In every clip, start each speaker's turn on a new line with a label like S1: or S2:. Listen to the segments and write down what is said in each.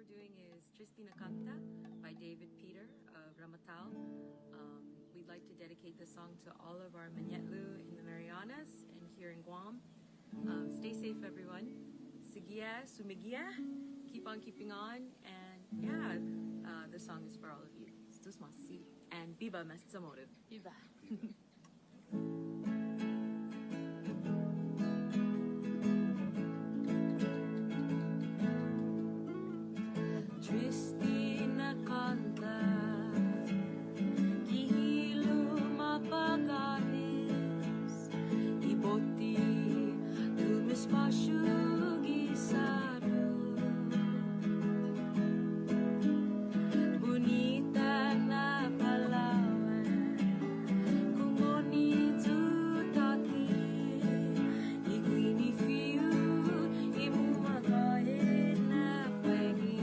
S1: doing is Tristina Canta by David Peter of Ramatal. We'd like to dedicate this song to all of our Manyetlu in the Marianas and here in Guam. Stay safe, everyone. Sigia, sumigia, keep on keeping on, and yeah, this song is for all of you. Stusmasi and Biba Mestsamoru.
S2: Biba.
S1: Tristina canta, gihilo mapagalis, iboti lumispasyo gisaro, bonita na Palawan, kumoni tutati, iguinifiu imumagahe na pwegi.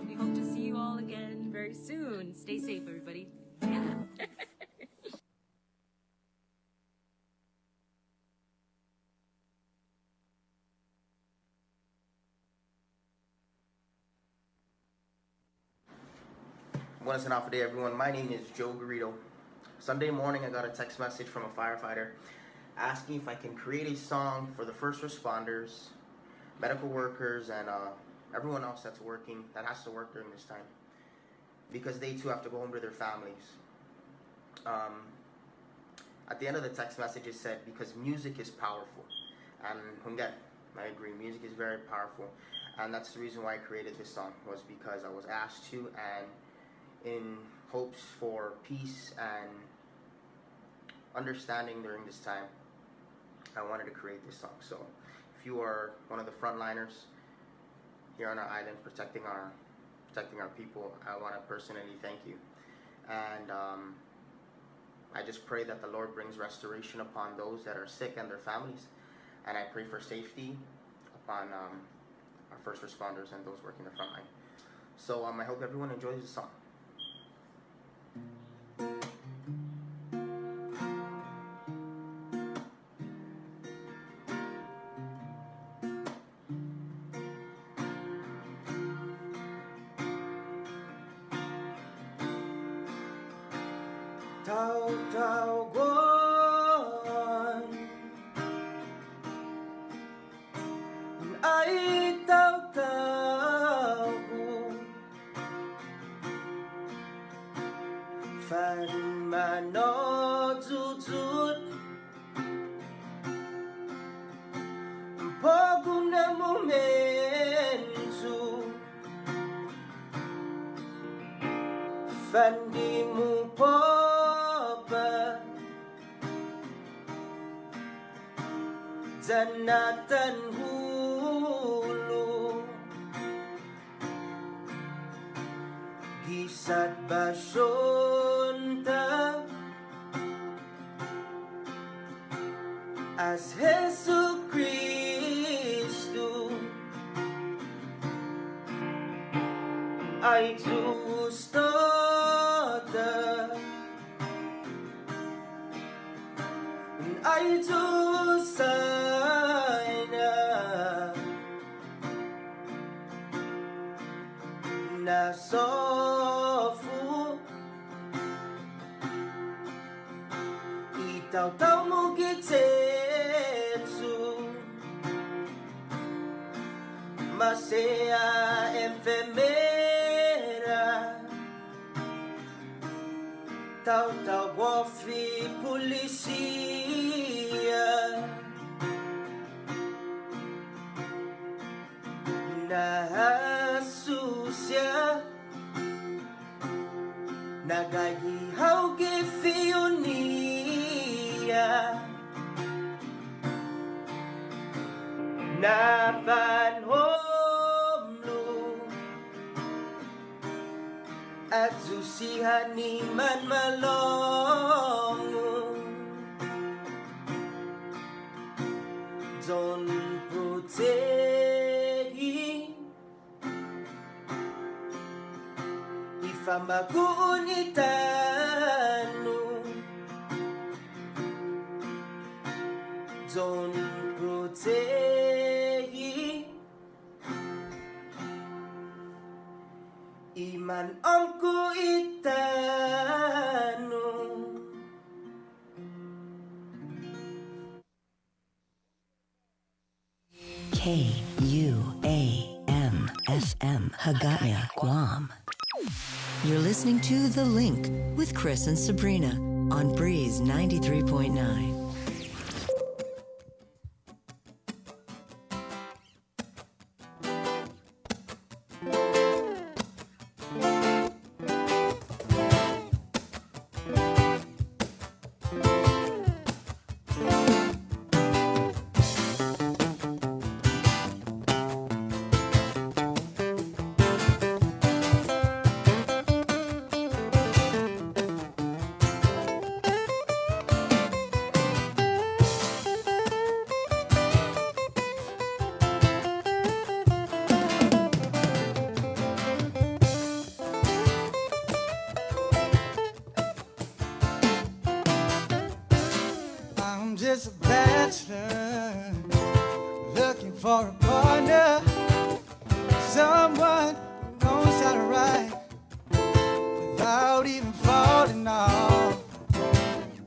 S1: We hope to see you all again very soon. Stay safe, everybody. Yeah.
S3: Buenas and day, everyone. My name is Joe Garrido. Sunday morning, I got a text message from a firefighter asking if I can create a song for the first responders, medical workers, and everyone else that has to work during this time, because they too have to go home to their families. At the end of the text message, it said, because music is powerful. And I agree, music is very powerful. And that's the reason why I created this song, was because I was asked to, and in hopes for peace and understanding during this time, I wanted to create this song. So if you are one of the frontliners here on our island protecting our people, I want to personally thank you. And I just pray that the Lord brings restoration upon those that are sick and their families, and I pray for safety upon our first responders and those working the front line. So I hope everyone enjoys the song. Tawgon ay tawtaw fan manozuzut paguna momentu fandi mu Janatan hulu Gisat basyonta As Jesus Cristo I just started, and I just signed up. Nasofu itaw-taw mo gitetsu Masea enfermera Taw-taw wofi polisia Nasusia Nagagihaw gifionia Napanhomlu At susihan ni man malongo Don't protegi Ifamagunitanu Don't protegi Iman angku itanu
S2: KUAM FM Hagaya, Guam. You're listening to The Link with Chris and Sabrina on Breeze 93.9.
S4: Just a bachelor, looking for a partner, someone who knows how to ride without even falling off.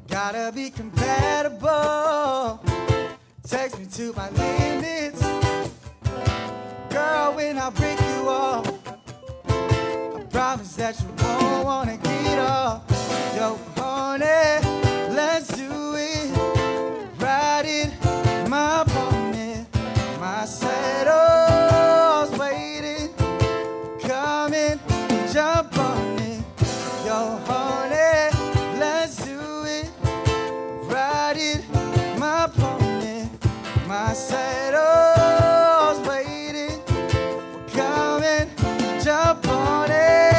S4: Gotta be compatible, takes me to my limits. Girl, when I break you off, I promise that you won't wanna get off. Yo, honey, let's do it. Ride it, my pony, my saddle's waiting. Come and jump on it, yo honey, let's do it. Ride it, my pony, my saddle's waiting. Come and jump on it,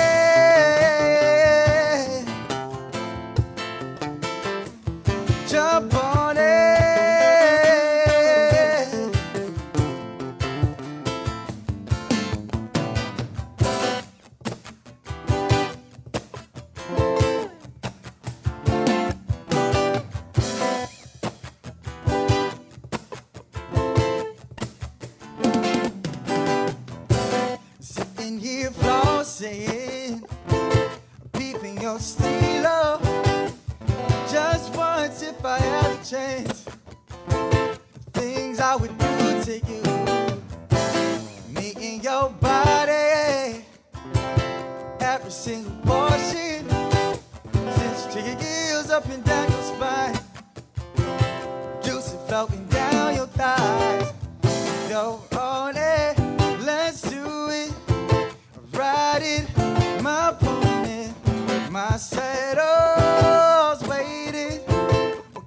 S4: jump on it. Sitting here flossing, peeping your steelo. Just once if I had a chance, the things I would do to you. Me and your body, every single portion, since to your heels up and down your spine, juicy floating down your thighs. Yo, on it, let's do it. Ride it, my pony, my saddle's waiting.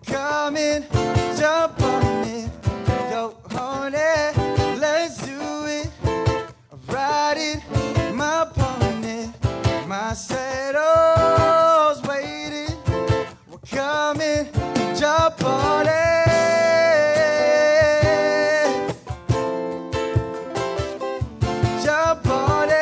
S4: Come and jump on it, yo, honey, let's do it. Ride it, my pony, my saddle's waiting. Come and jump on it. Jump on it.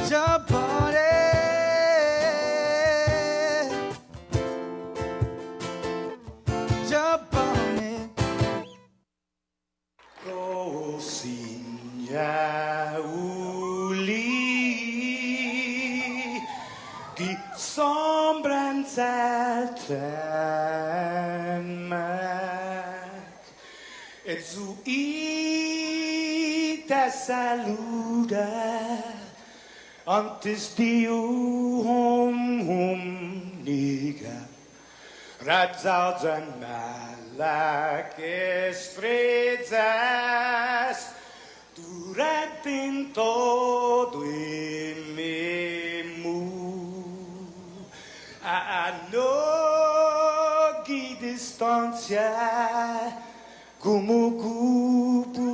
S4: Jump on it. Jump on it.
S5: Oh, signa uli di sombranza tramak e zu ita saluda antes di niga razzalzan malak estrezas durante todo il memu a nogi distancia como kupugi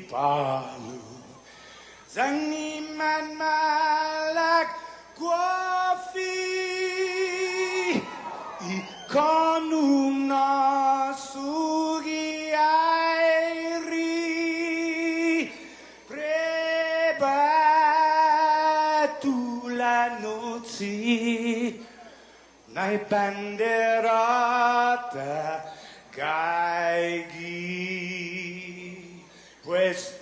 S5: palu Zangiman malak guafi ikonum nasugi airi prebatu la noci nai banderata gaigi pues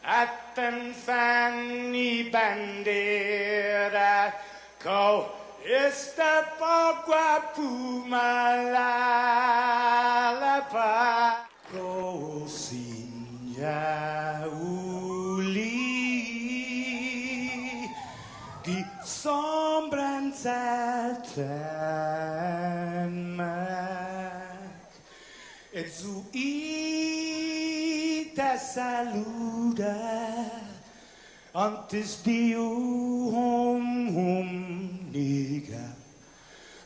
S5: Atan fanni bandera kau esta pagua pumalalapa kau sinya uli di sombranza tamak etzu ita saluda antes di niga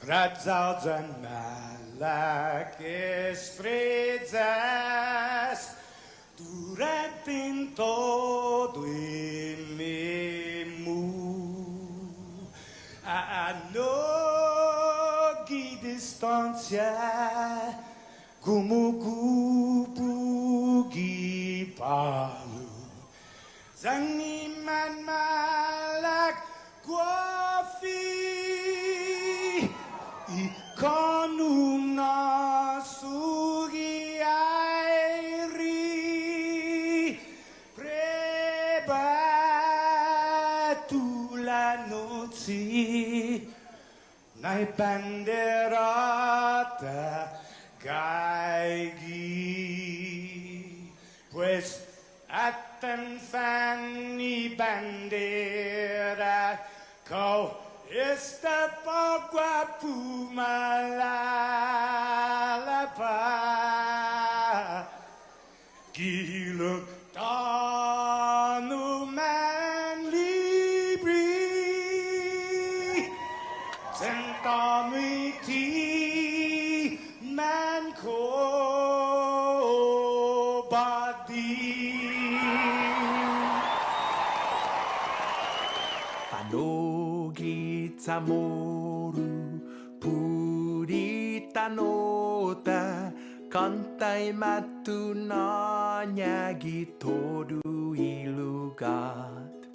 S5: razzalzan malak estrezas durante todo il memu a nogi distancia como kupugi palu Zangiman malak guafi ikonum nasugi airi prebatu la noci nai banderata gaigi pues Atan fanni bandera kau esta pagua pumalalapa giluk tanu man libri centamiti man ko badi
S6: Panogi Chamorro purita nota kantai matu nanyagi todo ilugat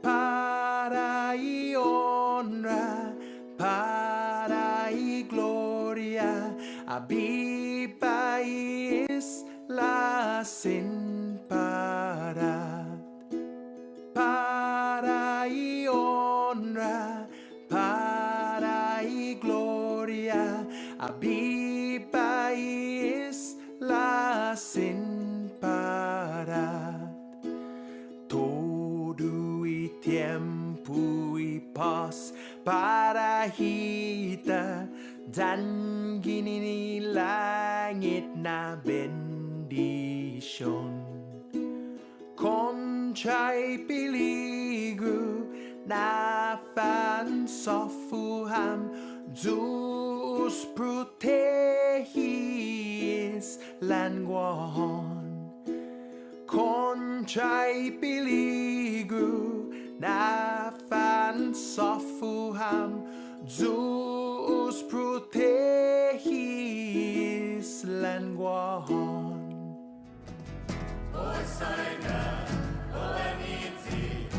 S6: para i honra para i gloria abiba is la sin para y honra, para y gloria, abiba es la sin parar. Todo y tiempo y paz para hita, dan gini langit na bendition. Conchai peligro na fan sofuham Zeus protegis languahon Conchai peligro na fan sofuham Zeus protegis languahon
S7: Osaina, Oaniti,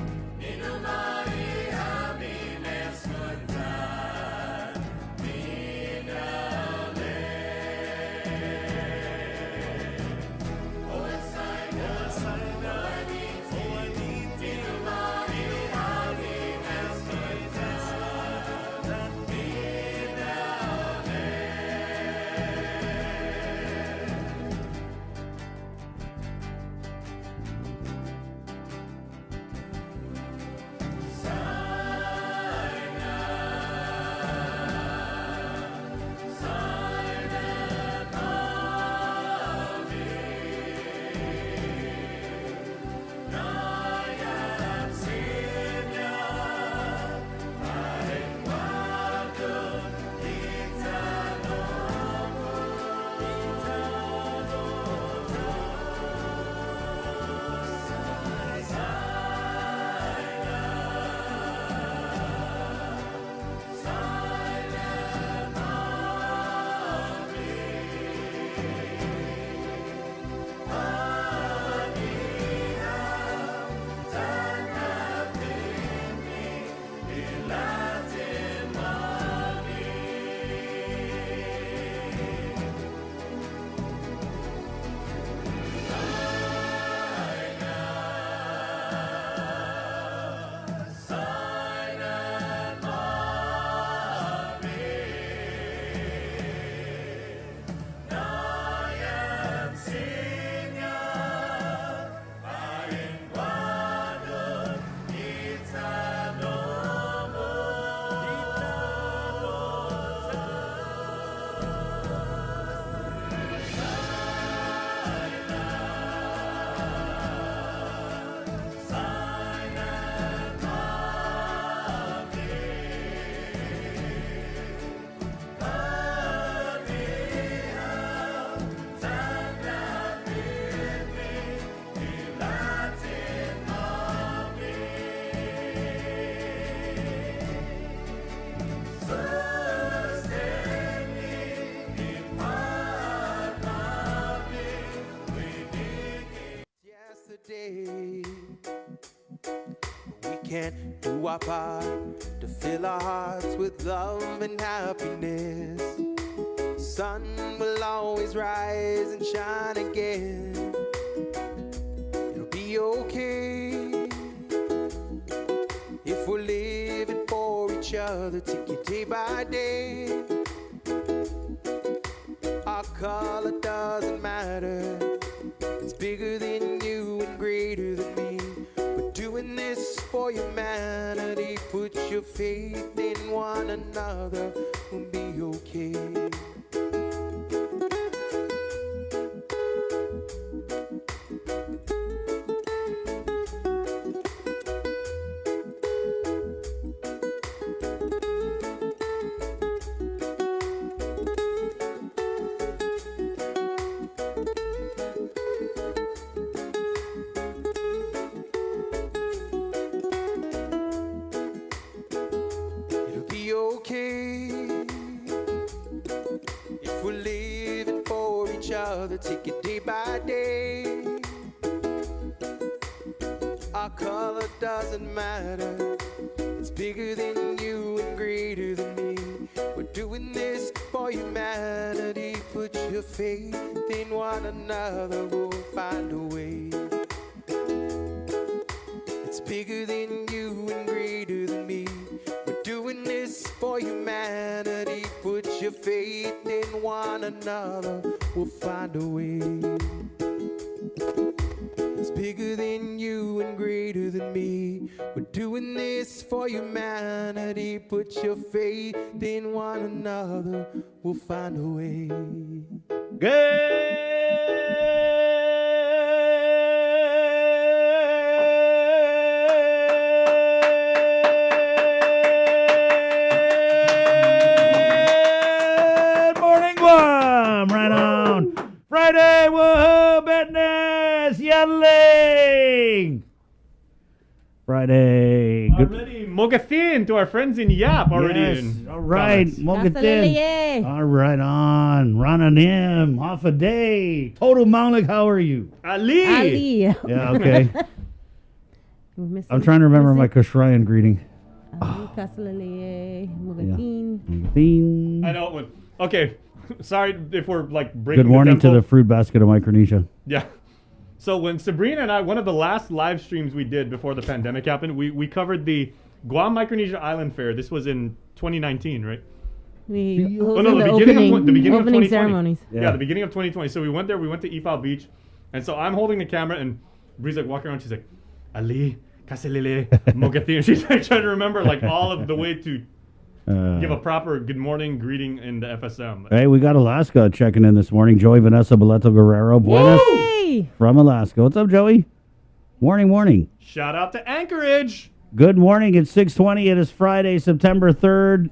S6: Yesterday, we can't do our part to fill our hearts with love and happiness. Sun will always rise and shine again. It'll be okay if we're living for each other, take it day by day. Our color doesn't matter. It's bigger than you and greater than me. We're doing this for humanity. Put your faith in one another. We'll be okay. Take it day by day. Our color doesn't matter. It's bigger than you and greater than me. We're doing this for humanity. Put your faith in one another. We'll find a way. It's bigger than you and greater than me. We're doing this for humanity. Put your faith in one another. We'll find a way. It's bigger than you and greater than me. We're doing this for humanity. Put your faith in one another. We'll find a way.
S7: Friday, woohoo, business, yelling! Friday.
S8: Already, Mogathin to our friends in Yap already.
S7: Yes, all right, Mogathin. All right, on. Ron and him, off a day. Total Malik, how are you?
S8: Ali.
S7: Yeah, okay. I'm trying to remember my Kashrayan greeting.
S8: I know one. Okay. Sorry if we're like breaking.
S7: Good morning
S8: the
S7: to
S8: tempo.
S7: the fruit basket of Micronesia.
S8: Yeah. So when Sabrina and I, one of the last live streams we did before the pandemic happened, we covered the Guam Micronesia Island Fair. This was in 2019, right?
S9: The
S8: beginning of 2020.
S9: ceremonies.
S8: Yeah, the beginning of 2020. So we went there. We went to Ifao Beach, and so I'm holding the camera, and Bree's like walking around. She's like, Ali, Kaselele, Mogati, and she's like trying to remember like all of the way to give a proper good morning greeting in the FSM.
S7: Hey, we got Alaska checking in this morning. Joey Vanessa Boleto Guerrero. Buenas
S9: Yay!
S7: from Alaska. What's up, Joey? Morning.
S8: Shout out to Anchorage.
S7: Good morning. It's 6:20. It is Friday, September 3rd.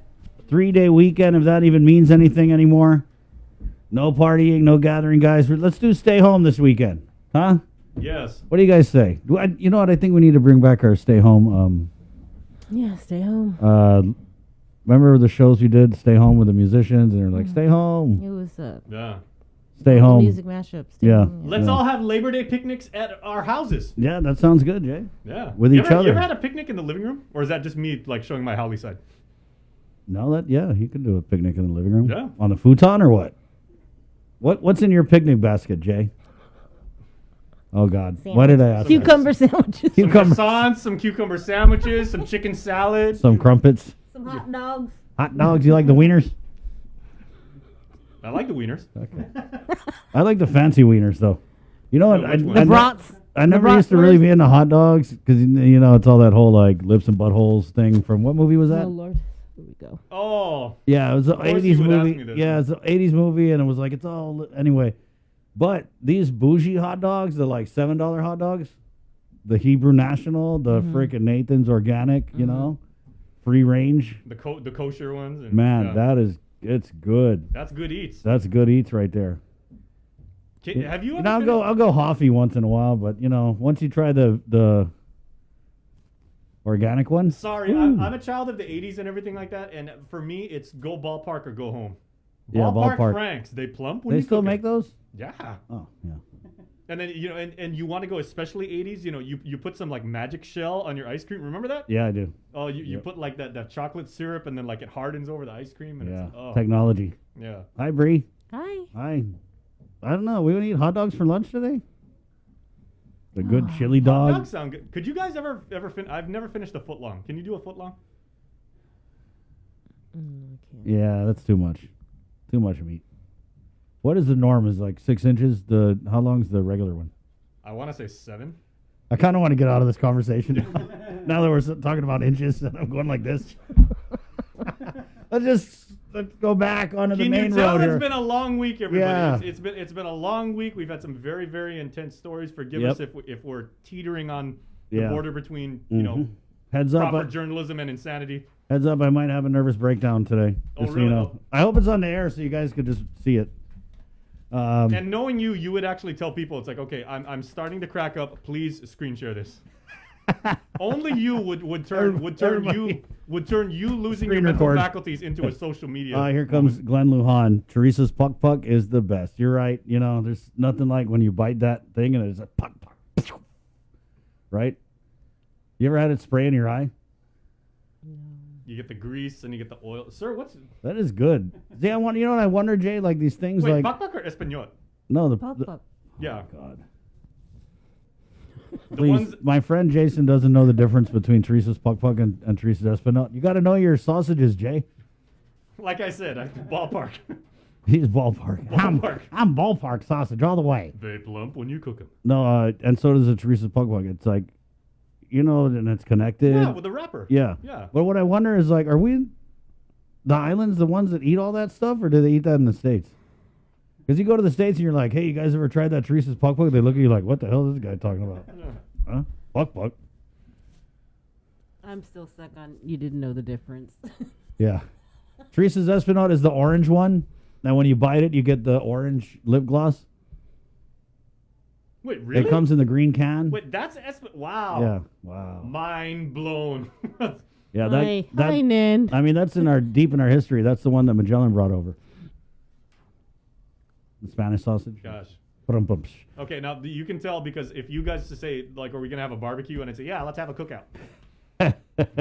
S7: 3-day weekend, if that even means anything anymore. No partying, no gathering, guys. Let's do stay home this weekend. Huh?
S8: Yes.
S7: What do you guys say? You know what? I think we need to bring back our stay home.
S9: Yeah, stay home.
S7: Remember the shows we did, stay home with the musicians, and they're like, stay home.
S9: It was
S8: Yeah.
S7: Stay home.
S9: music mashup. Stay
S7: Yeah.
S9: home,
S8: Let's all have Labor Day picnics at our houses.
S7: Yeah, that sounds good, Jay.
S8: Yeah.
S7: With
S8: You
S7: each
S8: ever-
S7: other.
S8: You ever had a picnic in the living room? Or is that just me like showing my Howley side?
S7: No, you can do a picnic in the living room.
S8: Yeah.
S7: On the futon or what? What's in your picnic basket, Jay? Oh God! Why did I ask?
S9: Cucumber sandwiches.
S8: Some croissants, some cucumber sandwiches, some chicken salad.
S7: Some crumpets.
S9: Some hot dogs.
S7: Hot dogs. You like the wieners?
S8: I like the wieners.
S7: Okay. I like the fancy wieners though. You know what?
S8: Which one?
S9: The brats.
S7: I never used to really be into hot dogs because you know it's all that whole like lips and buttholes thing from what movie was that?
S9: Oh Lord, here we go.
S8: Oh.
S7: Yeah, it was an
S8: course
S7: 80s
S8: you would ask me
S7: movie.
S8: this.
S7: Yeah, it's an 80s movie, and it was like it's all anyway. But these bougie hot dogs, the like $7 hot dogs, the Hebrew National, the freaking Nathan's Organic, you know, free range.
S8: The kosher ones. And,
S7: Man,
S8: yeah.
S7: it's good.
S8: That's good eats.
S7: That's good eats right there.
S8: Have you ever
S7: And I'll go Hoffy once in a while, but you know, once you try the organic one.
S8: Sorry, I'm a child of the 80s and everything like that, and for me, it's go ballpark or go home.
S7: Yeah, ballpark.
S8: Franks, they plump when
S7: They
S8: you
S7: still
S8: cook
S7: make
S8: it.
S7: those?
S8: Yeah.
S7: Oh, yeah.
S8: And then, you know, and you want to go especially 80s, you know, you put some like magic shell on your ice cream. Remember that?
S7: Yeah, I do.
S8: Oh, you put like that chocolate syrup and then like it hardens over the ice cream. And
S7: Yeah.
S8: it's, oh.
S7: Technology.
S8: Yeah.
S7: Hi, Bree.
S9: Hi.
S7: Hi. I don't know. We gonna eat hot dogs for lunch today? The good chili dog.
S8: Hot dogs sound good. Could you guys ever I've never finished a foot long. Can you do a foot long?
S9: I can't.
S7: Yeah, that's too much. Too much meat. What is the norm? Is like 6 inches? How long's the regular one?
S8: I want to say 7.
S7: I kind of want to get out of this conversation. Now that we're talking about inches and I'm going like this. Let's go back onto the
S8: Can
S7: main
S8: you tell
S7: road here.
S8: it's been a long week, everybody?
S7: Yeah.
S8: It's been a long week. We've had some very, very intense stories. Forgive us if we're teetering on the border between you know
S7: Heads up,
S8: proper journalism and insanity.
S7: Heads up, I might have a nervous breakdown today.
S8: Oh,
S7: Just so
S8: really?
S7: you know. I hope it's on the air so you guys could just see it.
S8: And knowing you would actually tell people, it's like, okay, I'm starting to crack up. Please screen share this. Only you would turn you losing your
S7: Screen
S8: mental
S7: record.
S8: faculties into a social media.
S7: Here comes Glenn Lujan. Teresa's puck puck is the best. You're right. You know, there's nothing like when you bite that thing and it's a puck puck. Right? You ever had it spray in your eye?
S8: You get the grease and you get the oil. Sir, what's
S7: That is good. See, you know what I wonder, Jay? Like these things
S8: wait,
S7: like
S8: pakpak or español?
S7: no, the
S9: Pop.
S8: Yeah.
S7: God.
S8: The
S7: Please,
S8: ones
S7: my friend Jason doesn't know the difference between Teresa's puck puck and Teresa's Espinal. You got to know your sausages, Jay.
S8: like I said, ballpark.
S7: He's ballpark.
S8: Ballpark.
S7: I'm ballpark sausage all the way.
S8: They plump when you cook them.
S7: No, and so does the Teresa's puck puck. It's like, you know, and it's connected.
S8: Yeah, with the wrapper.
S7: Yeah.
S8: Yeah.
S7: But what I wonder is like, are we the islands the ones that eat all that stuff, or do they eat that in the States? Because you go to the States and you're like, hey, you guys ever tried that Teresa's puck puck? They look at you like, what the hell is this guy talking about? Huh? Puck puck.
S9: I'm still stuck on. You didn't know the difference.
S7: Yeah. Teresa's Espinal is the orange one. Now when you bite it, you get the orange lip gloss.
S8: Wait, really?
S7: It comes in the green can.
S8: Wait, that's wow.
S7: Yeah. Wow.
S8: Mind blown.
S7: Yeah.
S9: Hi, Nan.
S7: I mean, that's deep in our history. That's the one that Magellan brought over. The Spanish sausage.
S8: Gosh.
S7: Ba-dum-bum.
S8: Okay, now you can tell because if you guys to say like, are we gonna have a barbecue? And I say, yeah, let's have a cookout.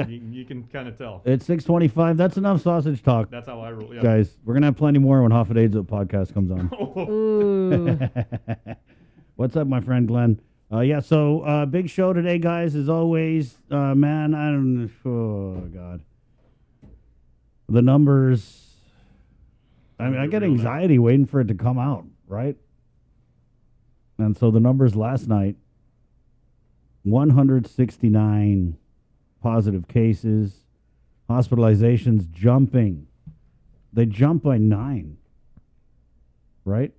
S8: You can kind of tell.
S7: It's 6:25. That's enough sausage talk.
S8: That's how I roll. Yeah.
S7: Guys, we're going to have plenty more when Half a Day's Up podcast comes on.
S9: Ooh.
S7: What's up, my friend Glenn? So big show today, guys, as always. Man, I don't... Oh, God. The numbers... I mean, I get anxiety waiting for it to come out, right? And so the numbers last night, 169 positive cases, hospitalizations jumping. They jump by 9, right?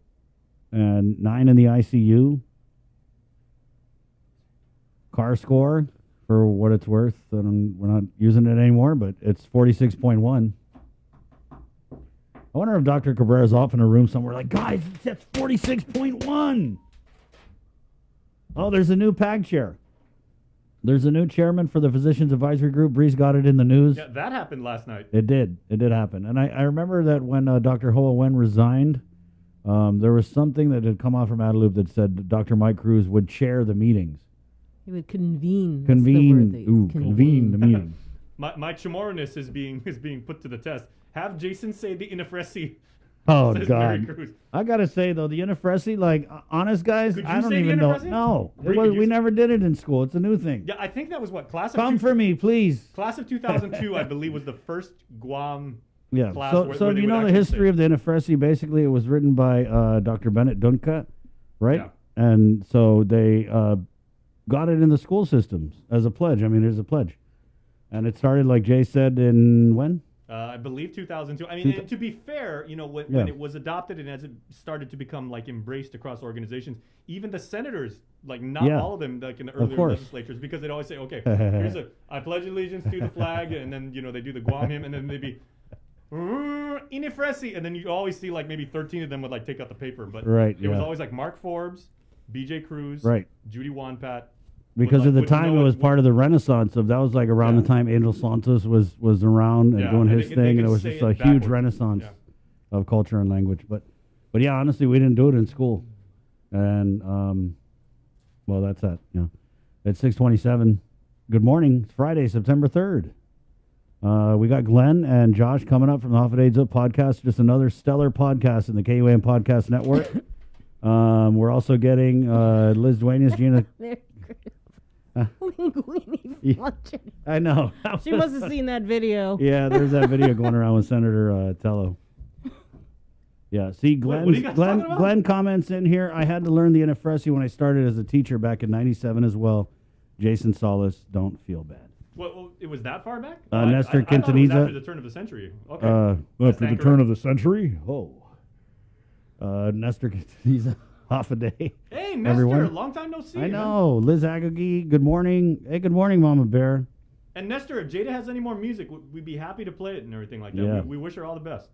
S7: And 9 in the ICU. Car score, for what it's worth, we're not using it anymore, but it's 46.1. I wonder if Dr. Cabrera's off in a room somewhere like, guys, that's 46.1. Oh, there's a new PAG chair. There's a new chairman for the Physicians Advisory Group. Breeze got it in the news.
S8: Yeah, that happened last night.
S7: It did. It did happen. And I remember that when Dr. Hoa Wen resigned, there was something that had come out from Adelup that said Dr. Mike Cruz would chair the meetings.
S9: He would convene.
S7: Convene the meeting.
S8: My Chamorro-ness is being put to the test. Have Jason say the Inifresi.
S7: Oh,
S8: says
S7: God.
S8: Mary Cruz.
S7: I got to say, though, the Inifresi, like, honest guys,
S8: Could you
S7: I don't
S8: say the
S7: even know.
S8: Inifresi?
S7: No.
S8: Bree, could you
S7: We
S8: say-
S7: never did it in school. It's a new thing.
S8: Yeah, I think that was what class of
S7: Come for me, please.
S8: Class of 2002, I believe, was the first Guam
S7: Yeah.
S8: class.
S7: So
S8: where
S7: if
S8: they
S7: you
S8: would
S7: know the
S8: actually
S7: history
S8: say-
S7: of the Inifresi, basically it was written by Dr. Bennett Dunca, right?
S8: Yeah.
S7: And so they got it in the school systems as a pledge. I mean, it is a pledge. And it started, like Jay said, in when?
S8: I believe 2002. I mean, and to be fair, when it was adopted and as it started to become like embraced across organizations, even the senators, like not all of them, like in the earlier
S7: course.
S8: legislatures, because they'd always say, okay, here's I pledge allegiance to the flag, and then they do the Guam hymn, and then they'd be Inifresi, and then you always see like maybe 13 of them would like take out the paper, but it was always like Mark Forbes, B.J. Cruz, Judy Wanpat.
S7: Because at the time it was part of the Renaissance of that was like around the time Angel Santos was around and doing his thing, and it was just a huge renaissance of culture and language. But yeah, honestly, we didn't do it in school, and well, that's that. Yeah, it's 6:27. Good morning. It's Friday, September 3rd. We got Glenn and Josh coming up from the Half a Day's Up podcast. Just another stellar podcast in the KUAM Podcast Network. We're also getting Liz Duenas, Gina.
S9: Linguini fluctuating.
S7: I know.
S9: She must have seen that video.
S7: Yeah, there's that video going around with Senator Tello. Yeah, see, Glenn comments in here. I had to learn the Inifresi when I started as a teacher back in '97 as well. Jason Solis, don't feel bad.
S8: Well, it was that far back?
S7: Nestor
S8: I thought it was
S7: Quintanilla.
S8: after the turn of the century. Okay.
S7: After the turn of the century? Oh. Nestor Quintanilla. Half a day.
S8: Hey, Nestor,
S7: everyone.
S8: long time no see.
S7: I know. Liz Agagi, good morning. Hey, good morning, Mama Bear.
S8: And Nestor, if Jada has any more music, we'd be happy to play it and everything like that.
S7: Yeah.
S8: We wish her all the best.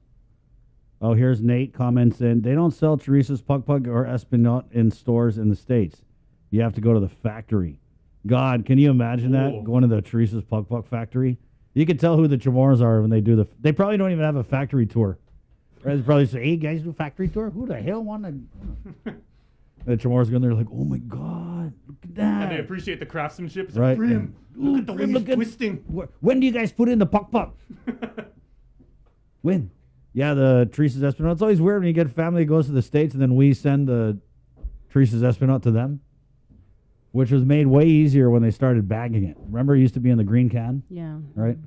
S7: Oh, here's Nate comments in. They don't sell Teresa's Puck Puck or Espinot in stores in the States. You have to go to the factory. God, can you imagine that? Going to the Teresa's Puck Puck factory? You can tell who the Chamorros are when they do they probably don't even have a factory tour. Right? They probably say, hey, guys, do a factory tour? Who the hell want to... The Chamorros go in there like, oh, my God, look at that.
S8: And they appreciate the craftsmanship. It's
S7: right.
S8: Like, Brim, look at the way he's twisting.
S7: When do you guys put in the Puck Puck? When? Yeah, the Teresa's Espinot. It's always weird when you get a family that goes to the States and then we send the Teresa's Espinot to them, which was made way easier when they started bagging it. Remember, it used to be in the green can?
S9: Yeah.
S7: Right?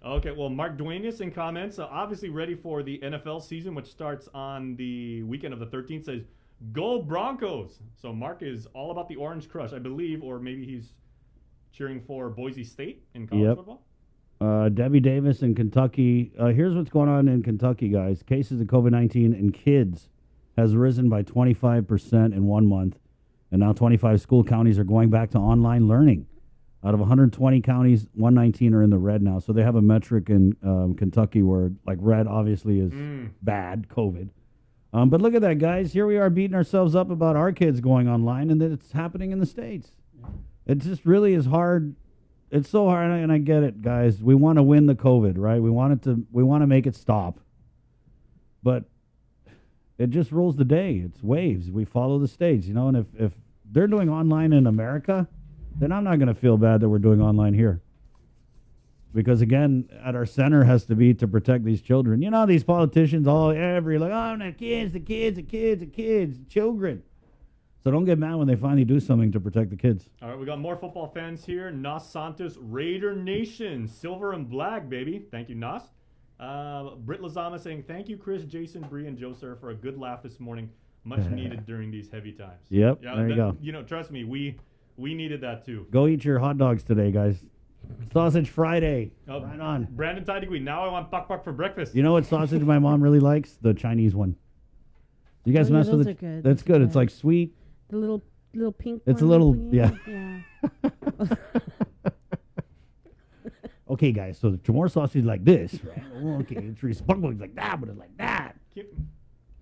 S8: Okay, well, Mark Duenas in comments, obviously ready for the NFL season, which starts on the weekend of the 13th, says, go Broncos. So Mark is all about the Orange Crush, I believe, or maybe he's cheering for Boise State in college football.
S7: Debbie Davis in Kentucky. Here's what's going on in Kentucky, guys. Cases of COVID-19 in kids has risen by 25% in 1 month, and now 25 school counties are going back to online learning. Out of 120 counties, 119 are in the red now. So they have a metric in Kentucky where, like, red obviously is bad, COVID. But look at that, guys. Here we are beating ourselves up about our kids going online, and that it's happening in the States. It just really is hard. It's so hard, and I get it, guys. We want to win the COVID, right? We want to make it stop. But it just rules the day. It's waves. We follow the states, and if they're doing online in America, then I'm not going to feel bad that we're doing online here. Because again, at our center has to be to protect these children. You know, these politicians the kids, children. So don't get mad when they finally do something to protect the kids.
S8: All right, we got more football fans here. Nos Santos, Raider Nation, silver and black, baby. Thank you, Nos. Britt Lazama saying, thank you, Chris, Jason, Bree, and Joe, sir, for a good laugh this morning. Much needed during these heavy times.
S7: Yep, there you go.
S8: You know, trust me, we needed that too.
S7: Go eat your hot dogs today, guys. Sausage Friday. Right on.
S8: Brandon Tidigui, now I want pak for breakfast.
S7: You know what sausage my mom really likes? The Chinese one. You guys mess with it?
S9: Good.
S7: That's good. It's like sweet.
S9: The little pink
S7: It's a
S9: one
S7: little,
S9: thing?
S7: yeah.
S9: Yeah.
S7: Okay, guys, so the Chamorro sausage is like this, right? Oh, okay, the Teresa Punk one's like that, but it's like that.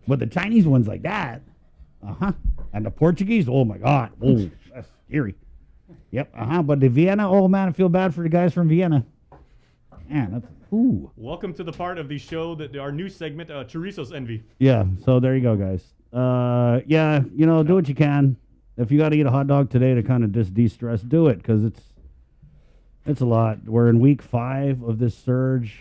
S7: But the Chinese one's like that. Uh-huh. And the Portuguese, oh, my God. Oh, that's scary. Yep, uh-huh. But the Vienna, oh, man, I feel bad for the guys from Vienna. Man, that's, ooh.
S8: Welcome to the part of the show, that our new segment, Chorizo's Envy.
S7: Yeah, so there you go, guys. Yeah, you know, do what you can. If you got to eat a hot dog today to kind of just de-stress, do it, because it's a lot. We're in week 5 of this surge.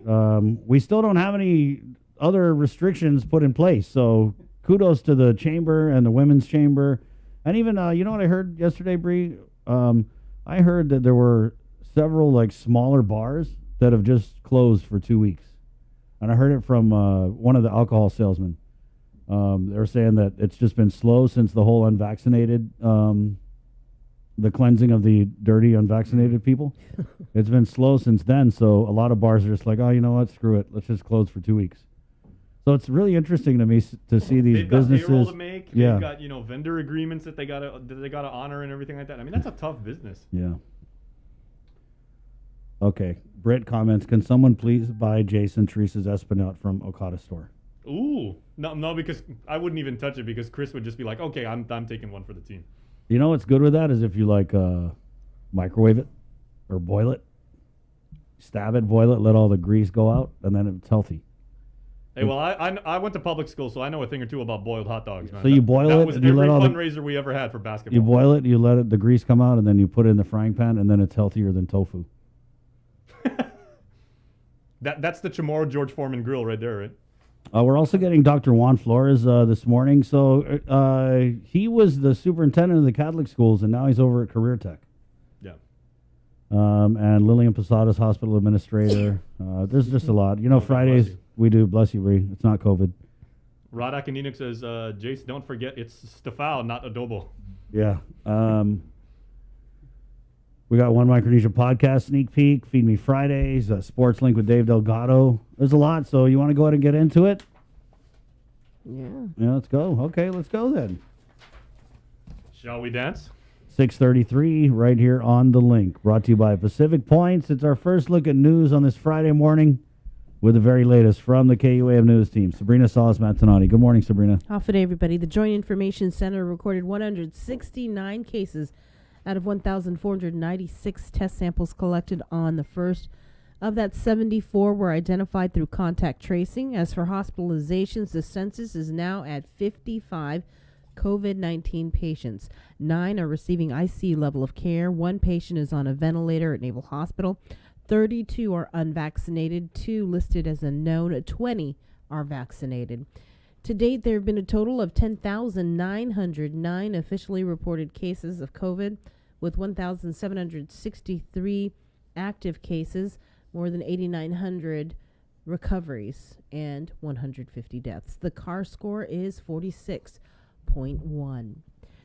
S7: We still don't have any other restrictions put in place, so kudos to the chamber and the women's chamber. And even, you know what I heard yesterday, Bree? I heard that there were several, like, smaller bars that have just closed for 2 weeks. And I heard it from one of the alcohol salesmen. They were saying that it's just been slow since the whole unvaccinated, the cleansing of the dirty unvaccinated people. It's been slow since then, so a lot of bars are just like, oh, you know what, screw it, let's just close for 2 weeks. So it's really interesting to me to see these businesses.
S8: They've got payroll to make.
S7: Yeah.
S8: They've got, you know, vendor agreements that they gotta honor and everything like that. I mean, that's a tough business.
S7: Yeah. Okay. Britt comments, can someone please buy Jason Teresa's Espinat from Okada store?
S8: Ooh. No, because I wouldn't even touch it, because Chris would just be like, okay, I'm taking one for the team.
S7: You know what's good with that is if you like microwave it or boil it. Stab it, boil it, let all the grease go out, and then it's healthy.
S8: Hey, well, I went to public school, so I know a thing or two about boiled hot dogs, man.
S7: So you boil
S8: that
S7: it,
S8: was
S7: and you
S8: every
S7: let all
S8: fundraiser we ever had for basketball.
S7: You boil it, you let the grease come out, and then you put it in the frying pan, and then it's healthier than tofu.
S8: That's the Chamorro George Foreman grill right there, right?
S7: We're also getting Dr. Juan Flores this morning. So he was the superintendent of the Catholic schools, and now he's over at Career Tech.
S8: Yeah.
S7: And Lillian Posada's hospital administrator. There's just a lot. You know, Fridays we do, bless you, Bree. It's not COVID.
S8: Rod Akininic says, Jace, don't forget it's stafao, not adobo.
S7: Yeah. We got one Micronesia podcast sneak peek, Feed Me Fridays, Sports Link with Dave Delgado. There's a lot, so you want to go ahead and get into it?
S9: Yeah.
S7: Yeah, let's go. Okay, let's go then.
S8: Shall we dance?
S7: 6:33 right here on The Link, brought to you by Pacific Points. It's our first look at news on this Friday morning with the very latest from the KUAM news team. Sabrina Salas-Matanati. Good morning, Sabrina.
S9: Off today, everybody. The Joint Information Center recorded 169 cases out of 1,496 test samples collected on the first. Of that, 74 were identified through contact tracing. As for hospitalizations, the census is now at 55 COVID-19 patients. 9 are receiving ICU level of care. 1 patient is on a ventilator at Naval Hospital. 32 are unvaccinated. 2 listed as unknown. 20 are vaccinated. To date, there have been a total of 10,909 officially reported cases of COVID, with 1,763 active cases, more than 8,900 recoveries, and 150 deaths. The CAR score is 46.1.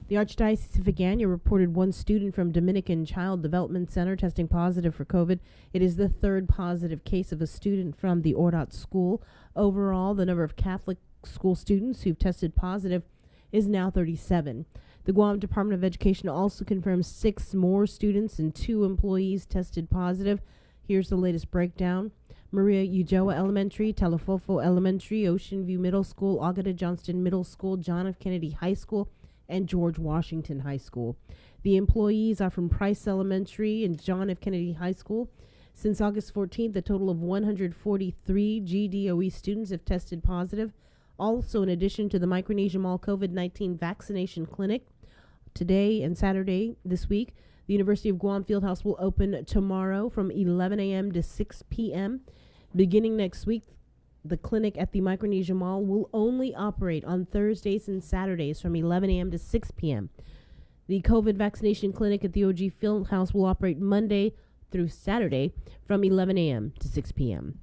S9: The Archdiocese of Agana reported 1 student from Dominican Child Development Center testing positive for COVID. It is the 3rd positive case of a student from the Ordot school. Overall, the number of Catholic school students who've tested positive is now 37. The Guam Department of Education also confirms 6 more students and 2 employees tested positive. Here's the latest breakdown. Maria Ujoa Elementary, Talafofo Elementary, Ocean View Middle School, Agata Johnston Middle School, John F. Kennedy High School, and George Washington High School. The employees are from Price Elementary and John F. Kennedy High School. Since August 14th, a total of 143 GDOE students have tested positive. Also, in addition to the Micronesia Mall COVID-19 vaccination clinic, today and Saturday this week, The University of Guam Fieldhouse will open tomorrow from 11 a.m. to 6 p.m. Beginning next week, the clinic at the Micronesia Mall will only operate on Thursdays and Saturdays from 11 a.m. to 6 p.m. The COVID vaccination clinic at the OG Fieldhouse will operate Monday through Saturday from 11 a.m. to 6 p.m.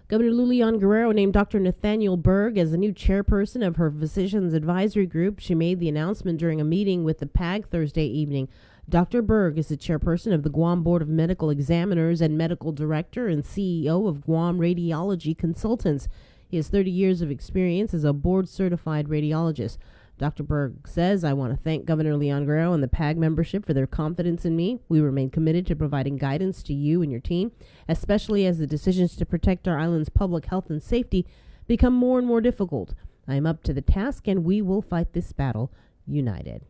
S9: Governor Lulian Guerrero named Dr. Nathaniel Berg as the new chairperson of her Physicians Advisory Group. She made the announcement during a meeting with the PAG Thursday evening. Dr. Berg is the chairperson of the Guam Board of Medical Examiners and medical director and CEO of Guam Radiology Consultants. He has 30 years of experience as a board-certified radiologist. Dr. Berg says, I want to thank Governor Leon Guerrero and the PAG membership for their confidence in me. We remain committed to providing guidance to you and your team, especially as the decisions to protect our island's public health and safety become more and more difficult. I am up to the task, and we will fight this battle united.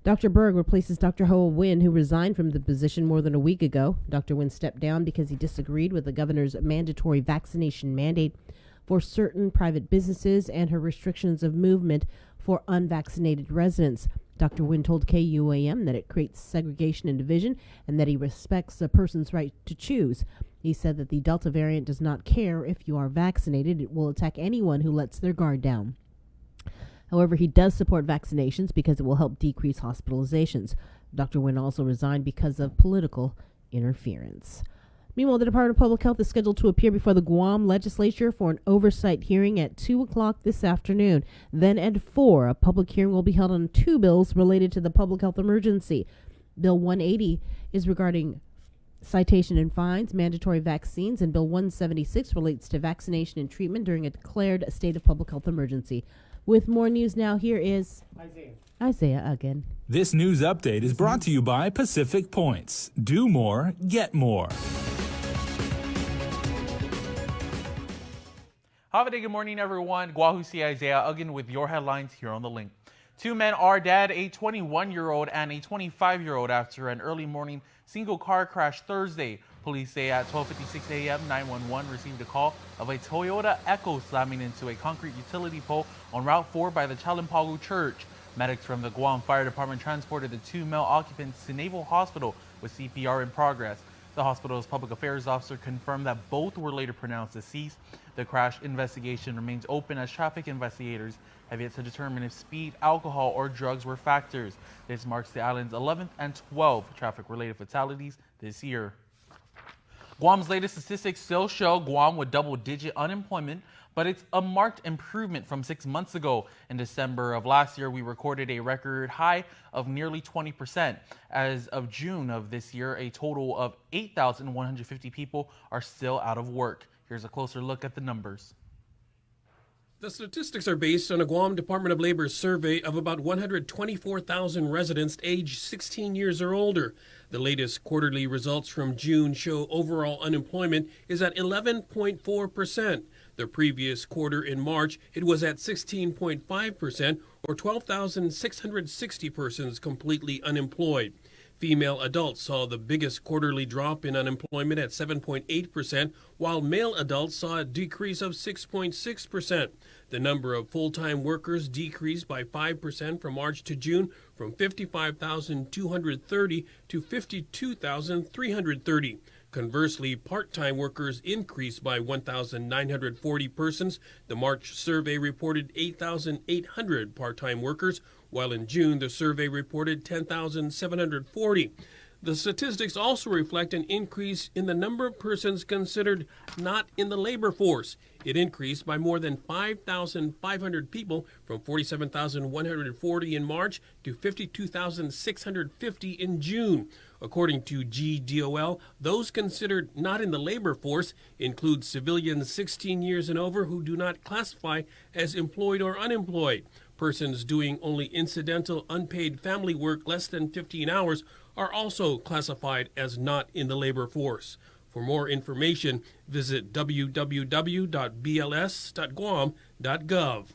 S9: Dr. Berg replaces Dr. Hoa Wynn, who resigned from the position more than a week ago. Dr. Wynn stepped down because he disagreed with the governor's mandatory vaccination mandate for certain private businesses and her restrictions of movement for unvaccinated residents. Dr. Wynn told KUAM that it creates segregation and division and that he respects a person's right to choose. He said that the Delta variant does not care if you are vaccinated. It will attack anyone who lets their guard down. However, he does support vaccinations because it will help decrease hospitalizations. Dr. Wynn also resigned because of political interference. Meanwhile, the Department of Public Health is scheduled to appear before the Guam legislature for an oversight hearing at 2 o'clock this afternoon. Then at 4, a public hearing will be held on 2 bills related to the public health emergency. Bill 180 is regarding citation and fines, mandatory vaccines, and Bill 176 relates to vaccination and treatment during a declared state of public health emergency. With more news now, here is Isaiah again.
S10: This news update is brought to you by Pacific Points. Do more, get more.
S11: Have a good morning, everyone. Guahusi Isaiah again with your headlines here on The Link. 2 men are dead, a 21-year-old and a 25-year-old, after an early morning single car crash Thursday. Police say at 12:56 a.m., 911 received a call of a Toyota Echo slamming into a concrete utility pole on Route 4 by the Chalampagu Church. Medics from the Guam Fire Department transported the 2 male occupants to Naval Hospital with CPR in progress. The hospital's public affairs officer confirmed that both were later pronounced deceased. The crash investigation remains open as traffic investigators have yet to determine if speed, alcohol, or drugs were factors. This marks the island's 11th and 12th traffic-related fatalities this year. Guam's latest statistics still show Guam with double-digit unemployment, but it's a marked improvement from 6 months ago. In December of last year, we recorded a record high of nearly 20%. As of June of this year, a total of 8,150 people are still out of work. Here's a closer look at the numbers.
S12: The statistics are based on a Guam Department of Labor survey of about 124,000 residents aged 16 years or older. The latest quarterly results from June show overall unemployment is at 11.4%. The previous quarter in March, it was at 16.5%, or 12,660 persons completely unemployed. Female adults saw the biggest quarterly drop in unemployment at 7.8%, while male adults saw a decrease of 6.6%. The number of full-time workers decreased by 5% from March to June, from 55,230 to 52,330. Conversely, part-time workers increased by 1,940 persons. The March survey reported 8,800 part-time workers, while in June the survey reported 10,740. The statistics also reflect an increase in the number of persons considered not in the labor force. It increased by more than 5,500 people, from 47,140 in March to 52,650 in June. According to GDOL, those considered not in the labor force include civilians 16 years and over who do not classify as employed or unemployed. Persons doing only incidental unpaid family work less than 15 hours are also classified as not in the labor force. For more information, visit www.bls.guam.gov.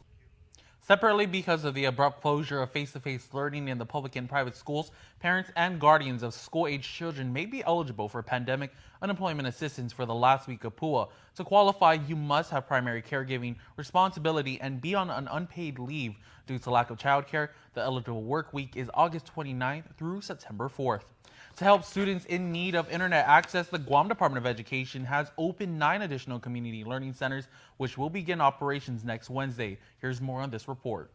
S11: Separately, because of the abrupt closure of face-to-face learning in the public and private schools, parents and guardians of school-aged children may be eligible for pandemic unemployment assistance for the last week of PUA. To qualify, you must have primary caregiving responsibility and be on an unpaid leave due to lack of childcare. The eligible work week is August 29th through September 4th. To help students in need of internet access, the Guam Department of Education has opened 9 additional community learning centers, which will begin operations next Wednesday. Here's more on this report.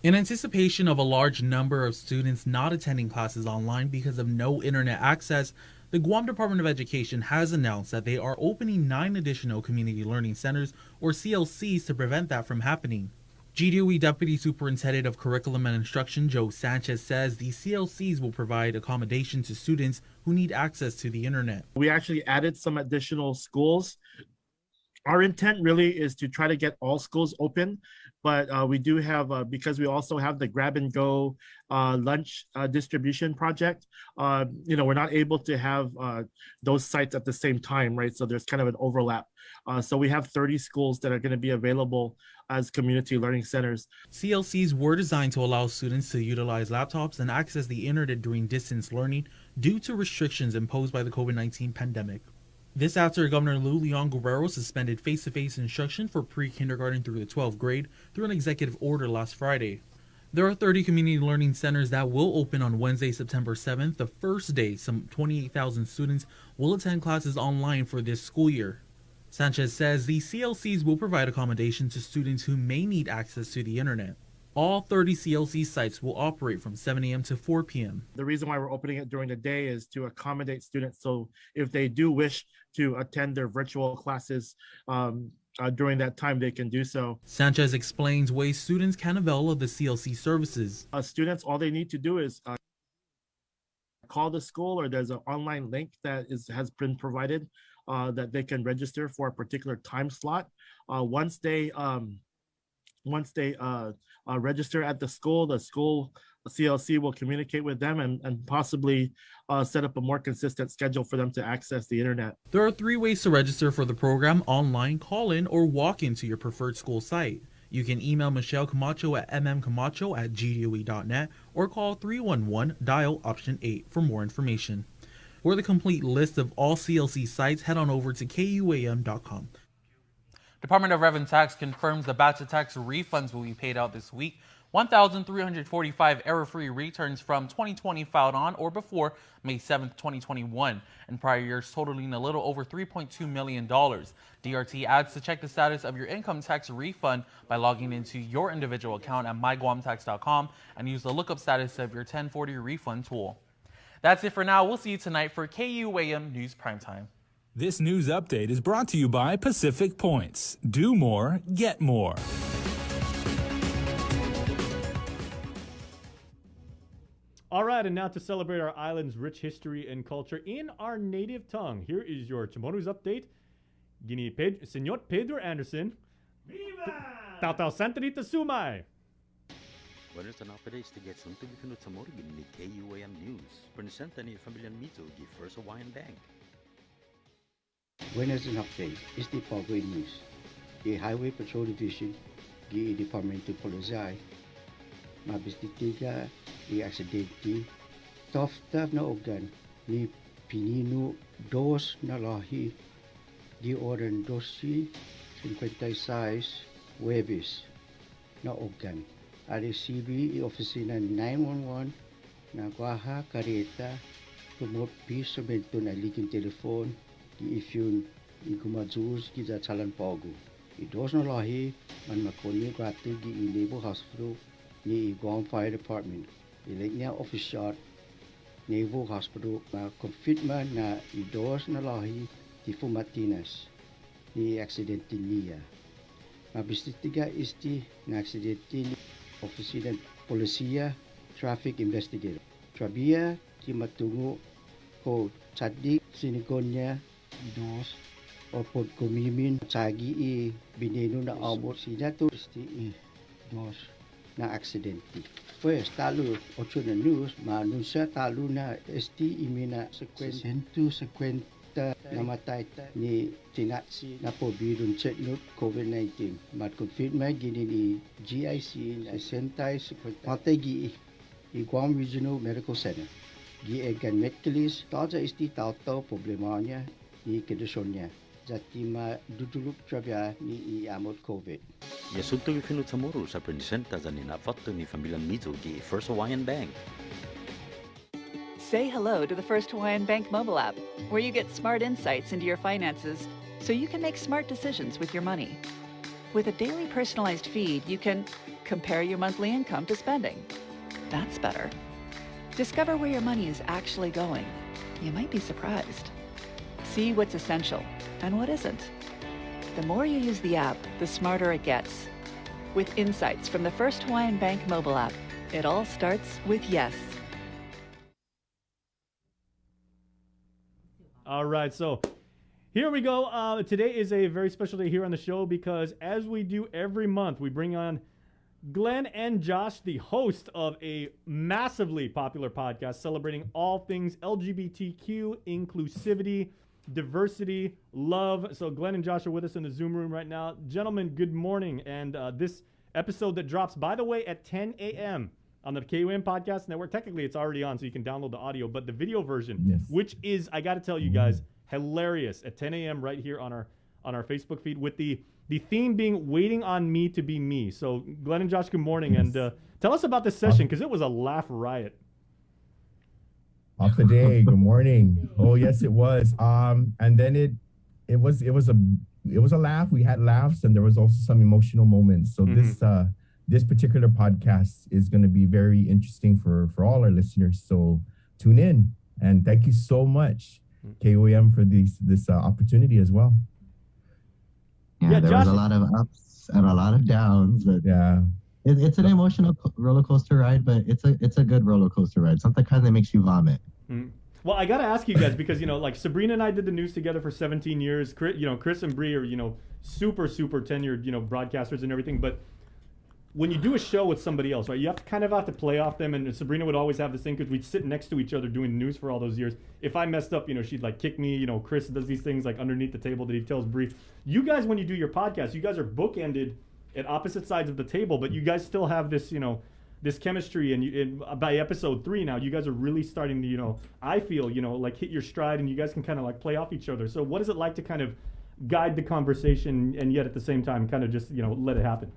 S11: In anticipation of a large number of students not attending classes online because of no internet access, the Guam Department of Education has announced that they are opening 9 additional community learning centers, or CLCs, to prevent that from happening. GDOE Deputy Superintendent of Curriculum and Instruction Joe Sanchez says the CLCs will provide accommodation to students who need access to the internet.
S13: We actually added some additional schools. Our intent really is to try to get all schools open, but we do have, because we also have the grab and go lunch distribution project, we're not able to have those sites at the same time, right? So there's kind of an overlap. So we have 30 schools that are going to be available as community learning centers.
S11: CLCs were designed to allow students to utilize laptops and access the internet during distance learning due to restrictions imposed by the COVID-19 pandemic. This after Governor Lou Leon Guerrero suspended face-to-face instruction for pre-kindergarten through the 12th grade through an executive order last Friday. There are 30 community learning centers that will open on Wednesday, September 7th. The first day, some 28,000 students will attend classes online for this school year. Sanchez says the CLCs will provide accommodation to students who may need access to the internet. All 30 CLC sites will operate from 7 a.m. to 4 p.m.
S13: The reason why we're opening it during the day is to accommodate students. So if they do wish to attend their virtual classes during that time, they can do so.
S11: Sanchez explains ways students can avail of the CLC services.
S13: Students, all they need to do is call the school, or there's an online link that has been provided that they can register for a particular time slot. Once they register at the school CLC will communicate with them and possibly set up a more consistent schedule for them to access the internet.
S11: There are 3 ways to register for the program: online, call-in, or walk into your preferred school site. You can email Michelle Camacho at mmcamacho@gdoe.net or call 311, dial option 8 for more information. For the complete list of all CLC sites, head on over to kuam.com. Department of Revenue Tax confirms the batch of tax refunds will be paid out this week. 1,345 error-free returns from 2020 filed on or before May 7, 2021, and prior years totaling a little over $3.2 million. DRT adds to check the status of your income tax refund by logging into your individual account at myguamtax.com and use the lookup status of your 1040 refund tool. That's it for now. We'll see you tonight for KUAM News Primetime.
S10: This news update is brought to you by Pacific Points. Do more, get more.
S8: All right, and now to celebrate our island's rich history and culture in our native tongue, here is your Chamorro's update. Gini Senor Pedro Anderson. Viva! Tautau Santanita Sumay.
S14: Buenas tardes to get some to be Chamorro in the KUAM News. Presenta ni Familia Mito, the First Hawaiian Bank.
S15: Buenas and update is the Pagway News. The Highway Patrol Division, the Department of Polizei, mabistitiga the aksidente, tofta na ogan ni Pinino dos na lahi, di oran 12:56 Webis na ogan. RCB i oficina 911 na Guaha Careta, tumot piso bento na likin telefon, di ifyun i gumadzus ki za talan pogo. I dos na lahi man makoni gratu di i Naval Hospital ni i Guam Fire Department. I legnya official Naval Hospital na confirma na i dos na lahi di Fumatinas ni aksidente niya. Mabistitiga isti na aksidente ni Oficina Polisia Traffic Investigator. Trabia di matungo ko tsadik sinigonya dos o pod kumimin sagi i bineno na abot sila to isti i dos na aksidente. Pues talo 8 na news maanunsya talo na isti imina 150 kita namatay ni tinatsi na po birun chetnut COVID-19. Mat confirma gini ni GIC na sentay matay gi Guam Regional Medical Center. Gi egan metkelis taja isti tauto problemanya ni kedusonnya. Zatima duduluk trabya ni iamot COVID.
S14: Yasunto gifinut Chamorro sa presenta sa ninafatto ni Familiang Mizo gi First Hawaiian Bank.
S16: Say hello to the First Hawaiian Bank mobile app, where you get smart insights into your finances so you can make smart decisions with your money. With a daily personalized feed, you can compare your monthly income to spending. That's better. Discover where your money is actually going. You might be surprised. See what's essential and what isn't. The more you use the app, the smarter it gets. With insights from the First Hawaiian Bank mobile app, it all starts with yes.
S8: All right, so here we go. Today is a very special day here on the show because as we do every month, we bring on Glenn and Josh, the host of a massively popular podcast celebrating all things LGBTQ, inclusivity, diversity, love. So Glenn and Josh are with us in the Zoom room right now. Gentlemen, good morning. And this episode that drops, by the way, at 10 a.m. on the KUM Podcast Network. Technically, it's already on, so you can download the audio, but the video version, which is, I got to tell you guys, hilarious at 10 a.m. right here on our Facebook feed with the theme being Waiting on Me to Be Me. So Glenn and Josh, good morning. And tell us about this session because it was a laugh riot.
S17: Off the day. Good morning. Oh yes, it was. And then it was a laugh. We had laughs, and there was also some emotional moments. So this particular podcast is going to be very interesting for all our listeners. So tune in, and thank you so much, KOM, for this opportunity as well.
S18: Yeah, there was a lot of ups and a lot of downs, but
S17: yeah,
S18: it's an emotional roller coaster ride, but it's a good roller coaster ride. Something kind of makes you vomit.
S8: Well, I got to ask you guys because, like Sabrina and I did the news together for 17 years. Chris and Bree are, super tenured, broadcasters and everything. But when you do a show with somebody else, right, you have to play off them. And Sabrina would always have this thing because we'd sit next to each other doing the news for all those years. If I messed up, she'd like kick me. Chris does these things like underneath the table that he tells Bree. You guys, when you do your podcast, you guys are bookended at opposite sides of the table, but you guys still have this, this chemistry. And by episode 3 now, you guys are really starting to, I feel, like hit your stride, and you guys can kind of like play off each other. So what is it like to kind of guide the conversation and yet at the same time kind of just, let it happen?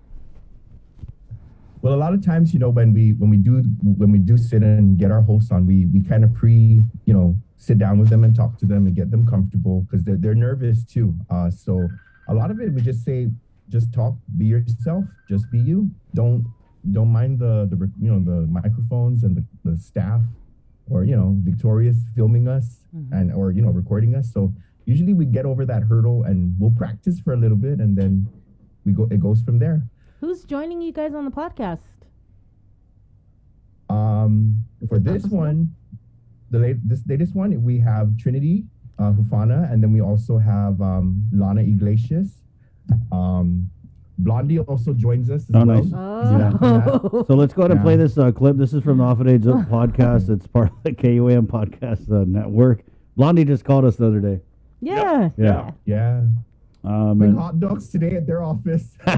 S17: Well, a lot of times, when we do sit and get our hosts on, we kind of sit down with them and talk to them and get them comfortable because they're nervous too. So a lot of it, we just say, just talk, be yourself, just be you. Don't mind the microphones and the staff or Victoria's filming us and or recording us. So usually we get over that hurdle and we'll practice for a little bit and then it goes from there.
S9: Who's joining you guys on the podcast?
S17: For this one, this latest one, we have Trinity Hufana, and then we also have Lana Iglesias. Blondie also joins us as well.
S7: Nice.
S9: Oh.
S7: So let's go ahead and play this clip. This is from the Off a Days Up podcast. It's part of the KUM podcast network. Blondie just called us the other day.
S9: Yeah.
S17: Yeah. Like hot dogs today at their office.
S9: Really?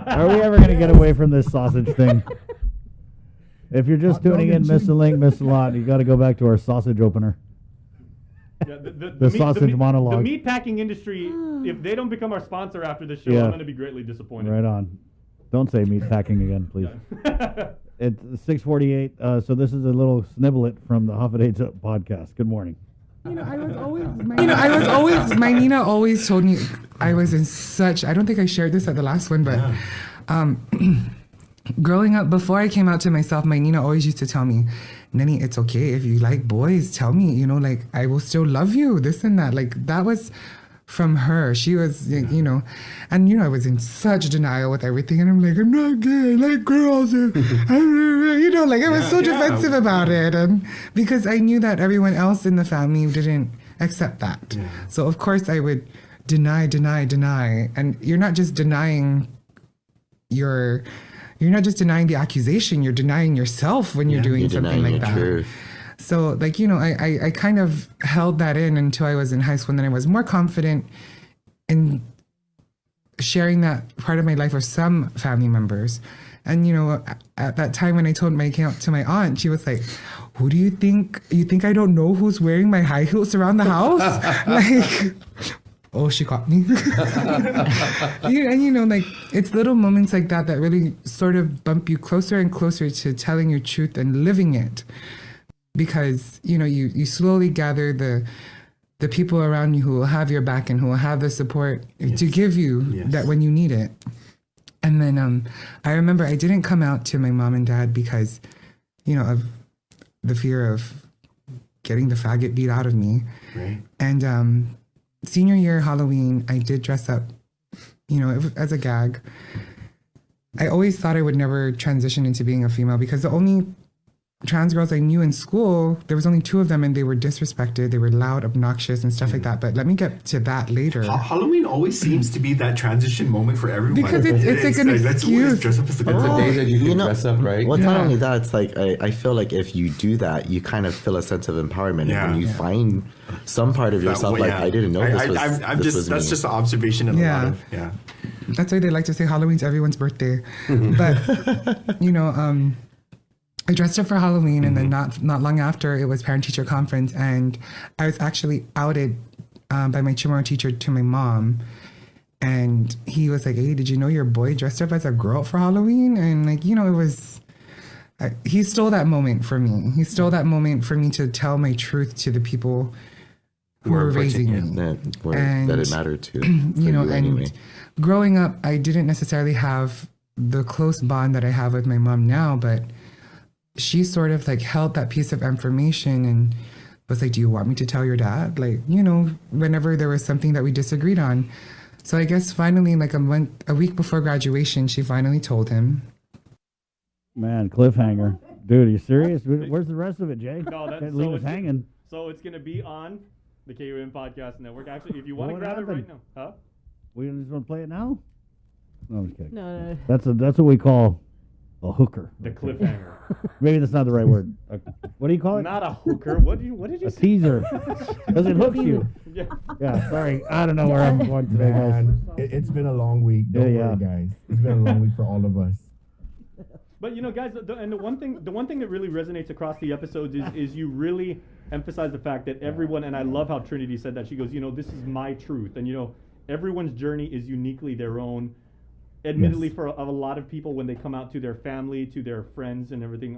S7: Are we ever going to get away from this sausage thing? If you're just tuning in, miss the link, miss a lot. You got to go back to our sausage opener.
S8: Yeah,
S7: the sausage monologue.
S8: The meatpacking industry, if they don't become our sponsor after this show, I'm going to be greatly disappointed.
S7: Right on. Don't say meatpacking again, please. It's 6:48, so this is a little snippet from the Off a Days Up podcast. Good morning.
S19: My Nina always told me I was in such, I don't think I shared this at the last one, but growing up, before I came out to myself, my Nina always used to tell me, Nenny, it's okay if you like boys, tell me, I will still love you, this and that. Like, that was from her. She was, I was in such denial with everything, and I'm like, I'm not gay, I like girls, and, I was so defensive about it, and because I knew that everyone else in the family didn't accept that. Yeah. So of course I would deny, and you're not just denying the accusation, you're denying yourself when you're doing something like that. Truth. So like, I kind of held that in until I was in high school, and then I was more confident in sharing that part of my life with some family members. And at that time when I told my account to my aunt, she was like, who do you think I don't know who's wearing my high heels around the house? Like, oh, she caught me. And like, it's little moments like that that really sort of bump you closer and closer to telling your truth and living it. Because, you slowly gather the people around you who will have your back and who will have the support to give you that when you need it. And then I remember I didn't come out to my mom and dad because, of the fear of getting the faggot beat out of me.
S20: Right.
S19: And senior year Halloween, I did dress up, as a gag. I always thought I would never transition into being a female because the only trans girls I knew in school, there was only 2 of them, and they were disrespected. They were loud, obnoxious, and stuff like that. But let me get to that later.
S20: Halloween always seems to be that transition moment for everyone.
S19: Because it's like an
S20: let's always
S19: excuse.
S20: dress up as a
S21: It's
S20: girl.
S21: the day that you can dress up, right?
S22: Well, it's not only that. It's like I feel like if you do that, you kind of feel a sense of empowerment, and when you find some part of yourself, like I didn't know this was. This was
S20: that's
S22: me.
S20: just an observation in a lot of
S19: That's why they like to say Halloween's everyone's birthday. But I dressed up for Halloween, and then not long after, it was parent-teacher conference, and I was actually outed by my Chamorro teacher to my mom, and he was like, "Hey, did you know your boy dressed up as a girl for Halloween?" And like, it was. He stole that moment for me. He stole that moment for me to tell my truth to the people who were raising me,
S22: that it mattered to.
S19: And growing up, I didn't necessarily have the close bond that I have with my mom now, but she sort of like held that piece of information and was like, do you want me to tell your dad? Like, whenever there was something that we disagreed on. So I guess finally, like a week before graduation, she finally told him.
S7: Man, cliffhanger. Dude, are you serious? Where's the rest of it, Jay?
S8: No,
S7: Can't leave us hanging.
S8: So it's going to be on the KUM Podcast Network. Actually, if you want to grab it right now. Huh?
S7: We just want to play it now? No, I'm just kidding.
S9: No.
S7: That's what we call a hooker.
S8: The cliffhanger.
S7: Maybe that's not the right word. What do you call it?
S8: Not a hooker. What did you
S7: a
S8: say?
S7: teaser. Because it hooks you.
S8: Yeah.
S7: Yeah, sorry. I don't know where I'm going today, guys.
S17: Man, it's been a long week. Don't worry, guys. It's been a long week for all of us.
S8: But guys, the one thing that really resonates across the episodes is you really emphasize the fact that everyone, and I love how Trinity said that. She goes, this is my truth, and everyone's journey is uniquely their own. Admittedly, for a lot of people, when they come out to their family, to their friends, and everything,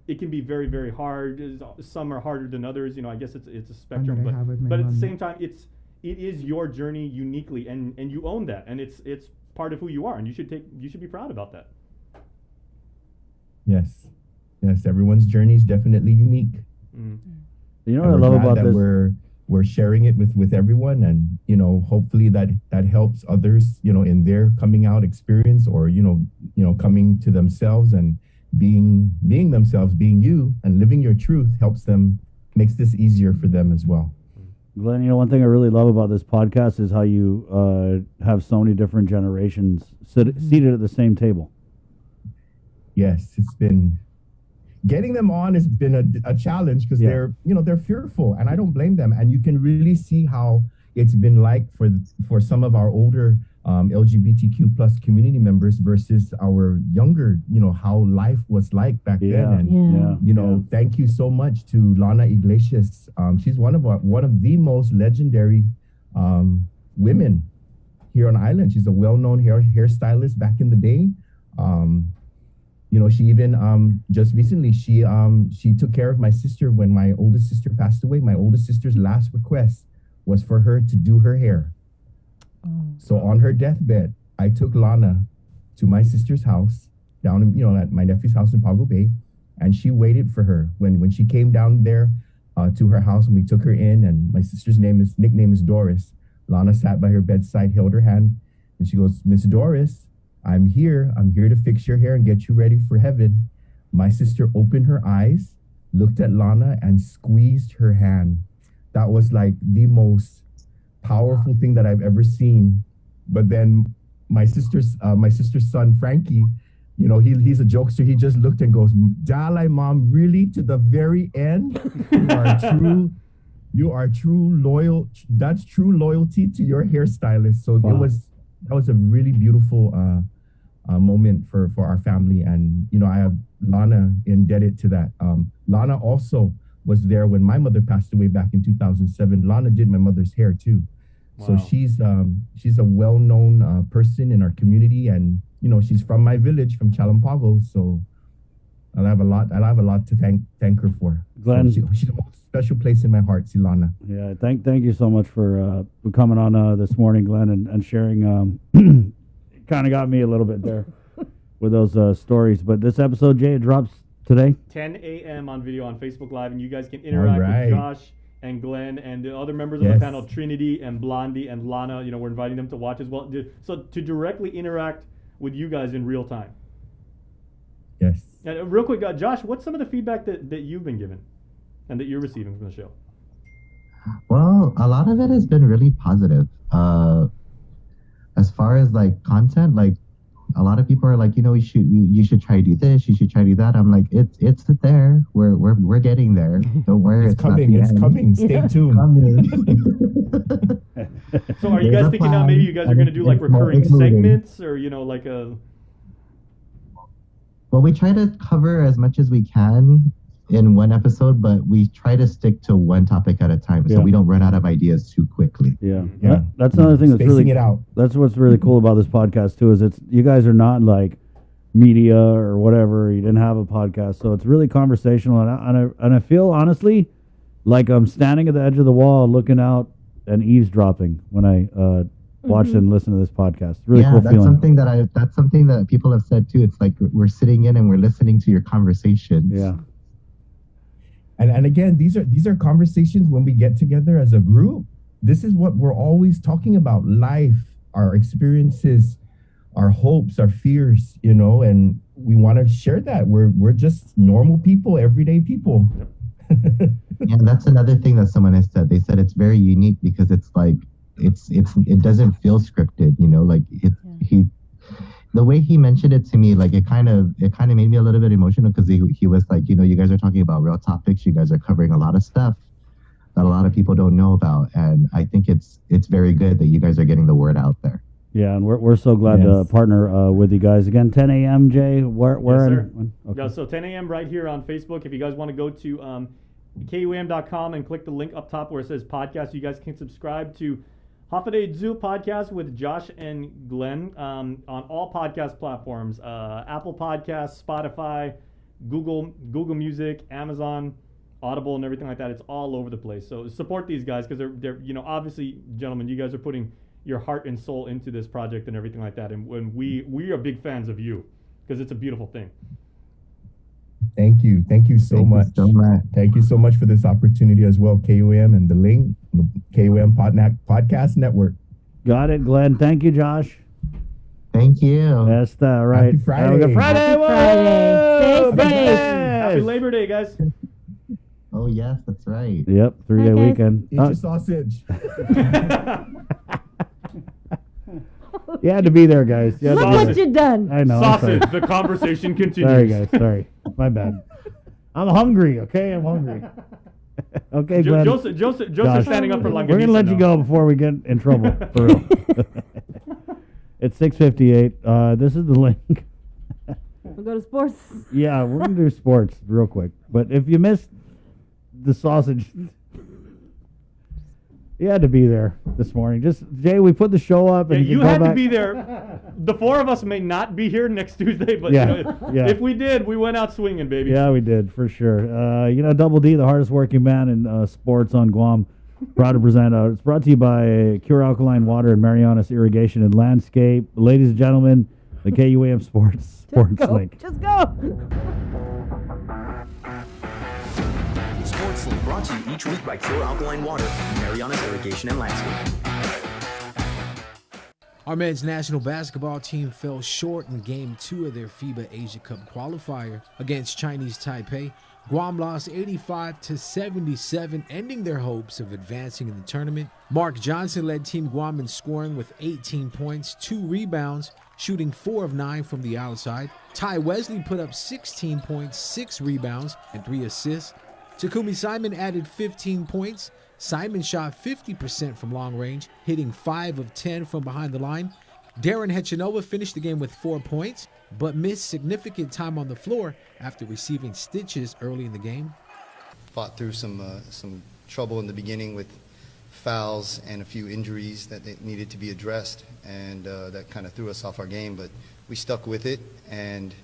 S8: it can be very, very hard. Some are harder than others. I guess it's a spectrum, but at the same time, it is your journey uniquely, and you own that, and it's part of who you are, and you should be proud about that.
S17: Yes, everyone's journey is definitely unique.
S7: You know what I love about
S17: that
S7: this?
S17: We're sharing it with everyone, and hopefully that helps others, in their coming out experience, or coming to themselves and being themselves, being you, and living your truth makes this easier for them as well.
S7: Glenn, one thing I really love about this podcast is how you have so many different generations seated at the same table.
S17: Yes, it's been getting them on has been a challenge because they're fearful, and I don't blame them. And you can really see how it's been like for some of our older LGBTQ plus community members versus our younger, how life was like back then. And thank you so much to Lana Iglesias. She's one of the most legendary women here on island. She's a well-known hairstylist back in the day. She even just recently she took care of my sister when my oldest sister passed away. My oldest sister's last request was for her to do her hair. So on her deathbed, I took Lana to my sister's house down in, at my nephew's house in Pago Bay, and she waited for her when she came down there to her house, and we took her in. And my sister's nickname is Doris. Lana sat by her bedside, held her hand, and she goes, "Miss Doris, I'm here to fix your hair and get you ready for heaven." My sister opened her eyes, looked at Lana, and squeezed her hand. That was like the most powerful thing that I've ever seen. But then my sister's son, Frankie, you know, he's a jokester. He just looked and goes, "Dalai Mom, really to the very end? You are true loyal. That's true loyalty to your hairstylist." So that was a really beautiful moment for our family, and you know, I have Lana indebted to that. Lana also was there when my mother passed away back in 2007. Lana did my mother's hair too. Wow. So she's a well-known person in our community, and you know, she's from my village, from Chalampago. So I'll have a lot to thank her for.
S7: Glenn,
S17: so she holds a special place in my heart, Silana.
S7: Yeah, thank you so much for coming on this morning, Glenn, and sharing. Kind of got me a little bit there with those stories. But this episode, Jay, it drops today.
S8: 10 a.m. on video on Facebook Live, and you guys can interact with Josh and Glenn and the other members of the panel, Trinity and Blondie and Lana. You know, we're inviting them to watch as well. So to directly interact with you guys in real time.
S17: Yes.
S8: And real quick, Josh, what's some of the feedback that you've been given and that you're receiving from the show?
S18: Well, a lot of it has been really positive. As far as like content, like a lot of people are like, you know, you should try to do this, you should try to do that. I'm like, it's there. We're getting there. Don't worry,
S17: it's coming. It's coming. Stay tuned.
S8: So are you guys thinking now maybe you guys are going to do like recurring segments, or you know, like a?
S18: Well, we try to cover as much as we can in one episode, but we try to stick to one topic at a time, so we don't run out of ideas too quickly.
S7: That's another thing that's
S17: Spacing
S7: really
S17: it out.
S7: That's what's really cool about this podcast too, is you guys are not like media or whatever. You didn't have a podcast, so it's really conversational, and I feel honestly like I'm standing at the edge of the wall looking out and eavesdropping when I watch and listen to this podcast. Really cool
S18: that's
S7: feeling.
S18: That's something that people have said too. It's like we're sitting in and we're listening to your conversations.
S7: Yeah.
S17: And again, these are conversations when we get together as a group. This is what we're always talking about: life, our experiences, our hopes, our fears, you know, and we want to share that. We're just normal people, everyday people.
S18: Yeah, that's another thing that someone has said. They said it's very unique because it's like it doesn't feel scripted, you know, like the way he mentioned it to me, like it kind of made me a little bit emotional, because he was like, you know, you guys are talking about real topics, you guys are covering a lot of stuff that a lot of people don't know about, and I think it's very good that you guys are getting the word out there.
S7: Yeah, and we're so glad to partner with you guys again. 10 a.m. Jay, where?
S8: Yes,
S7: Okay.
S8: Yeah, so 10 a.m. right here on Facebook. If you guys want to go to KUAM.com and click the link up top where it says podcast, you guys can subscribe to Hafade Zoo podcast with Josh and Glenn on all podcast platforms: Apple Podcasts, Spotify, Google Music, Amazon, Audible, and everything like that. It's all over the place. So support these guys, because they're you know, obviously, gentlemen, you guys are putting your heart and soul into this project and everything like that. And when we are big fans of you, because it's a beautiful thing.
S17: Thank you so much. Thank you so much for this opportunity as well, KUM, and the link, the KUM Podcast Network.
S7: Got it, Glenn. Thank you, Josh.
S18: Thank you.
S7: That's right.
S17: Happy Friday.
S7: Have a good Friday.
S9: Happy Friday. Stay safe.
S8: Happy Labor Day, guys.
S18: Oh yes, that's right.
S7: Yep, 3-day weekend.
S17: Eat your sausage.
S7: You had to be there, guys.
S9: Look what you done.
S7: I know.
S8: Sausage. The conversation continues.
S7: Sorry, guys. Sorry. My bad. I'm hungry, okay? I'm hungry. Okay, Glenn.
S8: Joseph standing up for Langanisa.
S7: We're going to let you go before we get in trouble, for real. It's 6:58. This is the link.
S9: We'll go to sports.
S7: Yeah, we're going to do sports real quick. But if you missed the sausage, you had to be there this morning. Jay, we put the show up. And
S8: you had to be there. The four of us may not be here next Tuesday, but you know, if we did, we went out swinging, baby.
S7: Yeah, we did, for sure. You know, Double D, the hardest working man in sports on Guam, proud to present. It's brought to you by Cure Alkaline Water and Marianas Irrigation and Landscape. Ladies and gentlemen, the KUAM Sports Link.
S9: Just go.
S1: Sports Link, brought to you each week by Cure Alkaline Water, Marianas Irrigation and Landscape.
S21: Our men's national basketball team fell short in Game 2 of their FIBA Asia Cup qualifier against Chinese Taipei. Guam lost 85-77, ending their hopes of advancing in the tournament. Mark Johnson led Team Guam in scoring with 18 points, 2 rebounds, shooting 4 of 9 from the outside. Ty Wesley put up 16 points, 6 rebounds, and 3 assists. Takumi Simon added 15 points. Simon shot 50% from long range, hitting 5 of 10 from behind the line. Darren Hechanova finished the game with 4 points, but missed significant time on the floor after receiving stitches early in the game.
S2: Fought through some trouble in the beginning with fouls and a few injuries that needed to be addressed, and that kind of threw us off our game, but we stuck with it, and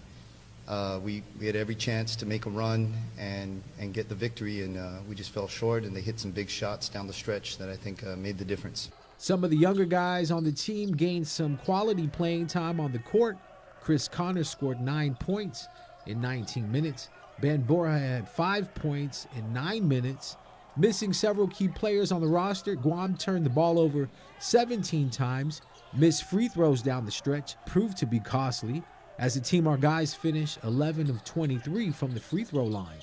S2: we had every chance to make a run and get the victory, and we just fell short, and they hit some big shots down the stretch that I think made the difference.
S21: Some of the younger guys on the team gained some quality playing time on the court. Chris Connor scored 9 points in 19 minutes. Ben Borja had 5 points in 9 minutes. Missing several key players on the roster, Guam turned the ball over 17 times. Missed free throws down the stretch proved to be costly. As a team, our guys finished 11 of 23 from the free throw line.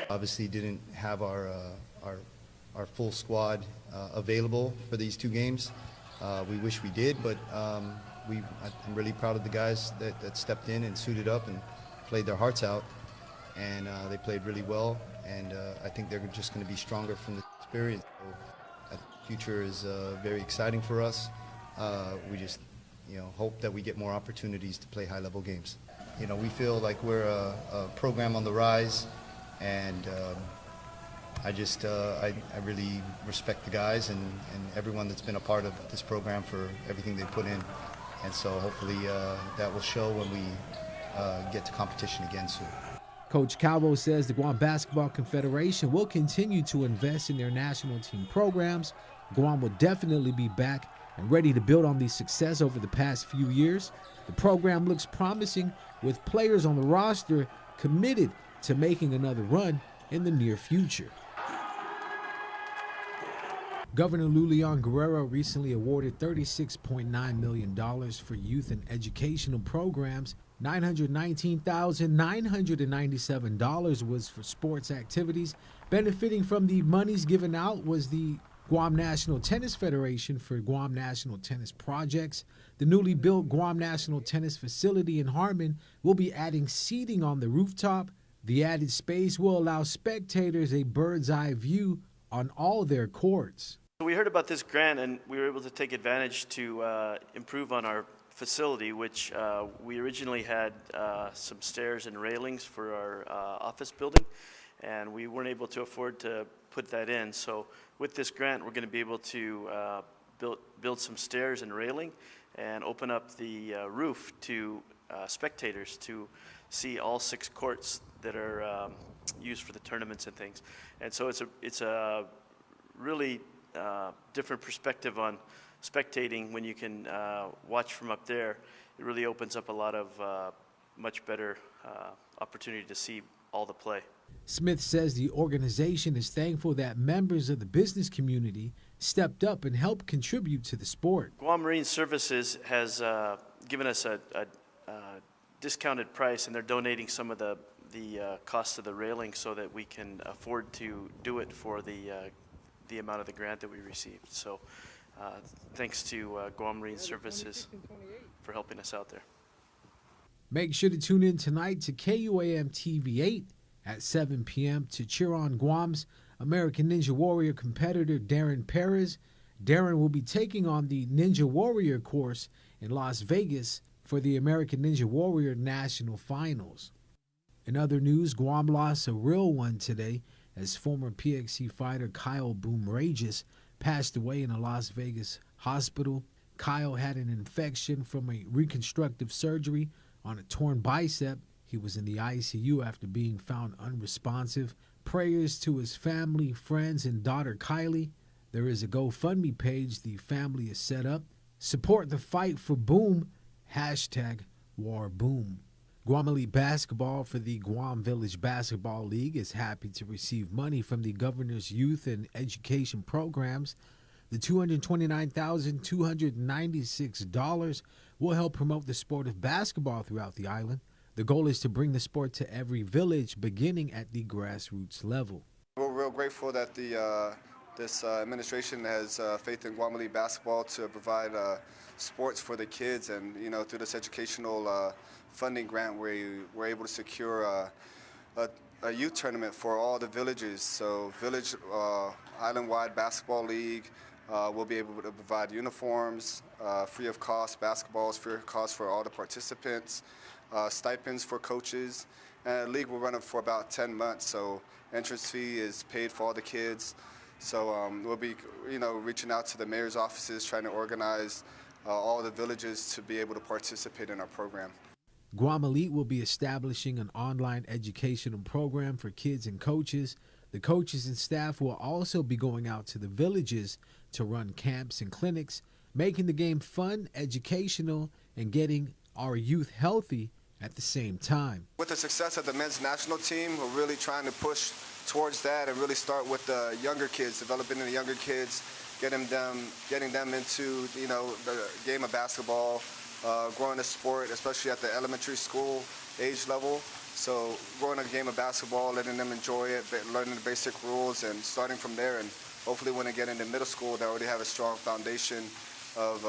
S2: Obviously didn't have our full squad available for these 2 games. We wish we did, but I'm really proud of the guys that stepped in and suited up and played their hearts out, and they played really well, and I think they're just going to be stronger from the experience. So, the future is very exciting for us. We just hope that we get more opportunities to play high-level games. We feel like we're a program on the rise, and I really respect the guys and everyone that's been a part of this program for everything they put in. And so hopefully that will show when we get to competition again soon.
S21: Coach Calvo says the Guam Basketball Confederation will continue to invest in their national team programs. Guam will definitely be back and ready to build on the success over the past few years. The program looks promising, with players on the roster committed to making another run in the near future. Governor Lulian Guerrero recently awarded $36.9 million for youth and educational programs. $919,997 was for sports activities. Benefiting from the monies given out was the Guam National Tennis Federation for Guam National Tennis projects. The newly built Guam National Tennis facility in Harmon will be adding seating on the rooftop. The added space will allow spectators a bird's eye view on all their courts.
S3: We heard about this grant and we were able to take advantage to improve on our facility, which we originally had some stairs and railings for our office building, and we weren't able to afford to put that in. So with this grant, we're going to be able to build some stairs and railing and open up the roof to spectators to see all 6 courts that are used for the tournaments and things. And so it's a really different perspective on spectating when you can watch from up there. It really opens up a lot of much better opportunity to see all the play.
S21: Smith says the organization is thankful that members of the business community stepped up and helped contribute to the sport.
S3: Guam Marine Services has given us a discounted price, and they're donating some of the cost of the railing so that we can afford to do it for the amount of the grant that we received. So thanks to Guam Marine Services for helping us out there.
S21: Make sure to tune in tonight to KUAM TV 8 at 7 p.m. to cheer on Guam's American Ninja Warrior competitor Darren Perez. Darren will be taking on the Ninja Warrior course in Las Vegas for the American Ninja Warrior National Finals. In other news, Guam lost a real one today as former PXC fighter Kyle Boom Regis passed away in a Las Vegas hospital. Kyle had an infection from a reconstructive surgery on a torn bicep. He was in the ICU after being found unresponsive. Prayers to his family, friends, and daughter Kylie. There is a GoFundMe page the family has set up. Support the fight for Boom, #WarBoom. Guam Elite Basketball for the Guam Village Basketball League is happy to receive money from the governor's youth and education programs. The $229,296 will help promote the sport of basketball throughout the island. The goal is to bring the sport to every village, beginning at the grassroots level.
S23: We're real grateful that the
S4: This administration has faith in Guam Elite basketball to provide sports for the kids, and through this educational funding grant, we're able to secure a youth tournament for all the villages. So village island-wide basketball league will be able to provide uniforms, free of cost, basketballs free of cost for all the participants, stipends for coaches, and the league will run it for about 10 months. So entrance fee is paid for all the kids. So we'll be, reaching out to the mayor's offices, trying to organize all the villages to be able to participate in our program.
S21: Guam Elite will be establishing an online educational program for kids and coaches. The coaches and staff will also be going out to the villages to run camps and clinics, making the game fun, educational, and getting our youth healthy at the same time.
S4: With the success of the men's national team, we're really trying to push towards that and really start with the younger kids, developing the younger kids, getting them into the game of basketball, growing the sport, especially at the elementary school age level. So growing a game of basketball, letting them enjoy it, learning the basic rules, and starting from there. And hopefully when they get into middle school, they already have a strong foundation of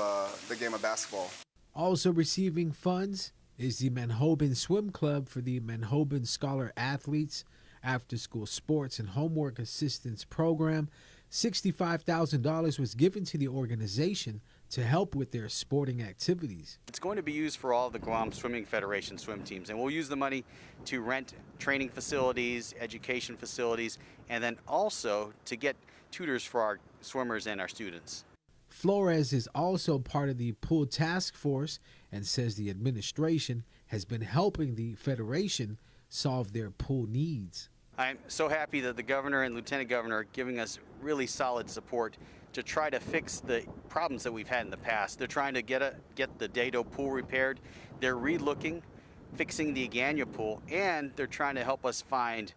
S4: the game of basketball.
S21: Also receiving funds is the Manhoban Swim Club for the Manhoban Scholar Athletes After-School Sports and Homework Assistance Program. $65,000 was given to the organization to help with their sporting activities.
S5: It's going to be used for all the Guam Swimming Federation swim teams, and we'll use the money to rent training facilities, education facilities, and then also to get tutors for our swimmers and our students.
S21: Flores is also part of the pool task force and says the administration has been helping the federation solve their pool needs.
S5: I'm so happy that the governor and lieutenant governor are giving us really solid support to try to fix the problems that we've had in the past. They're trying to get the Dado pool repaired. They're re-looking, fixing the Agana pool, and they're trying to help us find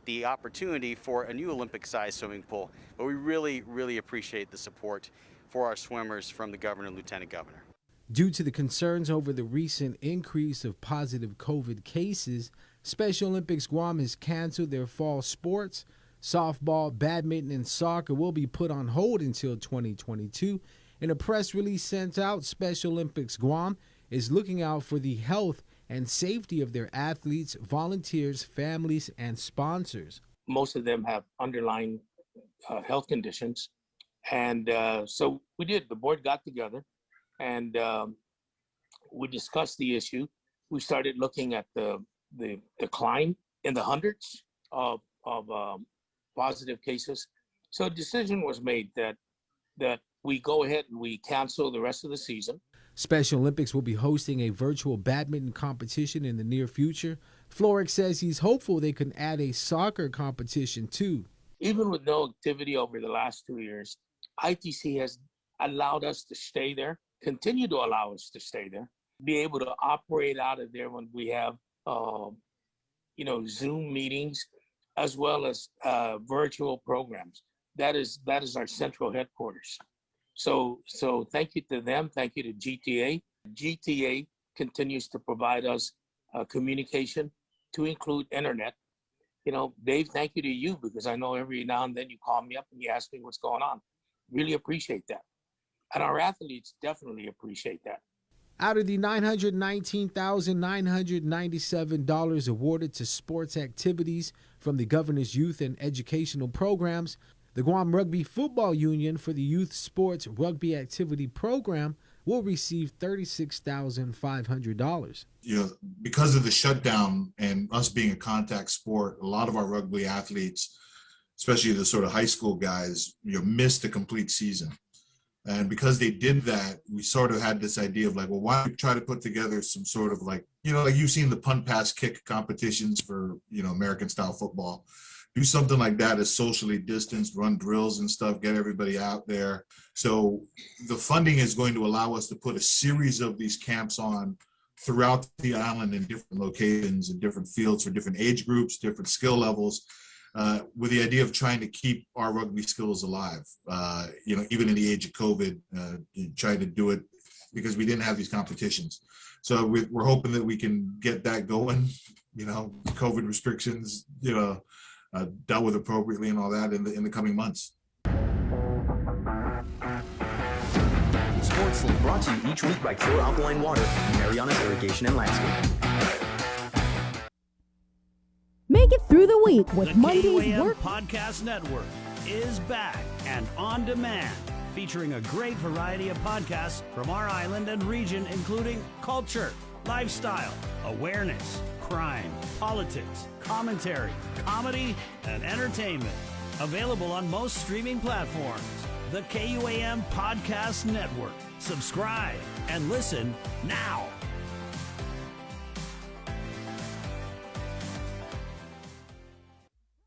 S5: the opportunity for a new Olympic-sized swimming pool. But we really, really appreciate the support for our swimmers from the governor and lieutenant governor.
S21: Due to the concerns over the recent increase of positive COVID cases, Special Olympics Guam has canceled their fall sports. Softball, badminton, and soccer will be put on hold until 2022. In a press release sent out, Special Olympics Guam is looking out for the health and safety of their athletes, volunteers, families, and sponsors.
S23: Most of them have underlying health conditions. And so the board got together and we discussed the issue. We started looking at the decline in the hundreds of positive cases. So a decision was made that we go ahead and we cancel the rest of the season.
S21: Special Olympics will be hosting a virtual badminton competition in the near future. Flores says he's hopeful they can add a soccer competition too.
S23: Even with no activity over the last 2 years, ITC has allowed us to stay there, continue to allow us to stay there, be able to operate out of there when we have, Zoom meetings, as well as virtual programs. That is our central headquarters. So thank you to them. Thank you to GTA. GTA continues to provide us communication to include internet. Dave, thank you to you, because I know every now and then you call me up and you ask me what's going on. Really appreciate that. And our athletes definitely appreciate that.
S21: Out of the $919,997 awarded to sports activities from the governor's youth and educational programs, the Guam Rugby Football Union for the Youth Sports Rugby Activity Program will receive $36,500.
S24: Because of the shutdown and us being a contact sport, a lot of our rugby athletes, especially the sort of high school guys, missed a complete season. And because they did that, we sort of had this idea of why don't we try to put together some sort of like you've seen the punt, pass, kick competitions for, American style football. Do something like that as socially distanced, run drills and stuff, get everybody out there. So the funding is going to allow us to put a series of these camps on throughout the island in different locations and different fields for different age groups, different skill levels, with the idea of trying to keep our rugby skills alive, even in the age of COVID, trying to do it because we didn't have these competitions. So we're hoping that we can get that going, COVID restrictions, dealt with appropriately and all that in the coming months.
S1: Sports League, brought to you each week by Pure Alkaline Water, Mariana's Irrigation and Landscape.
S6: Make it through the week with
S11: The
S6: Monday's
S11: KUAM
S6: work.
S11: Podcast Network is back and on demand, featuring a great variety of podcasts from our island and region, including culture, lifestyle, awareness, crime, politics, commentary, comedy, and entertainment. Available on most streaming platforms. The KUAM Podcast Network. Subscribe and listen now.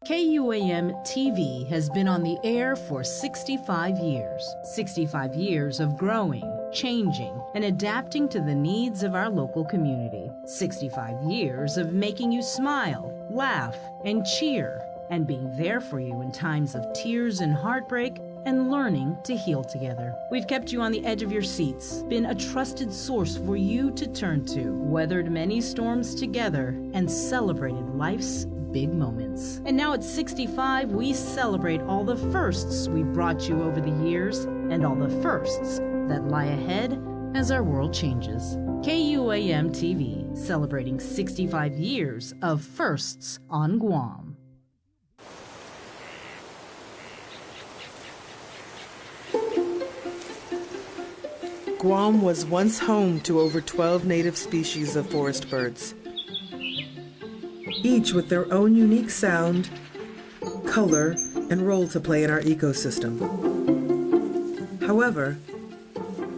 S12: KUAM TV has been on the air for 65 years. 65 years of growing, changing, and adapting to the needs of our local community. 65 years of making you smile, laugh, and cheer, and being there for you in times of tears and heartbreak, and learning to heal together. We've kept you on the edge of your seats, been a trusted source for you to turn to, weathered many storms together, and celebrated life's big moments. And now at 65, we celebrate all the firsts we brought you over the years, and all the firsts that lie ahead as our world changes. KUAM TV, celebrating 65 years of firsts on Guam.
S13: Guam was once home to over 12 native species of forest birds, each with their own unique sound, color, and role to play in our ecosystem. However,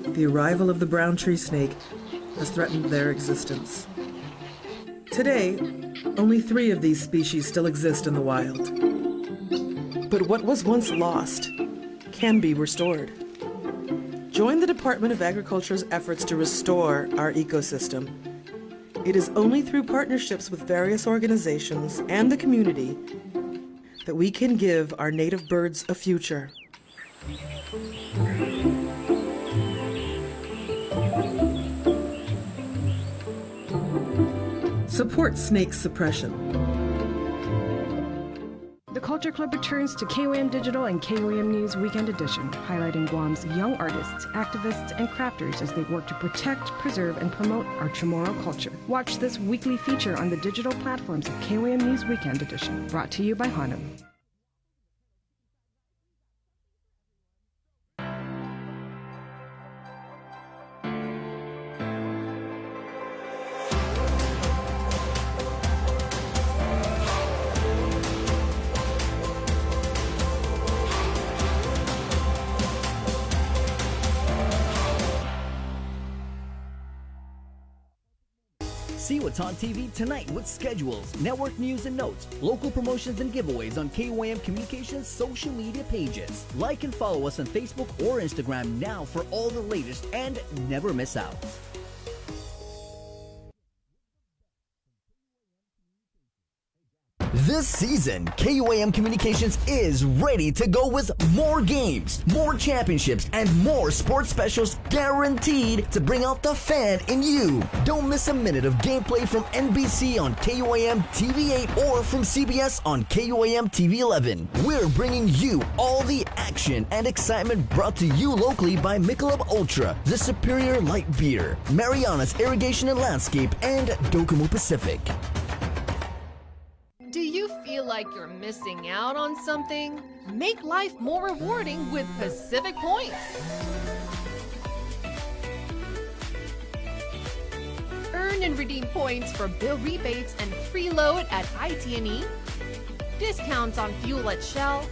S13: the arrival of the brown tree snake has threatened their existence. Today, only 3 of these species still exist in the wild. But what was once lost can be restored. Join the Department of Agriculture's efforts to restore our ecosystem. It is only through partnerships with various organizations and the community that we can give our native birds a future. Support snake suppression.
S25: The Culture Club returns to KUAM Digital and KUAM News Weekend Edition, highlighting Guam's young artists, activists, and crafters as they work to protect, preserve, and promote our Chamorro culture. Watch this weekly feature on the digital platforms of KUAM News Weekend Edition, brought to you by Hanum.
S26: See what's on TV tonight with schedules, network news and notes, local promotions and giveaways on KUAM Communications social media pages. Like and follow us on Facebook or Instagram now for all the latest and never miss out. This season, KUAM Communications is ready to go with more games, more championships, and more sports specials guaranteed to bring out the fan in you. Don't miss a minute of gameplay from NBC on KUAM TV8 or from CBS on KUAM TV11. We're bringing you all the action and excitement brought to you locally by Michelob Ultra, the superior light beer, Mariana's Irrigation and Landscape, and Dokumu Pacific.
S27: Do you feel like you're missing out on something? Make life more rewarding with Pacific Points. Earn and redeem points for bill rebates and free load at IT&E, discounts on fuel at Shell,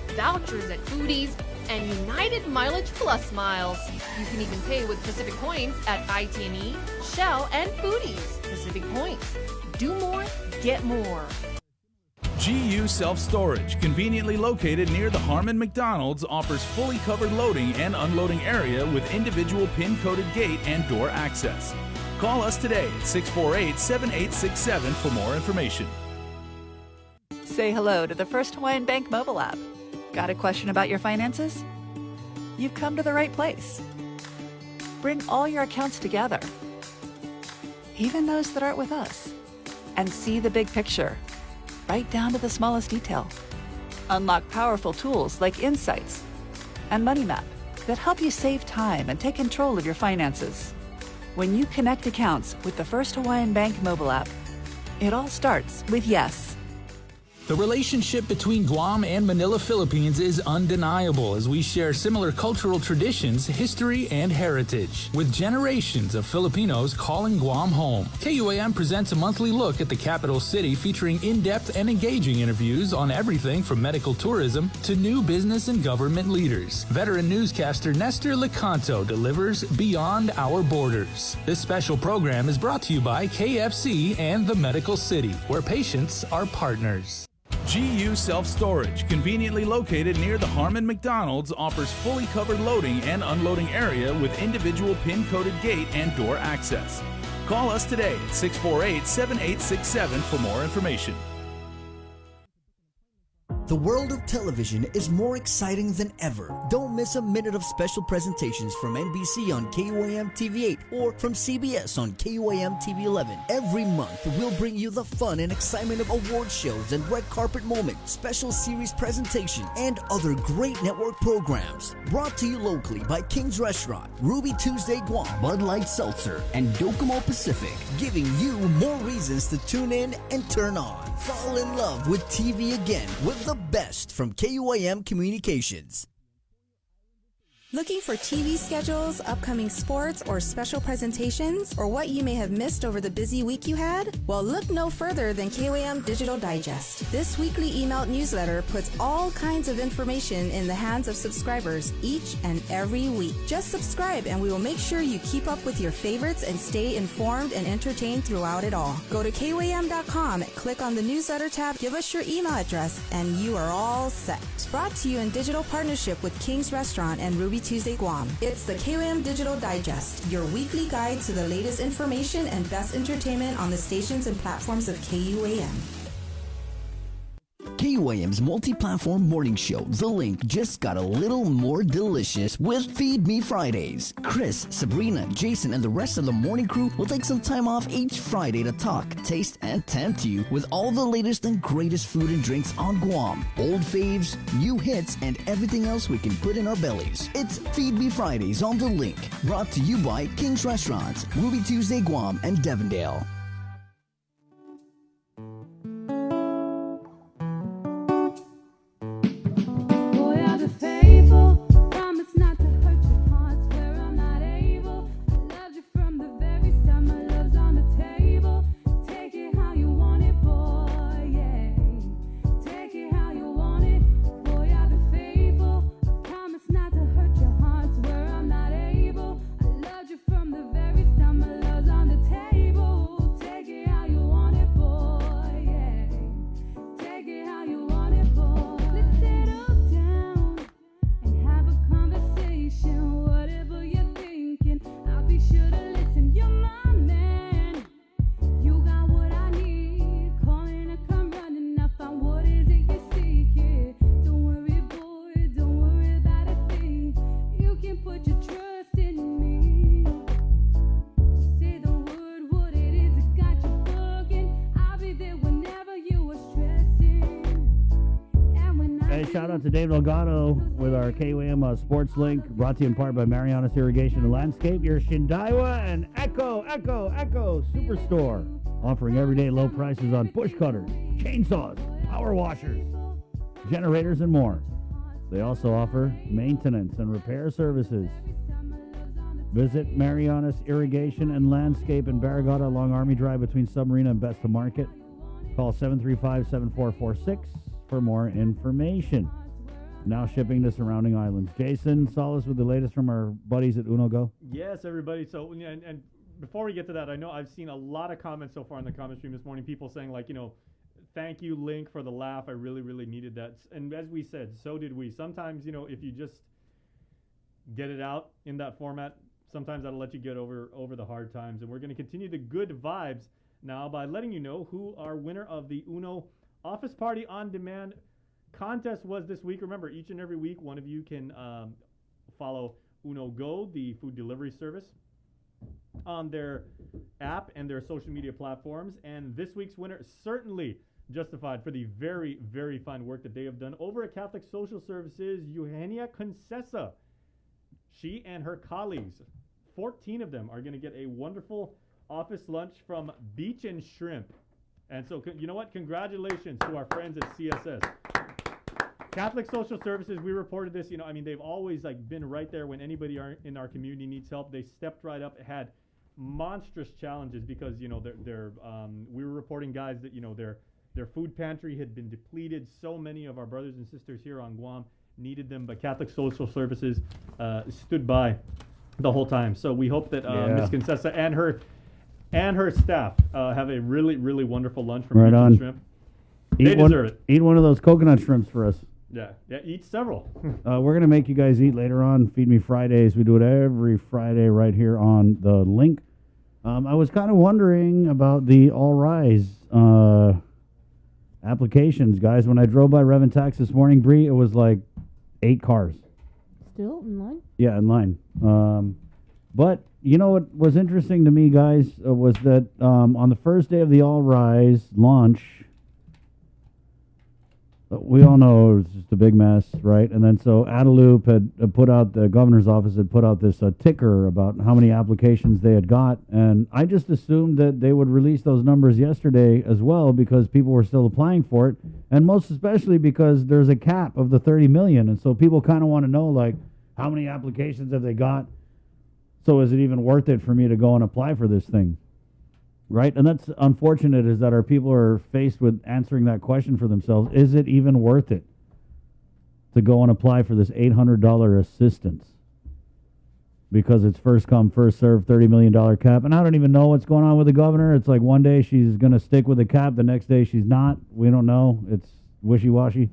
S27: vouchers at Foodies, and United Mileage Plus miles. You can even pay with Pacific Points at IT&E, Shell, and Foodies. Pacific Points. Do more, get more.
S10: GU Self-Storage, conveniently located near the Harmon McDonald's, offers fully covered loading and unloading area with individual pin-coded gate and door access. Call us today at 648-7867 for more information.
S16: Say hello to the first Hawaiian Bank mobile app. Got a question about your finances? You've come to the right place. Bring all your accounts together, even those that aren't with us, and see the big picture, right down to the smallest detail. Unlock powerful tools like Insights and Money Map that help you save time and take control of your finances. When you connect accounts with the First Hawaiian Bank mobile app, it all starts with yes.
S10: The relationship between Guam and Manila, Philippines is undeniable as we share similar cultural traditions, history, and heritage, with generations of Filipinos calling Guam home. KUAM presents a monthly look at the capital city featuring in-depth and engaging interviews on everything from medical tourism to new business and government leaders. Veteran newscaster Nestor Lecanto delivers Beyond Our Borders. This special program is brought to you by KFC and the Medical City, where patients are partners. GU Self-Storage, conveniently located near the Harmon McDonald's, offers fully covered loading and unloading area with individual pin-coded gate and door access. Call us today at 648-7867 for more information.
S26: The world of television is more exciting than ever. Don't miss a minute of special presentations from NBC on KUAM TV8 or from CBS on KUAM TV11. Every month, we'll bring you the fun and excitement of award shows and red carpet moments, special series presentation, and other great network programs. Brought to you locally by King's Restaurant, Ruby Tuesday Guam, Bud Light Seltzer, and Docomo Pacific, giving you more reasons to tune in and turn on. Fall in love with TV again with the best from KUAM Communications.
S14: Looking for TV schedules, upcoming sports, or special presentations, or what you may have missed over the busy week you had? Well, look no further than KUAM Digital Digest. This weekly emailed newsletter puts all kinds of information in the hands of subscribers each and every week. Just subscribe and we will make sure you keep up with your favorites and stay informed and entertained throughout it all. Go to KUAM.com, click on the newsletter tab, give us your email address, and you are all set. Brought to you in digital partnership with King's Restaurant and Ruby Tuesday Guam. It's the KUAM Digital Digest, your weekly guide to the latest information and best entertainment on the stations and platforms of KUAM.
S26: KUAM's multi-platform morning show, The Link, just got a little more delicious with Feed Me Fridays. Chris, Sabrina, Jason, and the rest of the morning crew will take some time off each Friday to talk, taste, and tempt you with all the latest and greatest food and drinks on Guam. Old faves, new hits, and everything else we can put in our bellies. It's Feed Me Fridays on The Link, brought to you by King's Restaurants, Ruby Tuesday Guam, and Devondale.
S7: Shout out to David Elgato with our KUAM Sports Link, brought to you in part by Marianas Irrigation and Landscape, your Shindaiwa and Echo Superstore, offering everyday low prices on push cutters, chainsaws, power washers, generators, and more. They also offer maintenance and repair services. Visit Marianas Irrigation and Landscape in Barragata along Army Drive between Submarina and Besta Market. Call 735-7446 for more information. Now shipping to surrounding islands. Jason, Solace with the latest from our buddies at Uno Go.
S8: Yes, everybody. So, and before we get to that, I know I've seen a lot of comments so far in the comment stream this morning. People saying like, thank you, Link, for the laugh. I really, really needed that. And as we said, so did we. Sometimes, if you just get it out in that format, sometimes that'll let you get over the hard times. And we're going to continue the good vibes now by letting you know who our winner of the Uno Office Party On Demand contest was this week. Remember, each and every week, one of you can follow Uno Go, the food delivery service, on their app and their social media platforms. And this week's winner is certainly justified for the very, very fine work that they have done over at Catholic Social Services, Eugenia Concesa. She and her colleagues, 14 of them, are going to get a wonderful office lunch from Beach and Shrimp. And so, you know what? Congratulations to our friends at CSS. Catholic Social Services, we reported this, they've always been right there when anybody in our community needs help. They stepped right up, had monstrous challenges because, we were reporting, guys, that, their food pantry had been depleted. So many of our brothers and sisters here on Guam needed them, but Catholic Social Services stood by the whole time. So we hope that Ms. Concessa and her staff have a really, really wonderful lunch from Beach and Shrimp. They deserve it.
S7: Eat one of those coconut shrimps for us.
S8: Yeah, eat several.
S7: We're going to make you guys eat later on. Feed Me Fridays. We do it every Friday right here on the link. I was kind of wondering about the All Rise applications, guys. When I drove by Rev and Tax this morning, Bree, it was like 8 cars.
S6: Still in line?
S7: Yeah, in line. But you know what was interesting to me, guys, was that on the first day of the All Rise launch, we all know it was just a big mess, right? And then so Adelup had put out, the governor's office had put out this ticker about how many applications they had got. And I just assumed that they would release those numbers yesterday as well because people were still applying for it. And most especially because there's a cap of the 30 million. And so people kind of want to know, like, how many applications have they got? So is it even worth it for me to go and apply for this thing? Right? And that's unfortunate, is that our people are faced with answering that question for themselves. Is it even worth it to go and apply for this $800 assistance? Because it's first come, first served, $30 million cap. And I don't even know what's going on with the governor. It's like one day she's going to stick with the cap, the next day she's not. We don't know. It's wishy-washy.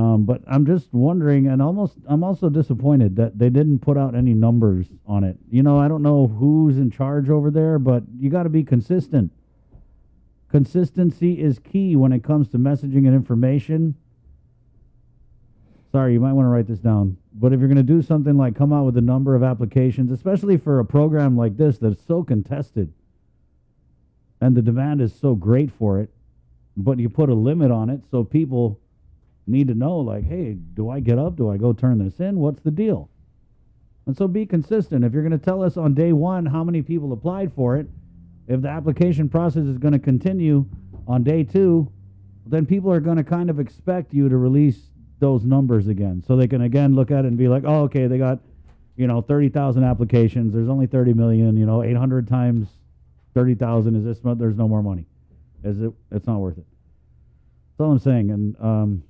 S7: But I'm just wondering, and I'm also disappointed that they didn't put out any numbers on it. I don't know who's in charge over there, but you got to be consistent. Consistency is key when it comes to messaging and information. Sorry, you might want to write this down. But if you're going to do something like come out with a number of applications, especially for a program like this that's so contested, and the demand is so great for it, but you put a limit on it so people need to know, like, hey, do I get up? Do I go turn this in? What's the deal? And so be consistent. If you're going to tell us on day one how many people applied for it, if the application process is going to continue on day 2, then people are going to kind of expect you to release those numbers again. So they can again look at it and be like, oh, okay, they got, 30,000 applications. There's only 30 million, 800 times 30,000 is this month. There's no more money. It's not worth it. That's all I'm saying. And,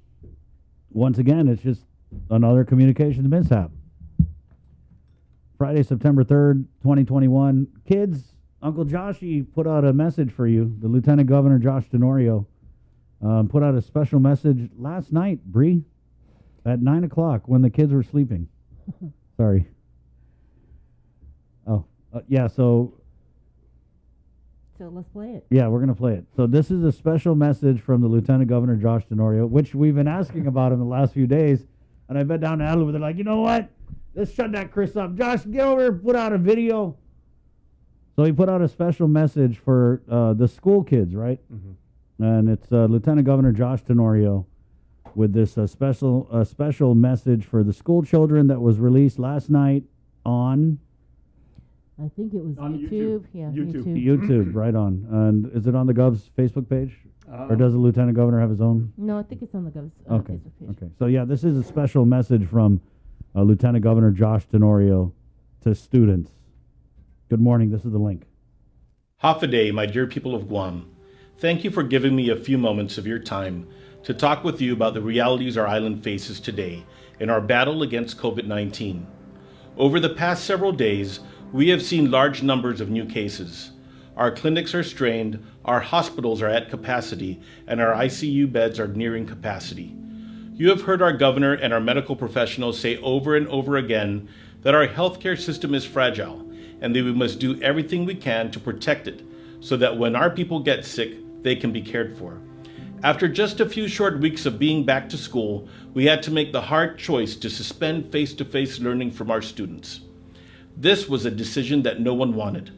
S7: once again, it's just another communications mishap. Friday, September 3rd, 2021. Kids, Uncle Joshy put out a message for you. The Lieutenant Governor, Josh Tenorio, put out a special message last night, Bree, at 9 o'clock when the kids were sleeping. Sorry. Oh, yeah, so
S6: let's play it.
S7: Yeah, we're going to play it. So this is a special message from the Lieutenant Governor, Josh Tenorio, which we've been asking about in the last few days. And I bet down to Adelaide, they're like, you know what? Let's shut that Chris up. Josh, get over here, put out a video. So he put out a special message for the school kids, right? Mm-hmm. And it's Lieutenant Governor Josh Tenorio with this special message for the school children that was released last night on...
S6: I think it was
S8: on
S6: YouTube. Yeah,
S7: YouTube, right on. And is it on the Gov's Facebook page? Or does the Lieutenant Governor have his own?
S6: No, I think it's on the Gov's
S7: okay.
S6: Facebook page.
S7: Okay. So, yeah, this is a special message from Lieutenant Governor Josh Tenorio to students. Good morning. This is the link.
S9: Hafa, my dear people of Guam. Thank you for giving me a few moments of your time to talk with you about the realities our island faces today in our battle against COVID-19. Over the past several days, we have seen large numbers of new cases. Our clinics are strained, our hospitals are at capacity, and our ICU beds are nearing capacity. You have heard our governor and our medical professionals say over and over again that our healthcare system is fragile and that we must do everything we can to protect it so that when our people get sick, they can be cared for. After just a few short weeks of being back to school, we had to make the hard choice to suspend face-to-face learning from our students. This was a decision that no one wanted,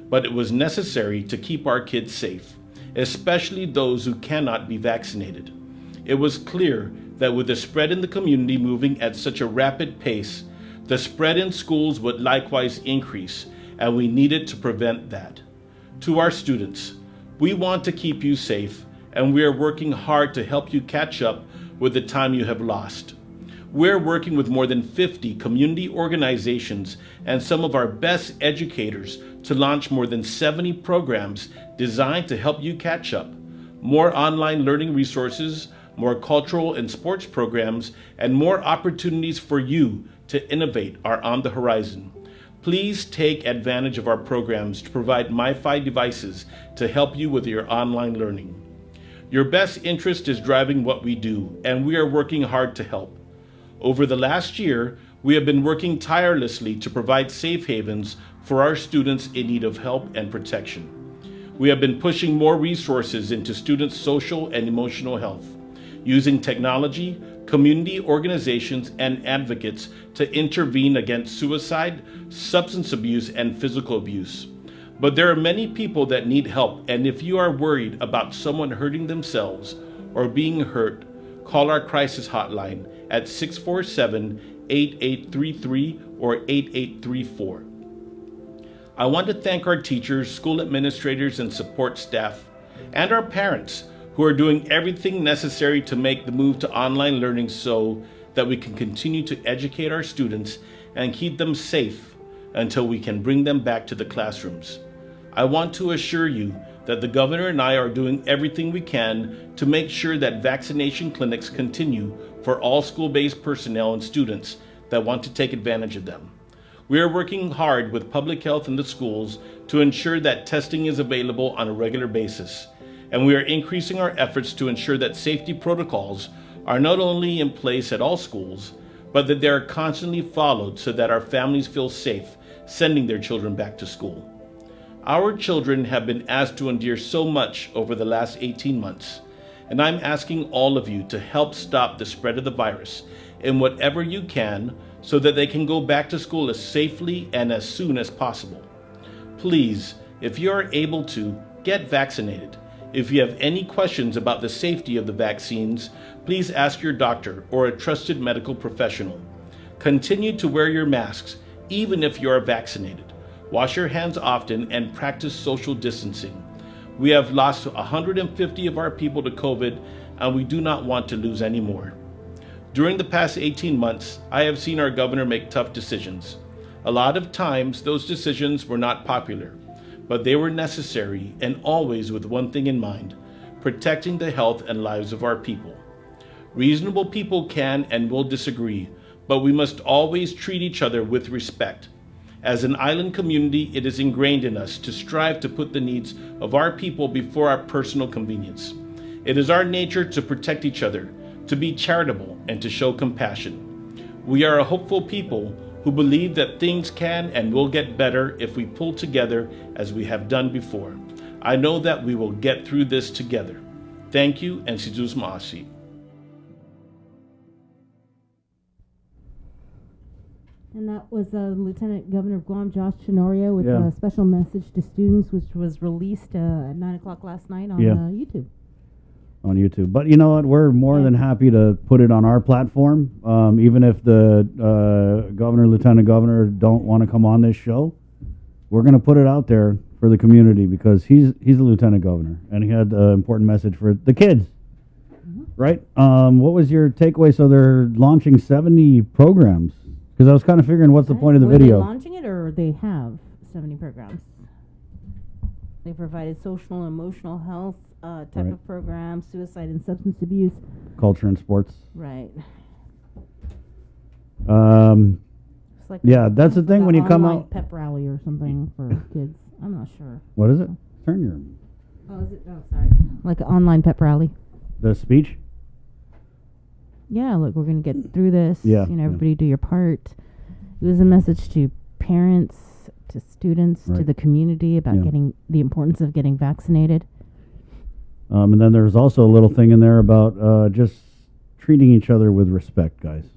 S9: but it was necessary to keep our kids safe, especially those who cannot be vaccinated. It was clear that with the spread in the community moving at such a rapid pace, The spread in schools would likewise increase, and we needed to prevent that. To our students, we want to keep you safe, and we are working hard to help you catch up with the time you have lost. We're working with more than 50 community organizations and some of our best educators to launch more than 70 programs designed to help you catch up. More online learning resources, more cultural and sports programs, and more opportunities for you to innovate are on the horizon. Please take advantage of our programs to provide MiFi devices to help you with your online learning. Your best interest is driving what we do, and we are working hard to help. Over the last year, we have been working tirelessly to provide safe havens for our students in need of help and protection. We have been pushing more resources into students' social and emotional health, using technology, community organizations, and advocates to intervene against suicide, substance abuse, and physical abuse. But there are many people that need help, and if you are worried about someone hurting themselves or being hurt, call our crisis hotline at 647-8833 or 8834. I want to thank our teachers, school administrators, and support staff, and our parents who are doing everything necessary to make the move to online learning so that we can continue to educate our students and keep them safe until we can bring them back to the classrooms. I want to assure you that the governor and I are doing everything we can to make sure that vaccination clinics continue for all school-based personnel and students that want to take advantage of them. We are working hard with public health in the schools to ensure that testing is available on a regular basis, and we are increasing our efforts to ensure that safety protocols are not only in place at all schools, but that they are constantly followed so that our families feel safe sending their children back to school. Our children have been asked to endure so much over the last 18 months, and I'm asking all of you to help stop the spread of the virus in whatever you can so that they can go back to school as safely and as soon as possible. Please, if you are able to, get vaccinated. If you have any questions about the safety of the vaccines, please ask your doctor or a trusted medical professional. Continue to wear your masks, even if you are vaccinated. Wash your hands often and practice social distancing. We have lost 150 of our people to COVID, and we do not want to lose any more. During the past 18 months, I have seen our governor make tough decisions. A lot of times, those decisions were not popular, but they were necessary and always with one thing in mind: protecting the health and lives of our people. Reasonable people can and will disagree, but we must always treat each other with respect. As an island community, it is ingrained in us to strive to put the needs of our people before our personal convenience. It is our nature to protect each other, to be charitable, and to show compassion. We are a hopeful people who believe that things can and will get better if we pull together as we have done before. I know that we will get through this together. Thank you, and si Diyos maasi.
S6: And that was Lieutenant Governor of Guam, Josh Tenorio, with
S7: Yeah.
S6: a special message to students, which was released at 9 o'clock last night on YouTube.
S7: On YouTube. But you know what? We're more than happy to put it on our platform, even if the governor, lieutenant governor don't want to come on this show. We're going to put it out there for the community because he's the lieutenant governor, and he had an important message for the kids. Right? What was your takeaway? So they're launching 70 programs. Because I was kind of figuring, what's the point of the video?
S6: Were they launching it, or they have 70 programs? They provided social and emotional health type of programs, suicide and substance abuse.
S7: Culture and sports.
S6: Right. It's like
S7: That's the thing when you come out.
S6: Pep rally or something for kids. I'm not sure.
S7: What is it? Turn your.
S6: Oh, is it? Oh, sorry. Like an online pep rally.
S7: The speech?
S6: Yeah, look, we're going to get through this.
S7: Yeah,
S6: everybody do your part. It was a message to parents, to students, to the community about getting the importance of getting vaccinated.
S7: And then there's also a little thing in there about just treating each other with respect, guys.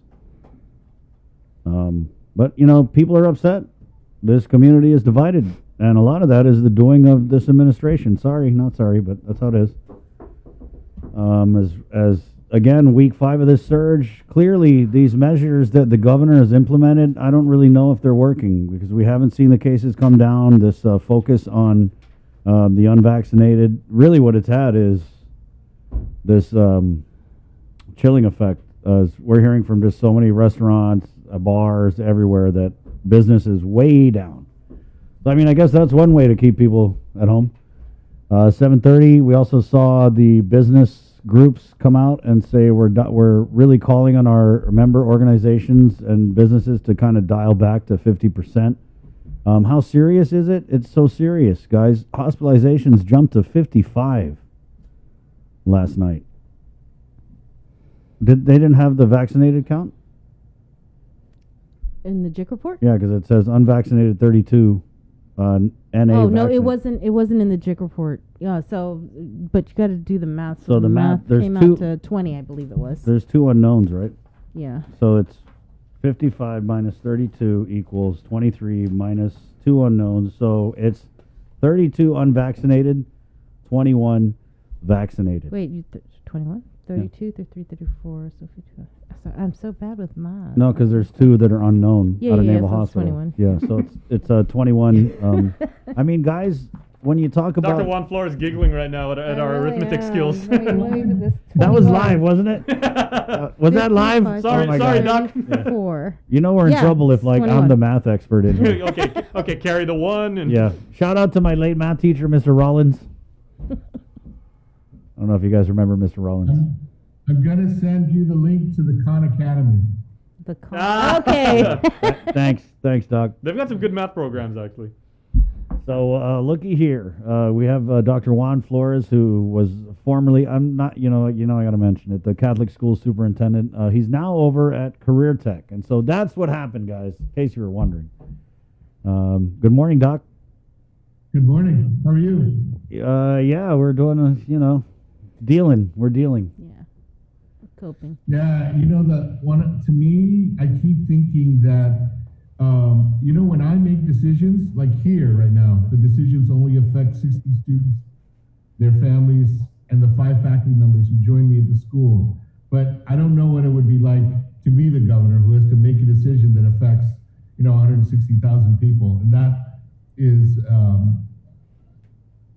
S7: But, people are upset. This community is divided. And a lot of that is the doing of this administration. Sorry, not sorry, but that's how it is. As again, week 5 of this surge. Clearly, these measures that the governor has implemented, I don't really know if they're working because we haven't seen the cases come down. This focus on the unvaccinated, really what it's had is this chilling effect. We're hearing from just so many restaurants, bars, everywhere that business is way down. So, I mean, I guess that's one way to keep people at home. 7:30, we also saw the business groups come out and say we're really calling on our member organizations and businesses to kind of dial back to 50%. How serious is it? It's so serious, guys. Hospitalizations jumped to 55 last night. They didn't have the vaccinated count?
S6: In the JIC report?
S7: Yeah, because it says unvaccinated 32. NA
S6: Oh no,
S7: vaccinated.
S6: it wasn't in the JIC report. Yeah, so but you got to do the math.
S7: So the math, there's
S6: came
S7: two,
S6: out to 20, I believe it was.
S7: There's 2 unknowns, right?
S6: Yeah.
S7: So it's 55 minus 32 equals 23 minus 2 unknowns. So it's 32 unvaccinated, 21 vaccinated.
S6: Wait, 21, 32, 33, 34, so 55. So I'm so bad with math.
S7: No, because there's 2 that are unknown
S6: Yeah,
S7: out of
S6: yeah,
S7: Naval
S6: so it's
S7: Hospital.
S6: 21.
S7: Yeah, so it's 21. I mean, guys, when you talk about
S8: Dr. Juan Flores giggling right now at our arithmetic skills.
S7: that was live, wasn't it? Was that live?
S8: Sorry,
S7: Oh my
S8: sorry,
S7: God.
S8: Doc.
S6: 4.
S7: You know we're in trouble if like I'm the math expert in here.
S8: okay, carry the 1 and
S7: Yeah. Shout out to my late math teacher, Mr. Rollins. I don't know if you guys remember Mr. Rollins.
S2: I'm going to send you the link to the Khan Academy.
S6: The Khan. Okay.
S7: Thanks, Doc.
S8: They've got some good math programs actually.
S7: So looky here, we have Dr. Juan Flores, who was formerly, I'm not, I got to mention it, the Catholic school superintendent. He's now over at Career Tech, and so that's what happened, guys. In case you were wondering. Good morning, Doc.
S2: Good morning. How are you?
S7: Yeah, we're doing dealing. We're dealing.
S6: Yeah. Coping.
S2: Yeah, to me, I keep thinking that, when I make decisions, like here right now, the decisions only affect 60 students, their families, and the 5 faculty members who join me at the school. But I don't know what it would be like to be the governor who has to make a decision that affects, 160,000 people. And that is,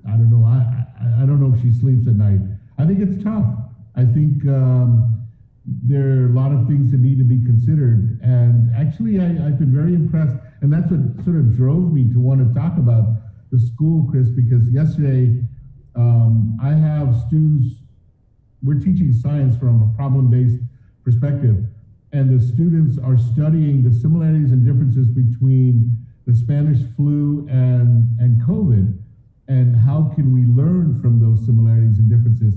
S2: I don't know. I don't know if she sleeps at night. I think it's tough. I think there are a lot of things that need to be considered. And actually, I've been very impressed. And that's what sort of drove me to want to talk about the school, Chris, because yesterday I have students, we're teaching science from a problem-based perspective. And the students are studying the similarities and differences between the Spanish flu and COVID. And how can we learn from those similarities and differences?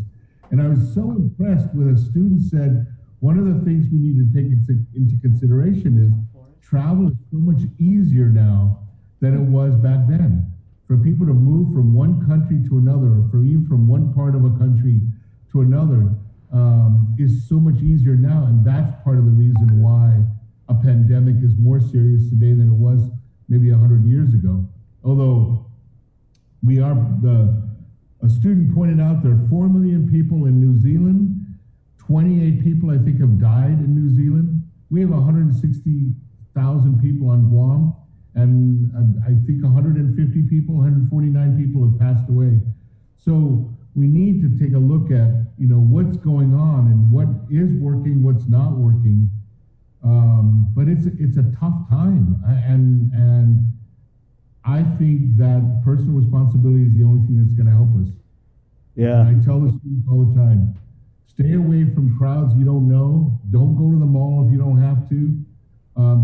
S2: And I was so impressed when a student said, one of the things we need to take into consideration is travel is so much easier now than it was back then. For people to move from one country to another, or even from one part of a country to another, is so much easier now. And that's part of the reason why a pandemic is more serious today than it was maybe 100 years ago. Although a student pointed out there are 4 million people in New Zealand. 28 people, I think, have died in New Zealand. We have 160,000 people on Guam, and I think 150 people, 149 people have passed away. So we need to take a look at, what's going on and what is working, what's not working. But it's a tough time, and I think that personal responsibility is the only thing that's going to help us.
S7: Yeah.
S2: And I tell the students all the time, stay away from crowds you don't know. Don't go to the mall if you don't have to.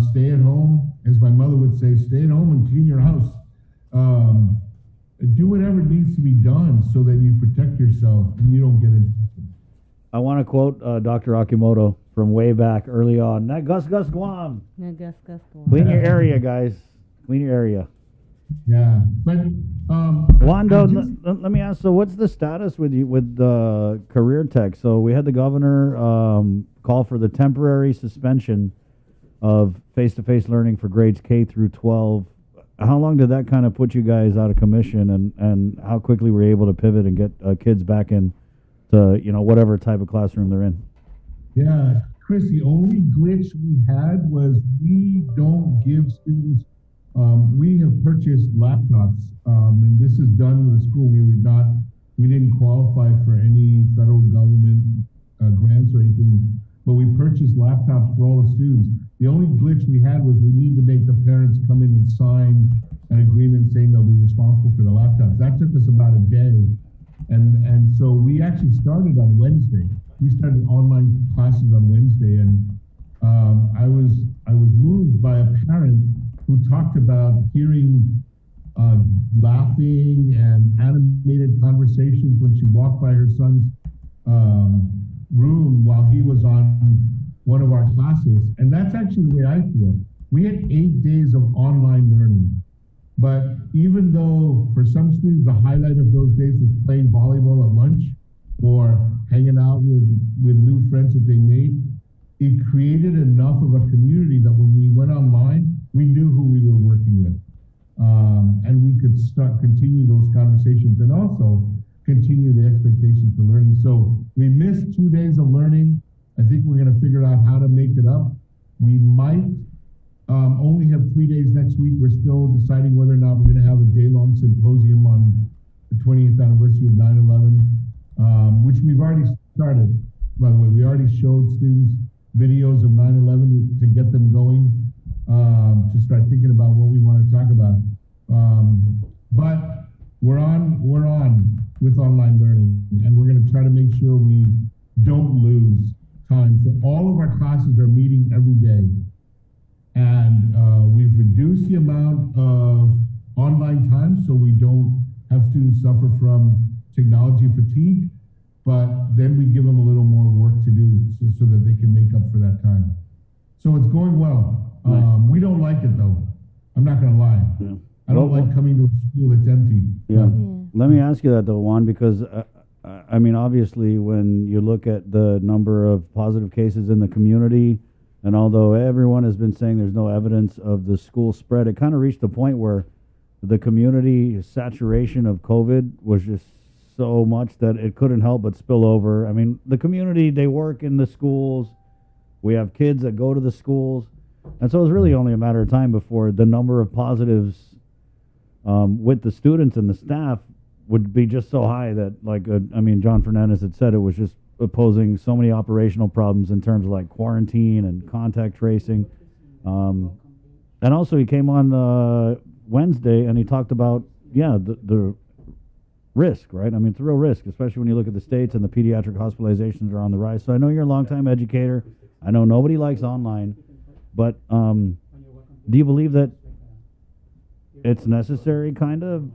S2: Stay at home. As my mother would say, stay at home and clean your house. Do whatever needs to be done so that you protect yourself and you don't get infected.
S7: I want to quote Dr. Akimoto from way back early on. That Gus Guam.
S6: No, Gus Guam.
S7: Clean your area, guys. Clean your area.
S2: Yeah, but
S7: Wando, let me ask. So, what's the status with you with Career Tech? So, we had the governor call for the temporary suspension of face-to-face learning for grades K through 12. How long did that kind of put you guys out of commission, and how quickly were you able to pivot and get kids back in to whatever type of classroom they're in?
S2: Yeah, Chris, the only glitch we had was we don't give students, we have purchased laptops, and this is done with the school. We didn't qualify for any federal government grants or anything, but we purchased laptops for all the students. The only glitch we had was we need to make the parents come in and sign an agreement saying they'll be responsible for the laptops. That took us about a day. And so we actually started on Wednesday. We started online classes on Wednesday, and I was moved by a parent who talked about hearing laughing and animated conversations when she walked by her son's room while he was on one of our classes. And that's actually the way I feel. We had 8 days of online learning. But even though for some students the highlight of those days was playing volleyball at lunch or hanging out with new friends that they made, it created enough of a community that when we went online, we knew who we were working with. And we could continue those conversations and also continue the expectations for learning. So we missed 2 days of learning. I think we're going to figure out how to make it up. We might only have 3 days next week. We're still deciding whether or not we're going to have a day-long symposium on the 20th anniversary of 9/11, which we've already started. By the way, we already showed students videos of 9/11 to get them going, to start thinking about what we want to talk about. But we're on with online learning, and we're going to try to make sure we don't lose time. So all of our classes are meeting every day. And we've reduced the amount of online time so we don't have students suffer from technology fatigue, but then we give them a little more work to do so that they can make up for that time. So it's going well. We don't like it though. I'm not going to lie.
S7: Yeah.
S2: I don't like coming to a school that's empty.
S7: Yeah. Let me ask you that though, Juan, because I mean, obviously, when you look at the number of positive cases in the community, and although everyone has been saying there's no evidence of the school spread, it kind of reached a point where the community saturation of COVID was just so much that it couldn't help but spill over. I mean, the community, they work in the schools. We have kids that go to the schools. And so it was really only a matter of time before the number of positives with the students and the staff would be just so high that, like, I mean, John Fernandez had said it was just posing so many operational problems in terms of like quarantine and contact tracing. And also he came on Wednesday and he talked about, the risk, right? I mean, it's a real risk, especially when you look at the States and the pediatric hospitalizations are on the rise. So I know you're a longtime educator. I know nobody likes online, but do you believe that it's necessary kind of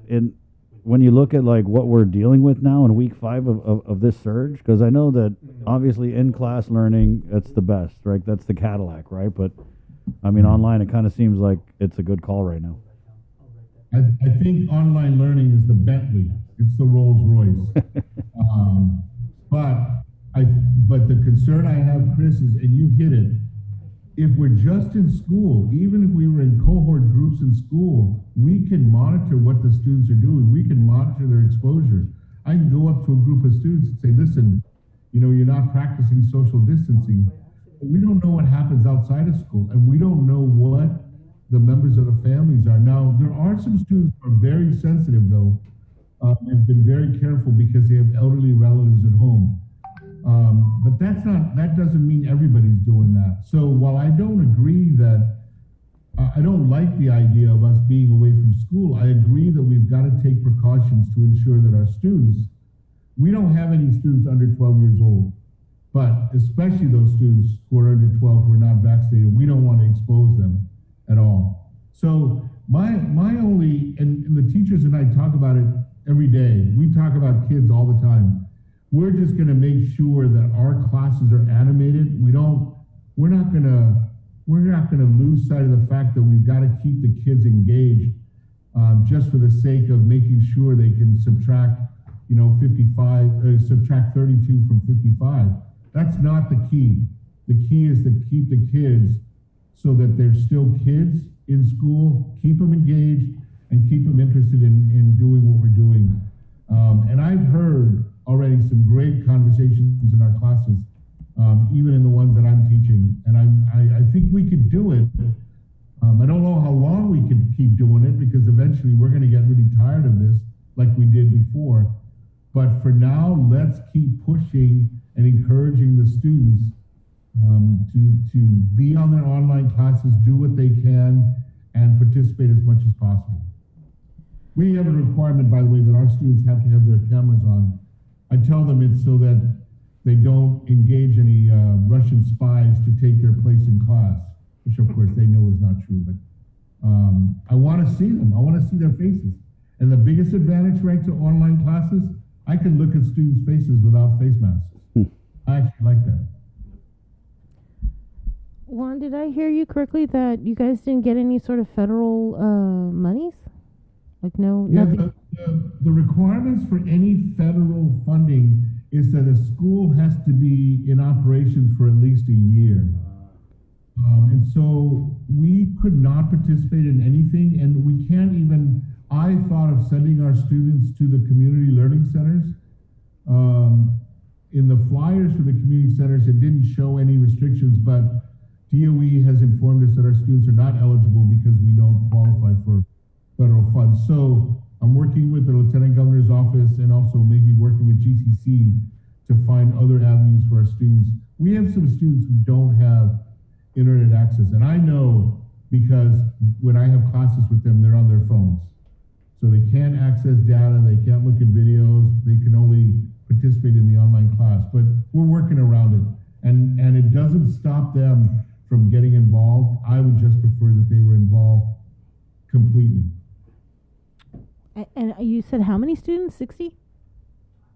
S7: when you look at like what we're dealing with now in week 5 of this surge? Because I know that obviously in-class learning, that's the best, right? That's the Cadillac, right? But I mean, online, it kind of seems like it's a good call right now.
S2: I think online learning is the Bentley. It's the Rolls Royce. But the concern I have, Chris, is, and you hit it, if we're just in school, even if we were in cohort groups in school, we can monitor what the students are doing. We can monitor their exposures. I can go up to a group of students and say, listen, you're not practicing social distancing. But we don't know what happens outside of school, and we don't know what the members of the families are. Now, there are some students who are very sensitive, though, and been very careful because they have elderly relatives at home. But that doesn't mean everybody's doing that. So while I don't agree that, I don't like the idea of us being away from school, I agree that we've got to take precautions to ensure that our students, we don't have any students under 12 years old, but especially those students who are under 12 who are not vaccinated, we don't want to expose them at all. So my only, and the teachers and I talk about it every day. We talk about kids all the time. We're just going to make sure that our classes are animated. We're not going to lose sight of the fact that we've got to keep the kids engaged, just for the sake of making sure they can subtract, subtract 32 from 55. That's not the key. The key is to keep the kids so that they're still kids in school, keep them engaged, and keep them interested in doing what we're doing. And I've heard already some great conversations in our classes even in the ones that I'm teaching. And I think we could do it. I don't know how long we could keep doing it, because eventually we're going to get really tired of this like we did before. But for now, let's keep pushing and encouraging the students to be on their online classes, do what they can, and participate as much as possible. We have a requirement, by the way, that our students have to have their cameras on. I tell them it's so that they don't engage any Russian spies to take their place in class, which of course they know is not true, but I want to see them. I want to see their faces. And the biggest advantage, right, to online classes, I can look at students' faces without face masks. I actually like that.
S6: Juan, did I hear you correctly that you guys didn't get any sort of federal monies? Like no,
S2: Yeah,
S6: nothing.
S2: the requirements for any federal funding is that a school has to be in operations for at least a year. And so we could not participate in anything, and we can't even, I thought of sending our students to the community learning centers. In the flyers for the community centers, it didn't show any restrictions, but DOE has informed us that our students are not eligible because we don't qualify for federal funds. So I'm working with the Lieutenant Governor's office and also maybe working with GCC to find other avenues for our students. We have some students who don't have internet access, and I know because when I have classes with them, they're on their phones. So they can't access data, they can't look at videos, they can only participate in the online class, but we're working around it. And it doesn't stop them from getting involved. I would just prefer that they were involved completely.
S6: And you said how many students? 60?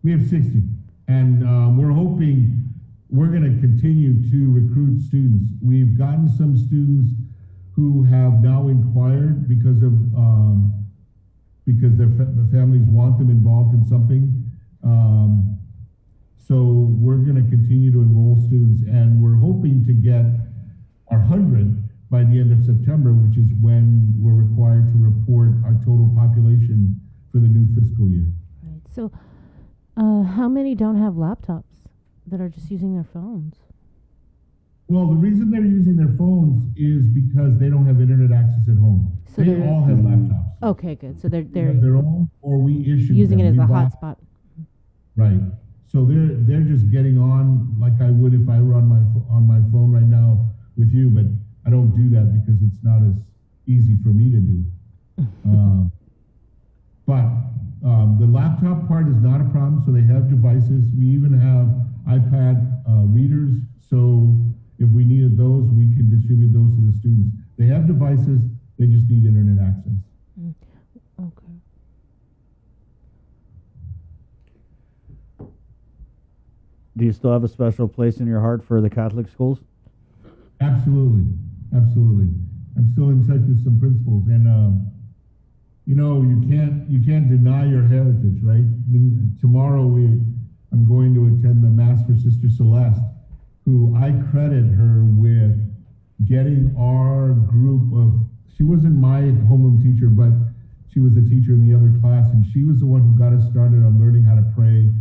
S2: We have 60, and we're hoping we're going to continue to recruit students. We've gotten some students who have now inquired because their families want them involved in something. So we're going to continue to enroll students, and we're hoping to get our 100 by the end of September, which is when we're required to report our total population for the new fiscal year.
S6: Right. So how many don't have laptops that are just using their phones?
S2: Well, the reason they're using their phones is because they don't have internet access at home.
S6: So
S2: they all have laptops.
S6: Okay, good. So they're
S2: Have their own, or we issue
S6: using
S2: them.
S6: it as
S2: We
S6: a
S2: buy-
S6: hotspot.
S2: Right. So they're just getting on like I would if I were on my phone right now with you, but I don't do that because it's not as easy for me to do. But the laptop part is not a problem. So they have devices. We even have iPad readers. So if we needed those, we can distribute those to the students. They have devices. They just need internet access.
S6: Okay.
S7: Do you still have a special place in your heart for the Catholic schools?
S2: Absolutely, absolutely. I'm still in touch with some principals, and you know, you can't deny your heritage, right? I mean, tomorrow I'm going to attend the Mass for Sister Celeste, who I credit her with getting our group of. She wasn't my homeroom teacher, but she was a teacher in the other class, and she was the one who got us started on learning how to pray,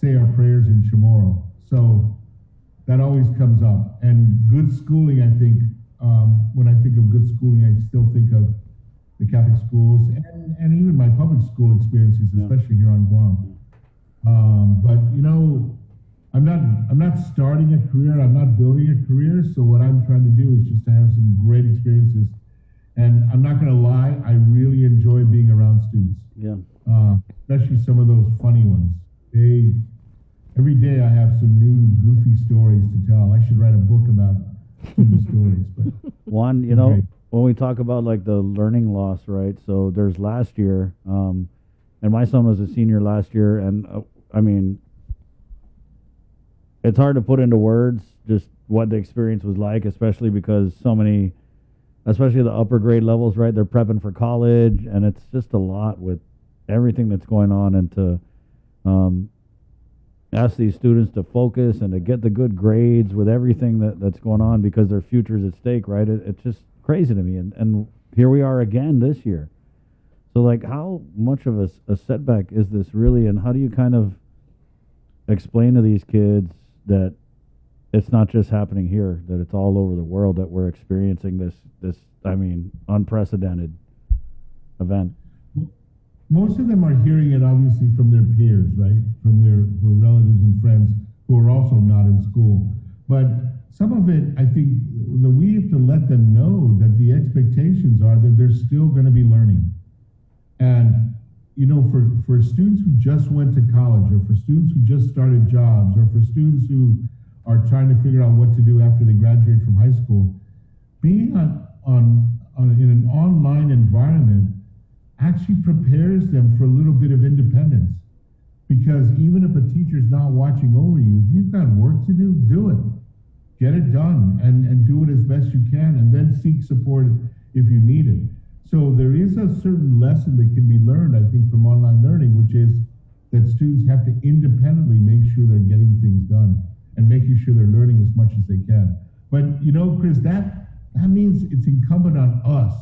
S2: say our prayers in Chamorro. So that always comes up. And good schooling, I think, when I think of good schooling, I still think of the Catholic schools and even my public school experiences, especially here on Guam. But you know, I'm not starting a career, I'm not building a career, so what I'm trying to do is just to have some great experiences. And I'm not gonna lie, I really enjoy being around students.
S7: Yeah.
S2: Especially some of those funny ones. Every day I have some new goofy stories to tell. I should write a book about student stories. But
S7: Juan, you know, when we talk about like the learning loss, right? So there's last year, and my son was a senior last year, and I mean, it's hard to put into words just what the experience was like, especially because so many, especially the upper grade levels, right? They're prepping for college, and it's just a lot with everything that's going on, and to ask these students to focus and to get the good grades with everything that's going on because their future's at stake, right? It's just crazy to me. And here we are again this year. So, like, how much of a setback is this really, and how do you kind of explain to these kids that it's not just happening here, that it's all over the world that we're experiencing this unprecedented event.
S2: Most of them are hearing it obviously from their peers, right? From their relatives and friends who are also not in school. But some of it, I think, that we have to let them know that the expectations are that they're still going to be learning. And, you know, for students who just went to college, or for students who just started jobs, or for students who are trying to figure out what to do after they graduate from high school, being in an online environment actually prepares them for a little bit of independence. Because even if a teacher's not watching over you, if you've got work to do, do it. Get it done and do it as best you can, and then seek support if you need it. So there is a certain lesson that can be learned, I think, from online learning, which is that students have to independently make sure they're getting things done and making sure they're learning as much as they can. But, you know, Chris, that means it's incumbent on us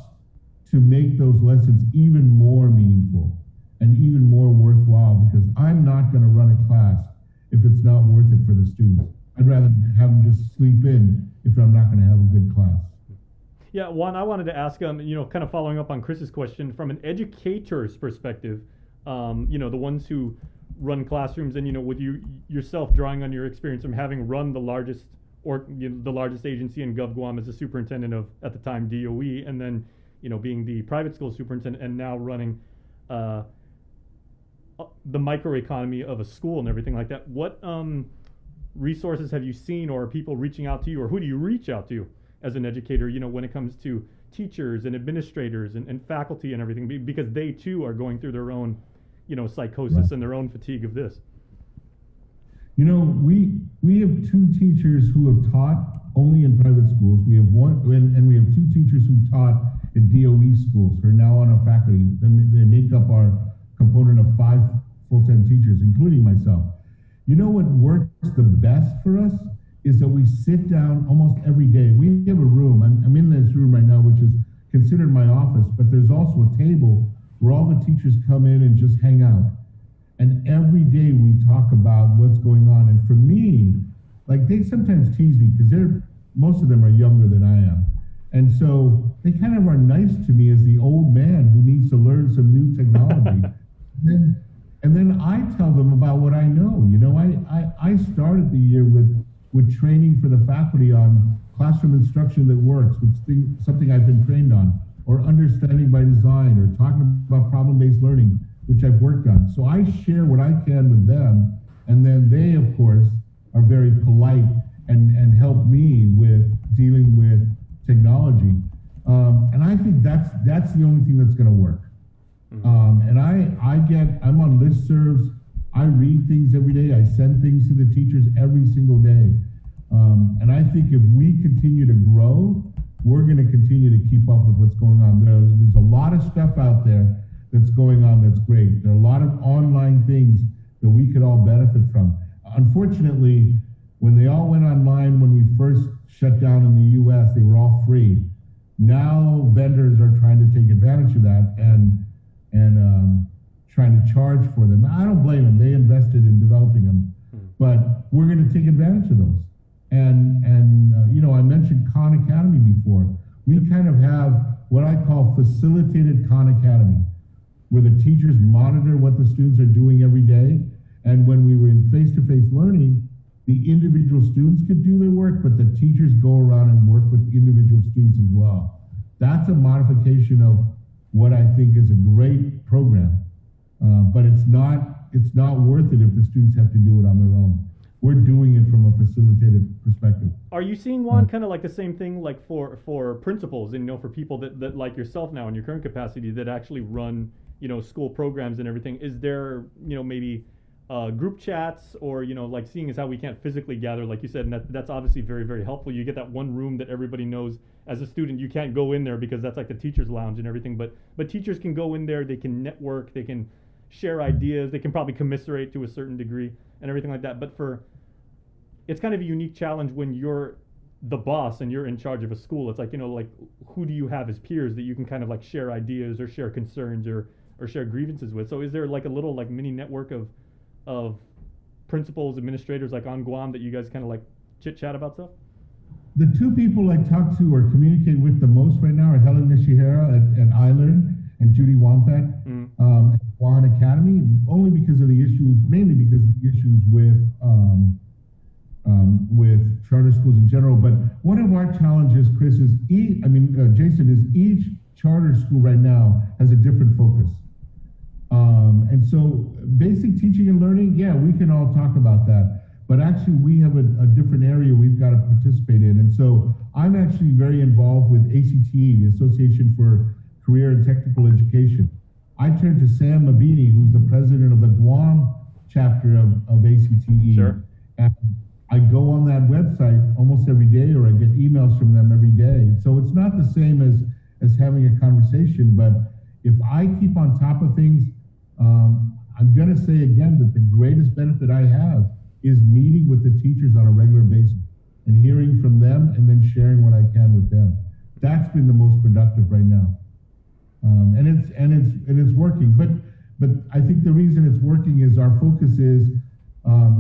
S2: to make those lessons even more meaningful and even more worthwhile, because I'm not going to run a class if it's not worth it for the students. I'd rather have them just sleep in if I'm not going to have a good class.
S8: Yeah, Juan, I wanted to ask, you know, kind of following up on Chris's question, from an educator's perspective, you know, the ones who run classrooms, and, you know, with you yourself drawing on your experience from having run the largest agency in GovGuam as a superintendent of, at the time, DOE, and then, you know, being the private school superintendent and now running the microeconomy of a school and everything like that. What resources have you seen, or are people reaching out to you, or who do you reach out to as an educator, you know, when it comes to teachers and administrators and faculty and everything, because they too are going through their own, you know, psychosis
S2: Right.
S8: and their own fatigue of this?
S2: You know, we have 2 teachers who have taught only in private schools. We have one, and we have 2 teachers who taught in DOE schools who are now on our faculty. They make up our component of 5 full-time teachers, including myself. You know what works the best for us is that we sit down almost every day. We have a room. I'm in this room right now, which is considered my office, but there's also a table where all the teachers come in and just hang out. And every day we talk about what's going on. And for me, like, they sometimes tease me because most of them are younger than I am. And so they kind of are nice to me as the old man who needs to learn some new technology. And then I tell them about what I know. You know, I started the year with training for the faculty on classroom instruction that works, which is something I've been trained on, or understanding by design, or talking about problem-based learning, which I've worked on. So I share what I can with them, and then they, of course, are very polite and help me with dealing with technology. And I think that's the only thing that's going to work. And I'm on listservs. I read things every day. I send things to the teachers every single day. And I think if we continue to grow, we're going to continue to keep up with what's going on. There's a lot of stuff out there that's going on that's great. There are a lot of online things that we could all benefit from. Unfortunately, when they all went online, when we first shut down in the US, they were all free. Now vendors are trying to take advantage of that and trying to charge for them. I don't blame them. They invested in developing them, but we're going to take advantage of those. And you know, I mentioned Khan Academy before. We kind of have what I call facilitated Khan Academy, where the teachers monitor what the students are doing every day. And when we were in face-to-face learning, the individual students could do their work, but the teachers go around and work with individual students as well. That's a modification of what I think is a great program, but it's not worth it if the students have to do it on their own. We're doing it from a facilitated perspective.
S8: Are you seeing, Juan, kind of like the same thing, like for principals and, you know, for people that like yourself now in your current capacity that actually run, you know, school programs and everything? Is there, you know, maybe group chats, or, you know, like, seeing as how we can't physically gather, like you said, and that's obviously very, very helpful. You get that one room that everybody knows. As a student, you can't go in there because that's like the teacher's lounge and everything, but teachers can go in there, they can network, they can share ideas, they can probably commiserate to a certain degree and everything like that. But it's kind of a unique challenge when you're the boss and you're in charge of a school. It's like, you know, like, who do you have as peers that you can kind of like share ideas or share concerns or share grievances with? So is there like a little like mini network of principals, administrators like on Guam that you guys kind of like chit chat about stuff?
S2: The two people I talk to or communicate with the most right now are Helen Nishihara at iLearn and Judy Wampat at Juan Academy, only because of the issues, mainly because of the issues with charter schools in general. But one of our challenges, Chris, is Jason, is each charter school right now has a different focus. And so basic teaching and learning, yeah, we can all talk about that. But actually, we have a different area we've got to participate in. And so I'm actually very involved with ACTE, the Association for Career and Technical Education. I turned to Sam Mabini, who's the president of the Guam chapter of ACTE.
S8: Sure.
S2: And I go on that website almost every day, or I get emails from them every day. So it's not the same as having a conversation, but if I keep on top of things, I'm going to say again that the greatest benefit I have is meeting with the teachers on a regular basis and hearing from them and then sharing what I can with them. That's been the most productive right now. And it's working. But I think the reason it's working is our focus is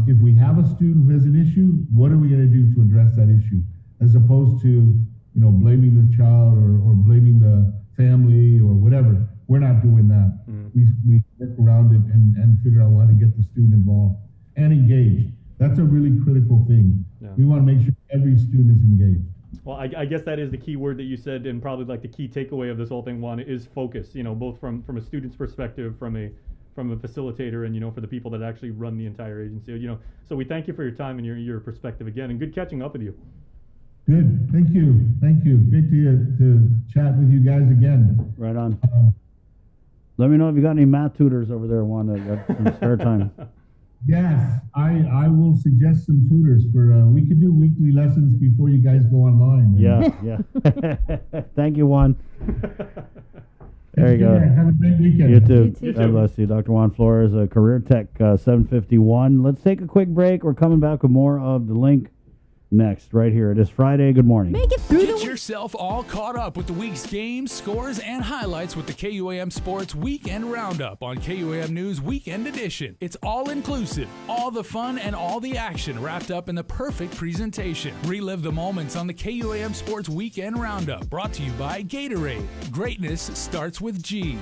S2: if we have a student who has an issue, what are we going to do to address that issue? As opposed to, blaming the child or blaming the family or whatever. We're not doing that. We work around it and figure out how to get the student involved and engaged. That's a really critical thing.
S8: Yeah.
S2: We want to make sure every student is engaged.
S8: Well, I guess that is the key word that you said, and probably like the key takeaway of this whole thing, Juan, is focus. Both from a student's perspective, from a facilitator, and for the people that actually run the entire agency. So we thank you for your time and your perspective again, and good catching up with you.
S2: Good, thank you. Great to chat with you guys again.
S7: Right on. Let me know if you got any math tutors over there, Juan, that got some spare time.
S2: Yes, I will suggest some tutors for, we could do weekly lessons before you guys go online.
S7: Yeah. Thank you, Juan. There you go.
S2: Have a great weekend.
S7: You too. God bless you. Dr. Juan Flores, Career Tech 751. Let's take a quick break. We're coming back with more of The Link next, right here. It is Friday. Good morning.
S14: Make it through
S10: Get yourself all caught up with the week's games, scores, and highlights with the KUAM Sports Weekend Roundup on KUAM News Weekend Edition. It's all inclusive, all the fun and all the action wrapped up in the perfect presentation. Relive the moments on the KUAM Sports Weekend Roundup, brought to you by Gatorade. Greatness starts with G.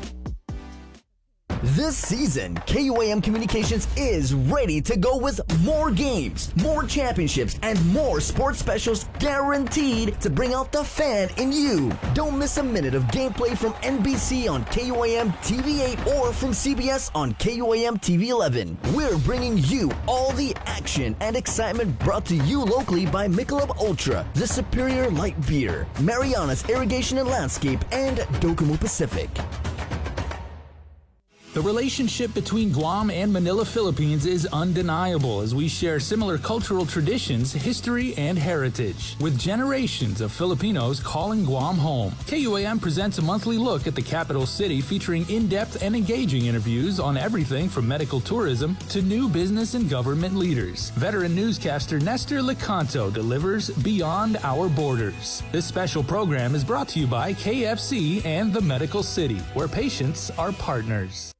S26: This season, KUAM Communications is ready to go with more games, more championships, and more sports specials guaranteed to bring out the fan in you. Don't miss a minute of gameplay from NBC on KUAM TV 8 or from CBS on KUAM TV 11. We're bringing you all the action and excitement brought to you locally by Michelob Ultra, the superior light beer, Mariana's Irrigation and Landscape, and Docomo Pacific.
S10: The relationship between Guam and Manila, Philippines is undeniable as we share similar cultural traditions, history, and heritage. With generations of Filipinos calling Guam home, KUAM presents a monthly look at the capital city featuring in-depth and engaging interviews on everything from medical tourism to new business and government leaders. Veteran newscaster Nestor Lecanto delivers Beyond Our Borders. This special program is brought to you by KFC and the Medical City, where patients are partners.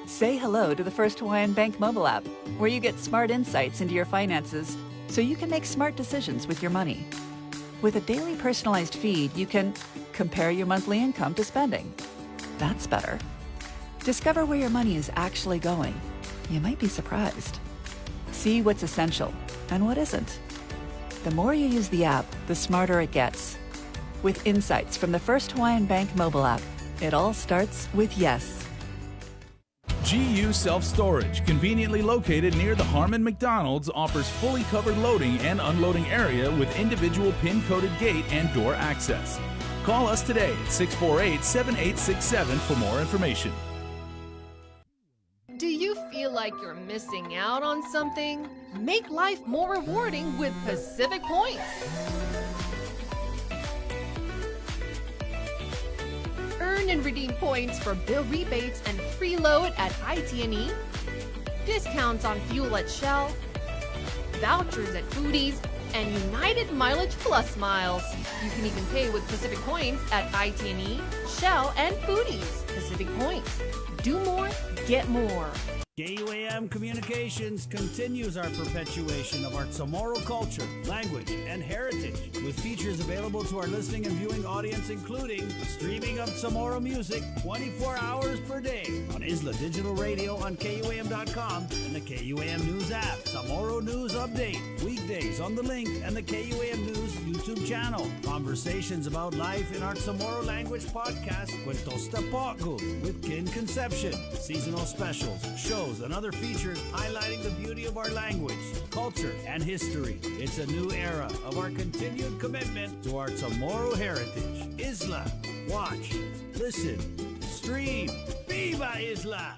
S16: Say hello to the First Hawaiian Bank mobile app, where you get smart insights into your finances so you can make smart decisions with your money. With a daily personalized feed, you can compare your monthly income to spending. That's better. Discover where your money is actually going. You might be surprised. See what's essential and what isn't. The more you use the app, the smarter it gets. With insights from the First Hawaiian Bank mobile app, it all starts with yes.
S10: GU Self-Storage, conveniently located near the Harmon McDonald's, offers fully covered loading and unloading area with individual pin-coded gate and door access. Call us today at 648-7867 for more information.
S27: Do you feel like you're missing out on something? Make life more rewarding with Pacific Points. Earn and redeem points for bill rebates and free load at IT&E, discounts on fuel at Shell, vouchers at Foodies, and United Mileage Plus miles. You can even pay with Pacific Points at IT&E, Shell, and Foodies. Pacific Points. Do more, get more.
S11: KUAM Communications continues our perpetuation of our Chamorro culture, language, and heritage with features available to our listening and viewing audience, including streaming of Chamorro music 24 hours per day on Isla Digital Radio on KUAM.com and the KUAM News app. Chamorro News Update, weekdays on The Link and the KUAM News YouTube channel. Conversations about life in our Chamorro language podcast, Cuentos Tapoco, with Kin Conception. Seasonal specials, shows, and other features highlighting the beauty of our language, culture, and history. It's a new era of our continued commitment to our Chamorro heritage. Isla, watch, listen, stream. Viva Isla!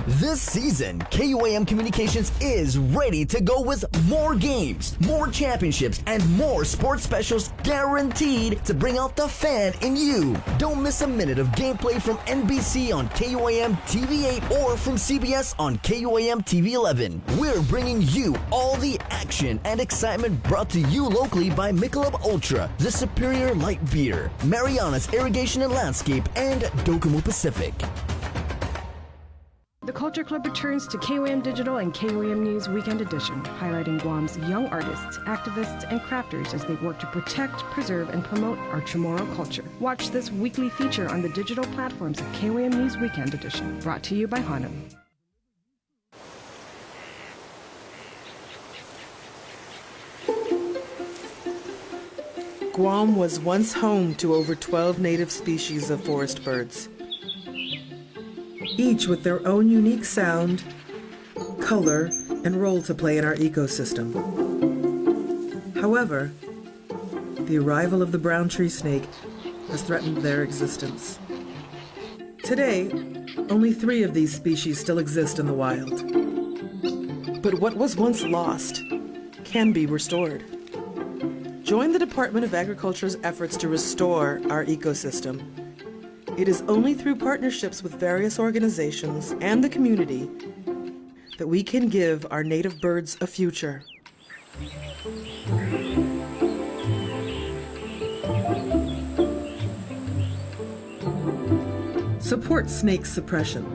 S26: This season, KUAM Communications is ready to go with more games, more championships, and more sports specials guaranteed to bring out the fan in you. Don't miss a minute of gameplay from NBC on KUAM TV8 or from CBS on KUAM TV11. We're bringing you all the action and excitement brought to you locally by Michelob Ultra, the superior light beer, Mariana's Irrigation and Landscape, and Docomo Pacific.
S25: The Culture Club returns to KOAM Digital and KOAM News Weekend Edition, highlighting Guam's young artists, activists, and crafters as they work to protect, preserve, and promote our Chamorro culture. Watch this weekly feature on the digital platforms of KOAM News Weekend Edition, brought to you by Hanum.
S13: Guam was once home to over 12 native species of forest birds, each with their own unique sound, color, and role to play in our ecosystem. However, the arrival of the brown tree snake has threatened their existence. Today, only 3 of these species still exist in the wild. But what was once lost can be restored. Join the Department of Agriculture's efforts to restore our ecosystem. It is only through partnerships with various organizations and the community that we can give our native birds a future. Support snake suppression.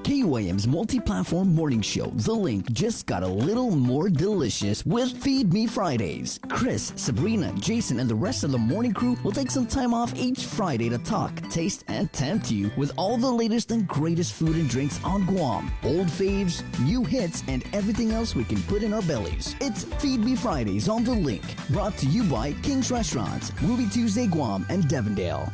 S26: KUAM's multi-platform morning show, The Link, just got a little more delicious with Feed Me Fridays. Chris, Sabrina, Jason, and the rest of the morning crew will take some time off each Friday to talk, taste, and tempt you with all the latest and greatest food and drinks on Guam. Old faves, new hits, and everything else we can put in our bellies. It's Feed Me Fridays on The Link, brought to you by King's Restaurants, Ruby Tuesday Guam, and Devondale.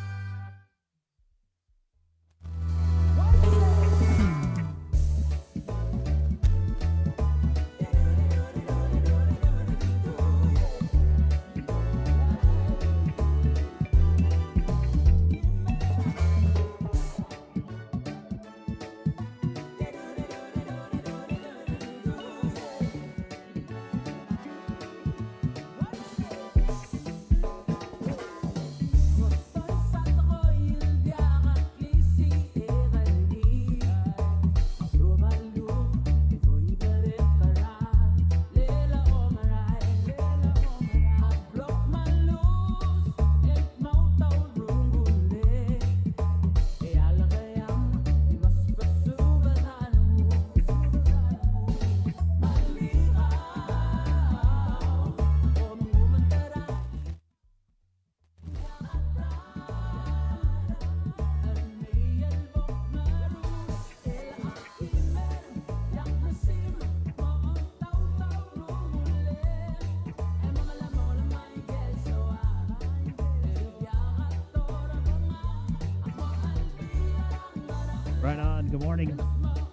S7: Right on. Good morning.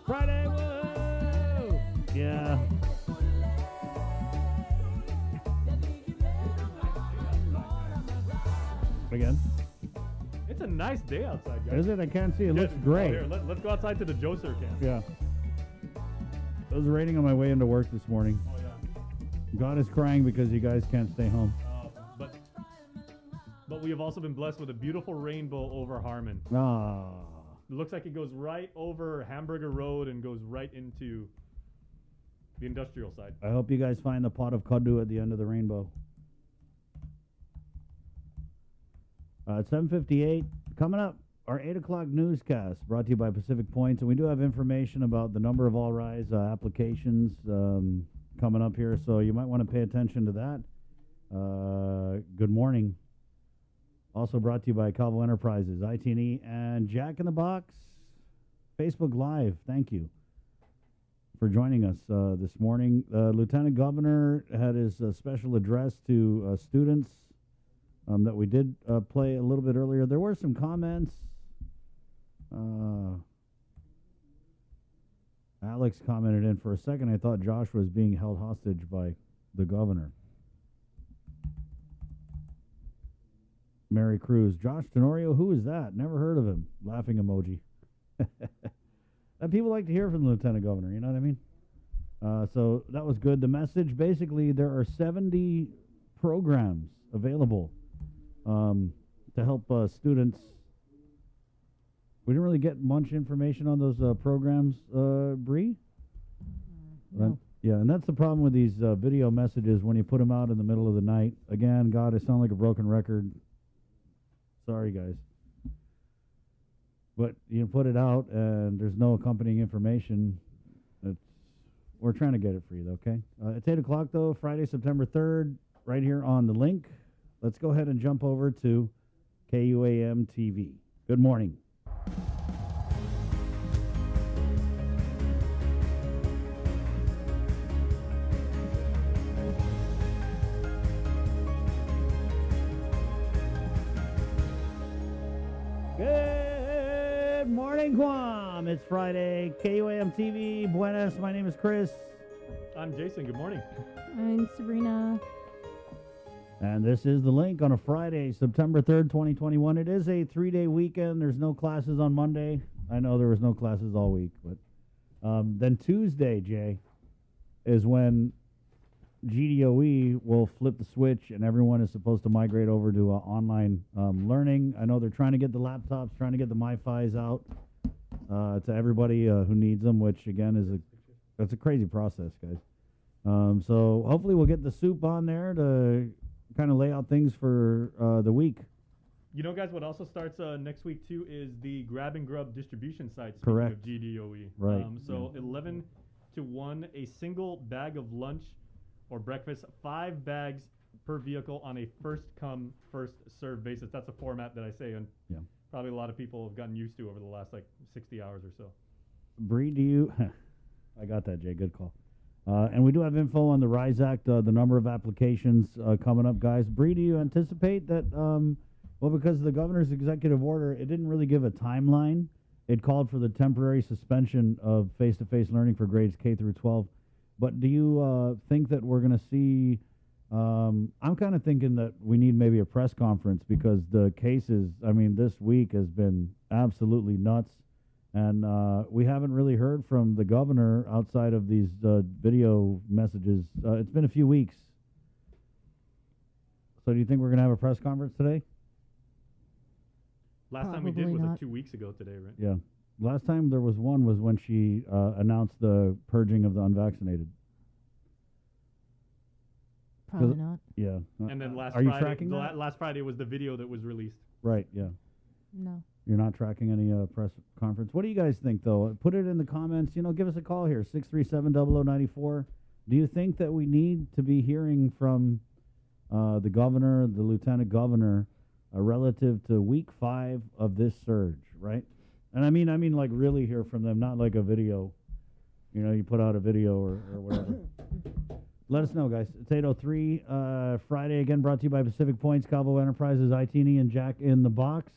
S7: Friday. Woo! Yeah. Again.
S8: It's a nice day outside, guys.
S7: Is it? I can't see. It
S8: Yeah,
S7: looks great.
S8: Here, let's go outside to the Joser camp.
S7: Yeah. It was raining on my way into work this morning.
S8: Oh, yeah.
S7: God is crying because you guys can't stay home.
S8: But we have also been blessed with a beautiful rainbow over Harmon.
S7: Ah.
S8: It looks like it goes right over Hamburger Road and goes right into the industrial side.
S7: I hope you guys find the pot of kaddu at the end of the rainbow. It's 7:58. Coming up, our 8 o'clock newscast brought to you by Pacific Points. And we do have information about the number of All Rise applications coming up here, so you might want to pay attention to that. Good morning. Also brought to you by Calvo Enterprises, IT&E, and Jack in the Box, Facebook Live. Thank you for joining us this morning. Lieutenant Governor had his special address to students that we did play a little bit earlier. There were some comments. Alex commented in for a second. I thought Josh was being held hostage by the governor. Mary Cruz. Josh Tenorio, who is that? Never heard of him. Laughing emoji. And people like to hear from the Lieutenant Governor, you know what I mean? So that was good. The message, basically, there are 70 programs available to help students. We didn't really get much information on those programs, Bree?
S6: No.
S7: Yeah, and that's the problem with these video messages when you put them out in the middle of the night. Again, God, I sound like a broken record. Sorry, guys. But you put it out, and there's no accompanying information. We're trying to get it for you, okay? It's 8 o'clock, though, Friday, September 3rd, right here on the link. Let's go ahead and jump over to KUAM TV. Good morning. Good morning, Guam. It's Friday. KUAM TV. Buenas. My name is Chris.
S8: I'm Jason. Good morning.
S6: I'm Sabrina.
S7: And this is the link on a Friday, September 3rd, 2021. It is a 3-day weekend. There's no classes on Monday. I know there was no classes all week. But then Tuesday, Jay, is when GDOE will flip the switch and everyone is supposed to migrate over to online learning. I know they're trying to get the laptops, trying to get the MiFis out to everybody who needs them, which, again, that's a crazy process, guys. So hopefully we'll get the soup on there to kind of lay out things for the week.
S8: You know, guys, what also starts next week, too, is the Grab and Grub distribution site,
S7: Correct.
S8: Of GDOE.
S7: Right.
S8: So 11 to 1, a single bag of lunch or breakfast, 5 bags per vehicle on a first-come, first-served basis. That's a format that I say, and probably a lot of people have gotten used to over the last, 60 hours or so.
S7: Bree, do you... I got that, Jay. Good call. And we do have info on the RISE Act, the number of applications coming up, guys. Bree, do you anticipate that, well, because of the governor's executive order, it didn't really give a timeline. It called for the temporary suspension of face-to-face learning for grades K through 12. But do you think that we're going to see, I'm kind of thinking that we need maybe a press conference because the cases, I mean, this week has been absolutely nuts. And we haven't really heard from the governor outside of these video messages. It's been a few weeks. So do you think we're going to have a press conference today?
S8: Last time we did was 2 weeks ago today, right?
S7: Yeah. Last time there was one was when she announced the purging of the unvaccinated.
S6: Probably not.
S7: Yeah.
S8: And then last
S7: Are you
S8: Friday,
S7: tracking that?
S8: last Friday was the video that was released.
S7: Right, yeah.
S6: No.
S7: You're not tracking any press conference. What do you guys think, though? Put it in the comments. Give us a call here, 637-0094. Do you think that we need to be hearing from the governor, the lieutenant governor, relative to week 5 of this surge, right? And I mean like really hear from them, not like a video. You put out a video or whatever. Let us know, guys. It's 8:03 Friday, again, brought to you by Pacific Points, Calvo Enterprises, IT&E, and Jack in the Box.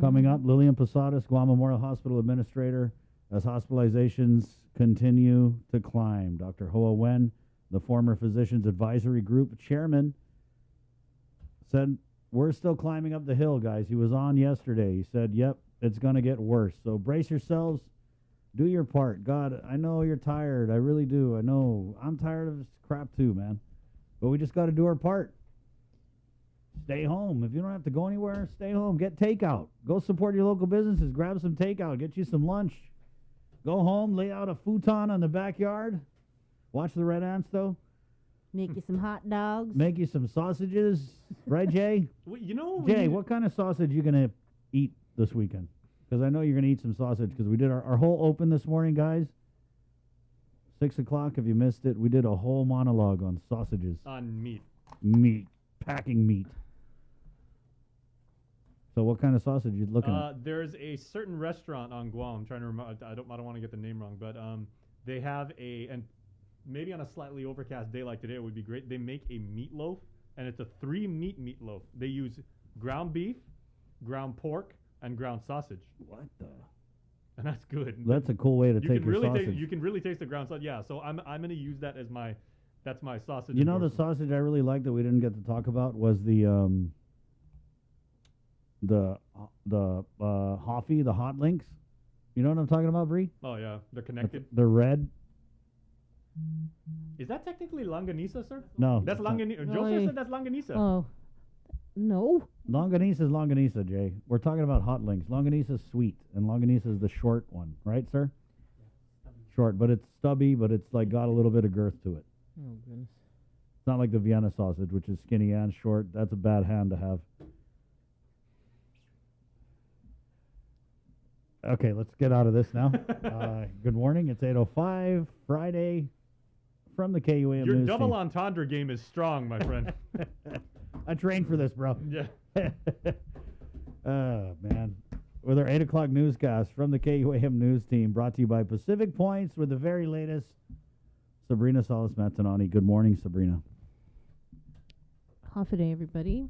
S7: Coming up, Lillian Posadas, Guam Memorial Hospital Administrator, as hospitalizations continue to climb. Dr. Hoa Wen, the former Physicians Advisory Group Chairman, said, we're still climbing up the hill, guys. He was on yesterday. He said, yep, it's going to get worse. So brace yourselves. Do your part. God, I know you're tired. I really do. I know. I'm tired of this crap too, man. But we just got to do our part. Stay home. If you don't have to go anywhere, stay home. Get takeout. Go support your local businesses. Grab some takeout. Get you some lunch. Go home. Lay out a futon on the backyard. Watch the Red Ants, though.
S6: Make you some hot dogs.
S7: Make you some sausages. Right, Jay?
S8: Well,
S7: Jay, what kind of sausage you going to eat this weekend? Because I know you're going to eat some sausage, because we did our whole open this morning, guys. 6 o'clock, if you missed it, we did a whole monologue on sausages.
S8: On meat.
S7: Meat. Packing meat. So what kind of sausage are you looking at?
S8: There's a certain restaurant on Guam. I'm trying to remember. I don't want to get the name wrong, but they have and maybe on a slightly overcast day like today, it would be great. They make a meatloaf, and it's a 3-meat meatloaf. They use ground beef, ground pork, and ground sausage.
S7: What the?
S8: And that's good.
S7: That's a cool way to
S8: you
S7: take
S8: can
S7: your
S8: really
S7: sausage.
S8: you can really taste the ground sausage. Yeah, so I'm going to use that as that's my sausage.
S7: You know the sausage I really liked that we didn't get to talk about was the Hoffy, the hot links. You know what I'm talking about, Bree?
S8: Oh yeah, they're connected.
S7: They're red.
S8: Is that technically longanisa, sir?
S7: No.
S8: That's longanisa. Joseph said that's longanisa.
S6: Oh, no.
S7: Longanisa is longanisa, Jay. We're talking about hot links. Longanisa is sweet, and longanisa is the short one, right, sir? Short, but it's stubby, but it's like got a little bit of girth to it.
S6: Oh, goodness.
S7: It's not like the Vienna sausage, which is skinny and short. That's a bad hand to have. Okay, let's get out of this now. Good morning. It's 8:05, Friday, from the KUAM
S8: Your
S7: News
S8: double
S7: team.
S8: entendre game is strong, my friend.
S7: I trained for this, bro.
S8: Yeah.
S7: Oh, man. With our 8 o'clock newscast from the KUAM News team, brought to you by Pacific Points with the very latest. Sabrina Salas-Matanani. Good morning, Sabrina.
S6: Half a day, everybody.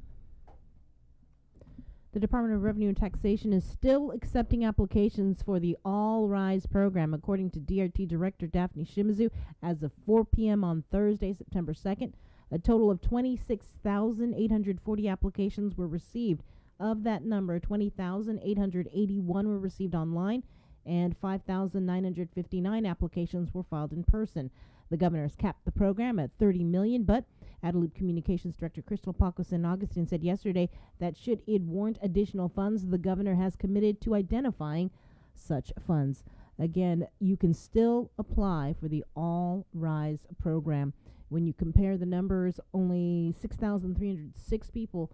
S6: The Department of Revenue and Taxation is still accepting applications for the All Rise program, according to DRT Director Daphne Shimizu. As of 4 p.m. on Thursday, September 2nd, a total of 26,840 applications were received. Of that number, 20,881 were received online, and 5,959 applications were filed in person. The governor has capped the program at $30 million, but Adelup Communications Director Crystal Paco-San Augustine said yesterday that should it warrant additional funds, the governor has committed to identifying such funds. Again, you can still apply for the All Rise program. When you compare the numbers, only 6,306 people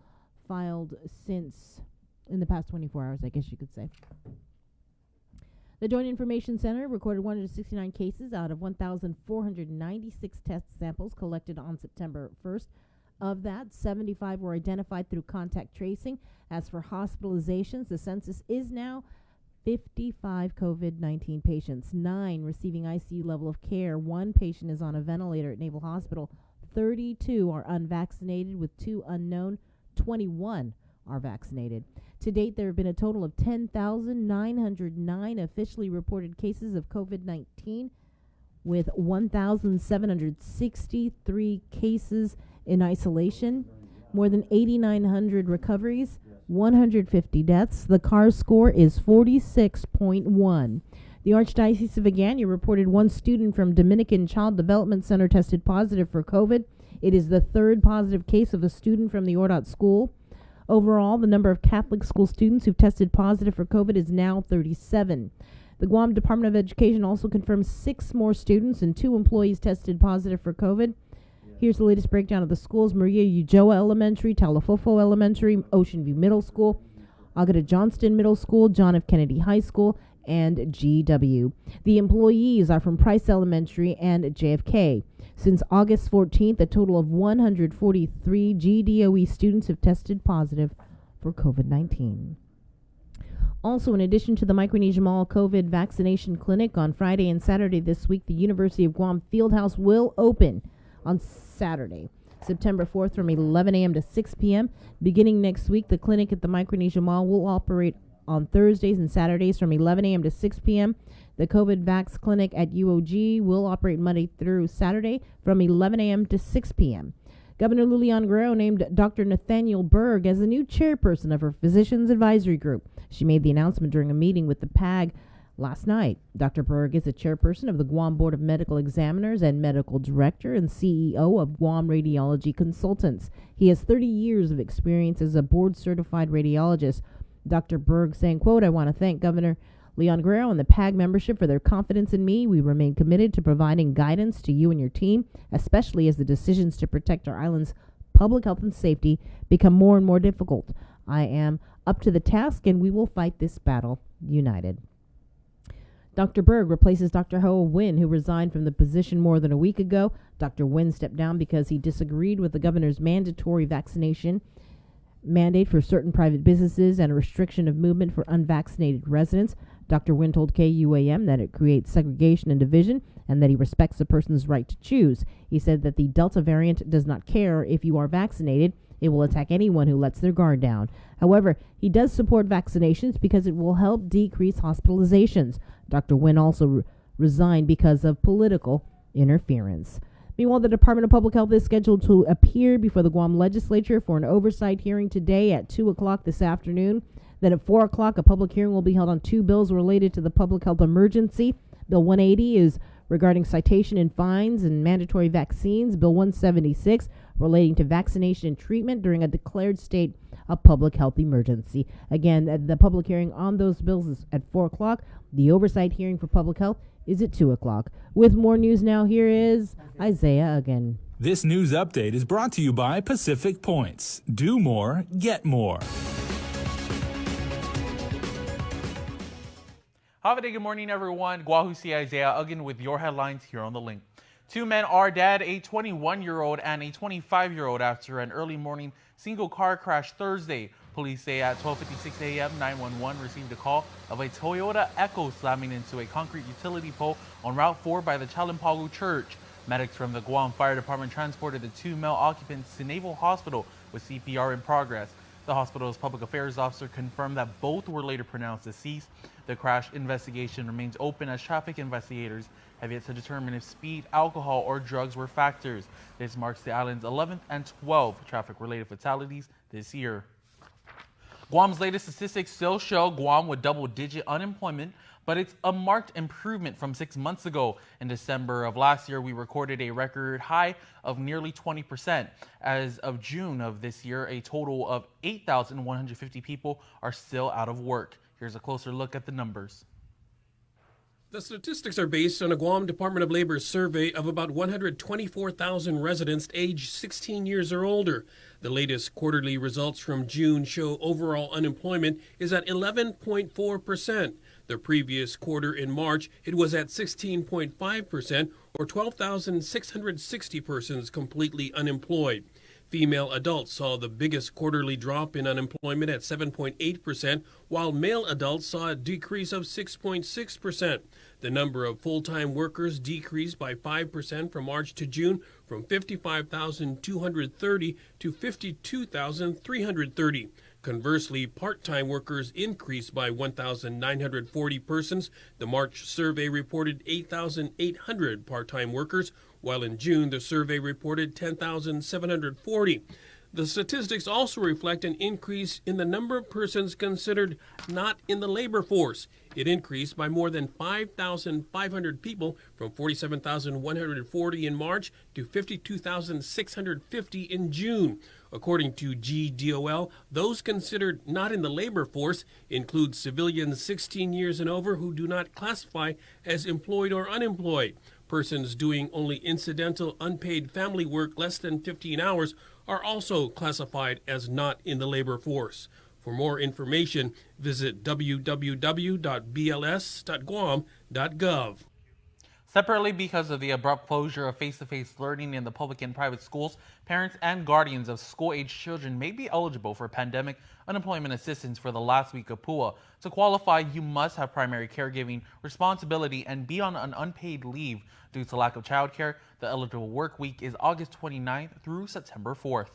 S6: filed since in the past 24 hours, I guess you could say. The Joint Information Center recorded 169 cases out of 1,496 test samples collected on September 1st. Of that, 75 were identified through contact tracing. As for hospitalizations, the census is now 55 COVID-19 patients, 9 receiving ICU level of care. 1 patient is on a ventilator at Naval Hospital. 32 are unvaccinated, with 2 unknown. 21 are vaccinated. To date, there have been a total of 10,909 officially reported cases of COVID-19, with 1,763 cases in isolation, more than 8,900 recoveries, 150 deaths. The CARS score is 46.1. The Archdiocese of Agana reported 1 student from Dominican Child Development Center tested positive for COVID. It is the 3rd positive case of a student from the Ordot School. Overall, the number of Catholic school students who've tested positive for COVID is now 37. The Guam Department of Education also confirmed 6 more students and 2 employees tested positive for COVID. Here's the latest breakdown of the schools: Maria Ujoa Elementary, Talafofo Elementary, Ocean View Middle School, Agata Johnston Middle School, John F. Kennedy High School, and GW. The employees are from Price Elementary and JFK. Since August 14th, a total of 143 GDOE students have tested positive for COVID-19. Also, in addition to the Micronesia Mall COVID vaccination clinic on Friday and Saturday this week, the University of Guam Fieldhouse will open on Saturday, September 4th from 11 a.m. to 6 p.m. Beginning next week, the clinic at the Micronesia Mall will operate on Thursdays and Saturdays from 11 a.m. to 6 p.m. The COVID Vax Clinic at UOG will operate Monday through Saturday from 11 a.m. to 6 p.m. Governor Lilian Guerrero named Dr. Nathaniel Berg as the new chairperson of her Physicians Advisory Group. She made the announcement during a meeting with the PAG last night. Dr. Berg is the chairperson of the Guam Board of Medical Examiners and medical director and CEO of Guam Radiology Consultants. He has 30 years of experience as a board-certified radiologist. Dr. Berg saying, quote, "I want to thank Governor Leon Guerrero and the PAG membership for their confidence in me. We remain committed to providing guidance to you and your team, especially as the decisions to protect our island's public health and safety become more and more difficult. I am up to the task, and we will fight this battle united. Dr. Berg replaces Dr. Hoa Nguyen, who resigned from the position more than a week ago. Dr. Nguyen stepped down because he disagreed with the governor's mandatory vaccination mandate for certain private businesses and a restriction of movement for unvaccinated residents. Dr. Nguyen told KUAM that it creates segregation and division and that he respects a person's right to choose. He said that the Delta variant does not care if you are vaccinated. It will attack anyone who lets their guard down. However, he does support vaccinations because it will help decrease hospitalizations. Dr. Nguyen also resigned because of political interference. Meanwhile, the Department of Public Health is scheduled to appear before the Guam legislature for an oversight hearing today at 2 o'clock this afternoon. Then at 4 o'clock, a public hearing will be held on two bills related to the public health emergency. Bill 180 is regarding citation and fines and mandatory vaccines. Bill 176 relating to vaccination and treatment during a declared state of public health emergency. Again, the public hearing on those bills is at 4 o'clock. The oversight hearing for public health is at 2 o'clock. With more news now, here is Isaiah again.
S10: This news update is brought to you by Pacific Points. Do more, get more.
S3: Have a good morning, everyone. Guahusi Isaiah again with your headlines here on the link. Two men are dead, a 21-year-old and a 25-year-old, after an early morning single car crash Thursday. Police say at 12:56 a.m., 911 received a call of a Toyota Echo slamming into a concrete utility pole on Route 4 by the Chalampagu Church. Medics from the Guam Fire Department transported the two male occupants to Naval Hospital with CPR in progress. The hospital's public affairs officer confirmed that both were later pronounced deceased. The crash investigation remains open as traffic investigators have yet to determine if speed, alcohol, or drugs were factors. This marks the island's 11th and 12th traffic-related fatalities this year. Guam's latest statistics still show Guam with double-digit unemployment, but it's a marked improvement from 6 months ago. In December of last year, we recorded a record high of nearly 20%. As of June of this year, a total of 8,150 people are still out of work. Here's a closer look at the numbers.
S15: The statistics are based on a Guam Department of Labor survey of about 124,000 residents aged 16 years or older. The latest quarterly results from June show overall unemployment is at 11.4%. The previous quarter in March, it was at 16.5%, or 12,660 persons completely unemployed. Female adults saw the biggest quarterly drop in unemployment at 7.8%, while male adults saw a decrease of 6.6%. The number of full-time workers decreased by 5% from March to June, from 55,230 to 52,330. Conversely, part-time workers increased by 1,940 persons. The March survey reported 8,800 part-time workers, while in June the survey reported 10,740. The statistics also reflect an increase in the number of persons considered not in the labor force. It increased by more than 5,500 people, from 47,140 in March to 52,650 in June. According to GDOL, those considered not in the labor force include civilians 16 years and over who do not classify as employed or unemployed. Persons doing only incidental unpaid family work less than 15 hours are also classified as not in the labor force. For more information, visit www.bls.guam.gov.
S3: Separately, because of the abrupt closure of face-to-face learning in the public and private schools, parents and guardians of school-aged children may be eligible for pandemic unemployment assistance for the last week of PUA. To qualify, you must have primary caregiving responsibility and be on an unpaid leave. Due to lack of childcare, the eligible work week is August 29th through September 4th.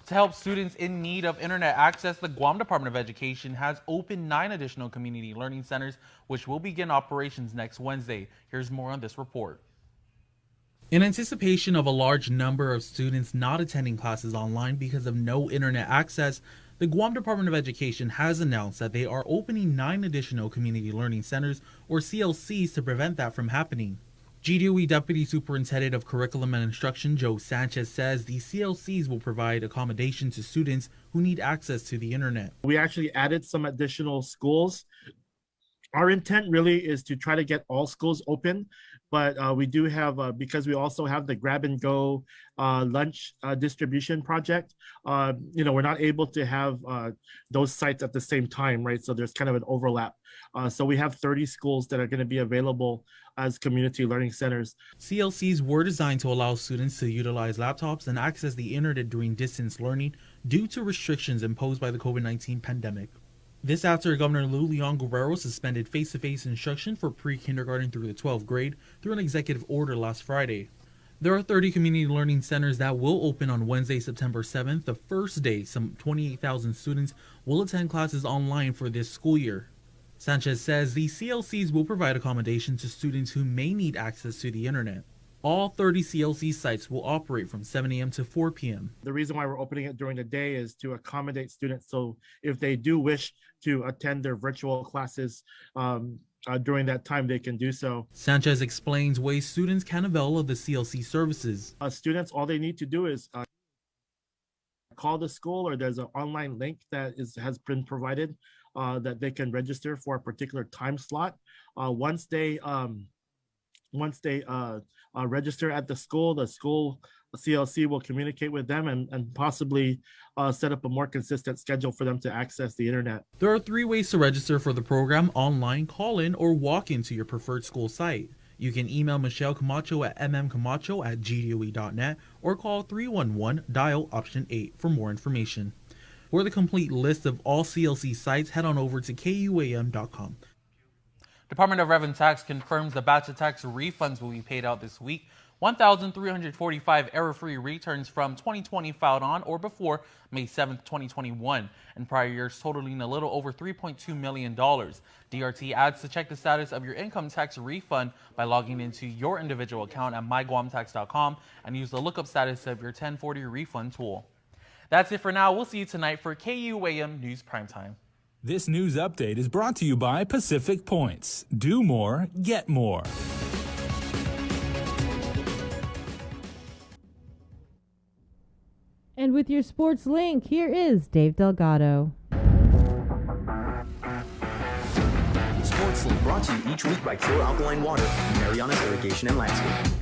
S3: To help students in need of internet access, the Guam Department of Education has opened 9 additional community learning centers, which will begin operations next Wednesday. Here's more on this report. In anticipation of a large number of students not attending classes online because of no internet access, the Guam Department of Education has announced that they are opening 9 additional community learning centers, or CLCs, to prevent that from happening. GDOE Deputy Superintendent of Curriculum and Instruction Joe Sanchez says the CLCs will provide accommodation to students who need access to the internet.
S17: We actually added some additional schools
S4: Our intent really is to try to get all schools open, but we do have, because we also have the grab and go lunch distribution project, we're not able to have those sites at the same time, right? So there's kind of an overlap. So we have 30 schools that are going to be available as community learning centers.
S3: CLCs were designed to allow students to utilize laptops and access the internet during distance learning due to restrictions imposed by the COVID-19 pandemic. This after Governor Lou Leon Guerrero suspended face-to-face instruction for pre-kindergarten through the 12th grade through an executive order last Friday. There are 30 community learning centers that will open on Wednesday, September 7th. The first day, some 28,000 students will attend classes online for this school year. Sanchez says the CLCs will provide accommodation to students who may need access to the internet. All 30 CLC sites will operate from 7 a.m. to 4 p.m.
S4: The reason why we're opening it during the day is to accommodate students. So if they do wish to attend their virtual classes during that time, they can do so.
S3: Sanchez explains ways students can avail of the CLC services.
S4: Students, all they need to do is call the school, or there's an online link that has been provided that they can register for a particular time slot. Once they register at the school CLC will communicate with them and possibly set up a more consistent schedule for them to access the internet.
S3: There are 3 ways to register for the program: online, call in, or walk into your preferred school site. You can email Michelle Camacho at mmcamacho@gdoe.net or call 311 dial option 8 for more information. For the complete list of all CLC sites, head on over to KUAM.com. Department of Revenue Tax confirms the batch of tax refunds will be paid out this week. 1,345 error-free returns from 2020 filed on or before May 7, 2021, and prior years totaling a little over $3.2 million. DRT adds to check the status of your income tax refund by logging into your individual account at myguamtax.com and use the lookup status of your 1040 refund tool. That's it for now. We'll see you tonight for KUAM News Primetime.
S10: This news update is brought to you by Pacific Points. Do more, get more.
S6: And with your sports link, here is Dave Delgado.
S1: Sports Link brought to you each week by Pure Alkaline Water, Mariana's Irrigation and Landscape.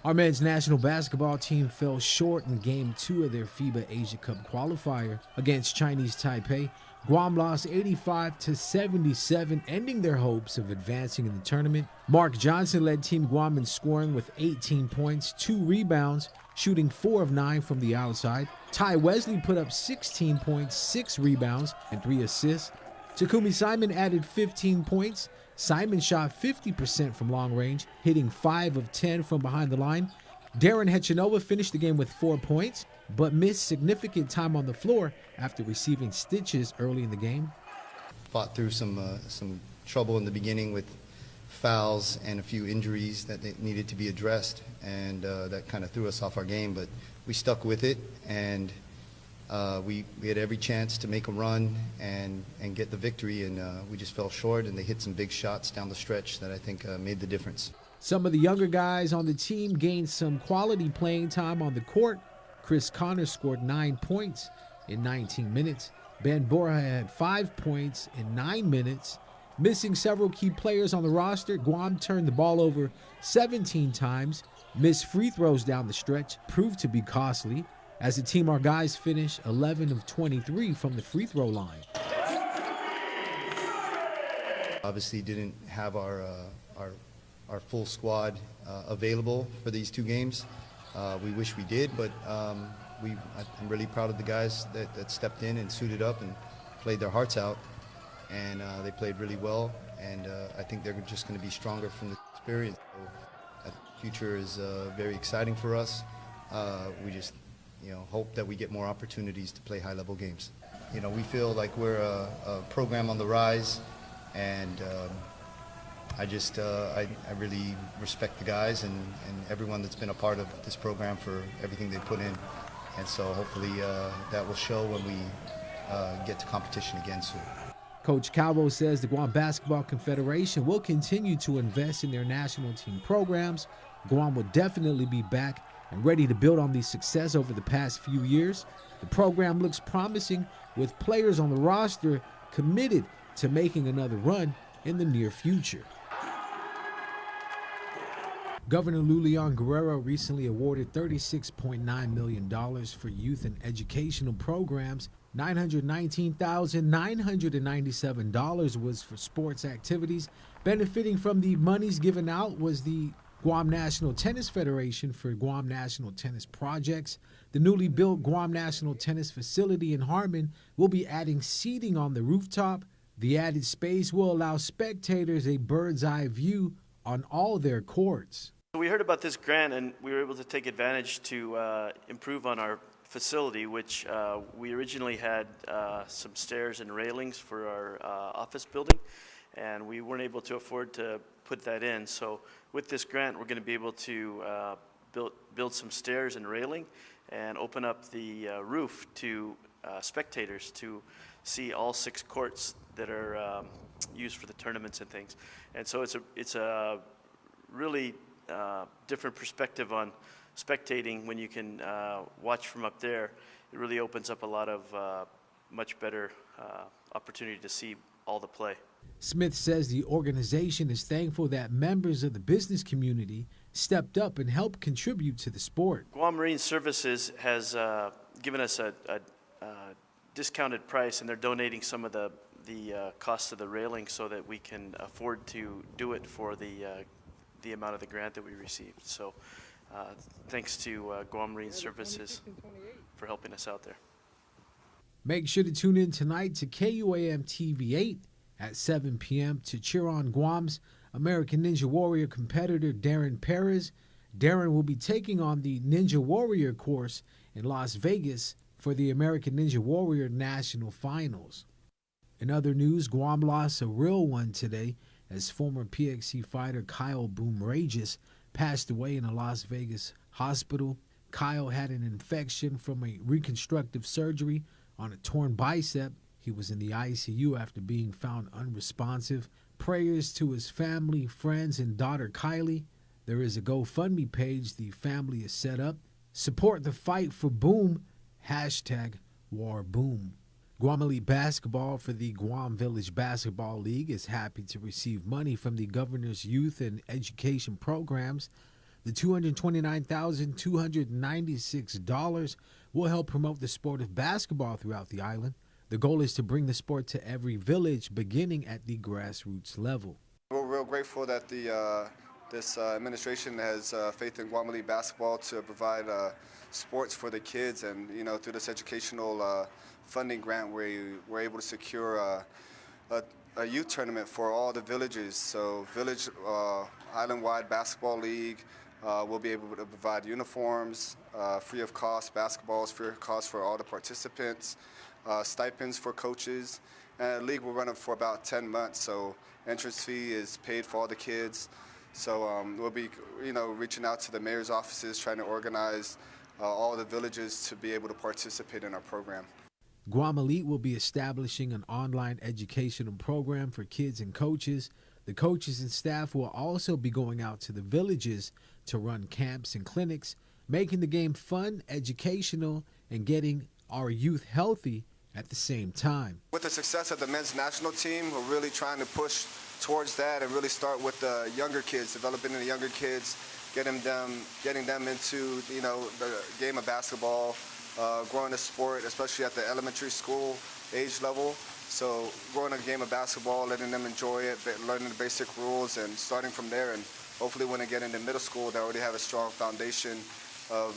S21: Our men's national basketball team fell short in Game 2 of their FIBA Asia Cup qualifier against Chinese Taipei. Guam lost 85-77, ending their hopes of advancing in the tournament. Mark Johnson led Team Guam in scoring with 18 points, 2 rebounds, shooting 4 of 9 from the outside. Ty Wesley put up 16 points, 6 rebounds, and 3 assists. Takumi Simon added 15 points. Simon shot 50% from long range, hitting 5 of 10 from behind the line. Darren Hechanova finished the game with 4 points, but missed significant time on the floor after receiving stitches early in the game.
S5: Fought through some trouble in the beginning with fouls and a few injuries that needed to be addressed, and that kind of threw us off our game, but we stuck with it, and we had every chance to make a run and get the victory, and we just fell short, and they hit some big shots down the stretch that I think made the difference.
S21: Some of the younger guys on the team gained some quality playing time on the court. Chris Connor scored 9 points in 19 minutes. Ben Borja had 5 points in 9 minutes. Missing several key players on the roster, Guam turned the ball over 17 times. Missed free throws down the stretch proved to be costly. As a team, our guys finished 11 of 23 from the free throw line.
S5: Obviously didn't have our full squad available for these 2 games. We wish we did, but I'm really proud of the guys that stepped in and suited up and played their hearts out, and they played really well, and I think they're just going to be stronger from the experience. So, the future is very exciting for us. We just hope that we get more opportunities to play high-level games. We feel like we're a program on the rise, and I really respect the guys and everyone that's been a part of this program for everything they put in. And so hopefully that will show when we get to competition again soon.
S21: Coach Calvo says the Guam Basketball Confederation will continue to invest in their national team programs. Guam will definitely be back and ready to build on the success over the past few years. The program looks promising with players on the roster committed to making another run in the near future. Governor Lulian Guerrero recently awarded $36.9 million for youth and educational programs. $919,997 was for sports activities. Benefiting from the monies given out was the Guam National Tennis Federation for Guam National Tennis projects. The newly built Guam National Tennis facility in Harmon will be adding seating on the rooftop. The added space will allow spectators a bird's eye view on all their courts.
S17: We heard about this grant and we were able to take advantage to improve on our facility, which we originally had some stairs and railings for our office building, and we weren't able to afford to put that in. So with this grant, we're going to be able to build some stairs and railing and open up the roof to spectators to see all 6 courts that are used for the tournaments and things. And so it's a really different perspective on spectating when you can watch from up there. It really opens up a lot of much better opportunity to see all the play.
S21: Smith says the organization is thankful that members of the business community stepped up and helped contribute to the sport.
S17: Guam Marine Services has given us a discounted price, and they're donating some of the cost of the railing so that we can afford to do it for the amount of the grant that we received. So thanks to Guam Marine Services for helping us out there.
S21: Make sure to tune in tonight to KUAM TV 8 at 7 p.m. to cheer on Guam's American Ninja Warrior competitor Darren Perez. Darren will be taking on the Ninja Warrior course in Las Vegas for the American Ninja Warrior National Finals. In other news, Guam lost a real one today as former PXC fighter Kyle Boom Regis passed away in a Las Vegas hospital. Kyle had an infection from a reconstructive surgery on a torn bicep. He was in the ICU after being found unresponsive. Prayers to his family, friends, and daughter Kylie. There is a GoFundMe page the family has set up. Support the fight for Boom, #WarBoom. Guam Elite Basketball for the Guam Village Basketball League is happy to receive money from the governor's youth and education programs. The $229,296 will help promote the sport of basketball throughout the island. The goal is to bring the sport to every village, beginning at the grassroots level.
S18: We're real grateful that this administration has faith in Guam Elite Basketball to provide sports for the kids, and through this educational funding grant, we're able to secure a youth tournament for all the villages. So Village Island-wide Basketball League will be able to provide uniforms, free of cost, basketballs free of cost for all the participants, stipends for coaches, and the league will run it for about 10 months. So entrance fee is paid for all the kids. So we'll be, reaching out to the mayor's offices, trying to organize all the villages to be able to participate in our program.
S21: Guam Elite will be establishing an online educational program for kids and coaches. The coaches and staff will also be going out to the villages to run camps and clinics, making the game fun, educational, and getting our youth healthy at the same time.
S18: With the success of the men's national team, we're really trying to push towards that and really start with the younger kids, developing the younger kids, getting them into the game of basketball, growing the sport, especially at the elementary school age level. So growing a game of basketball, letting them enjoy it, learning the basic rules, and starting from there. And hopefully when they get into middle school, they already have a strong foundation of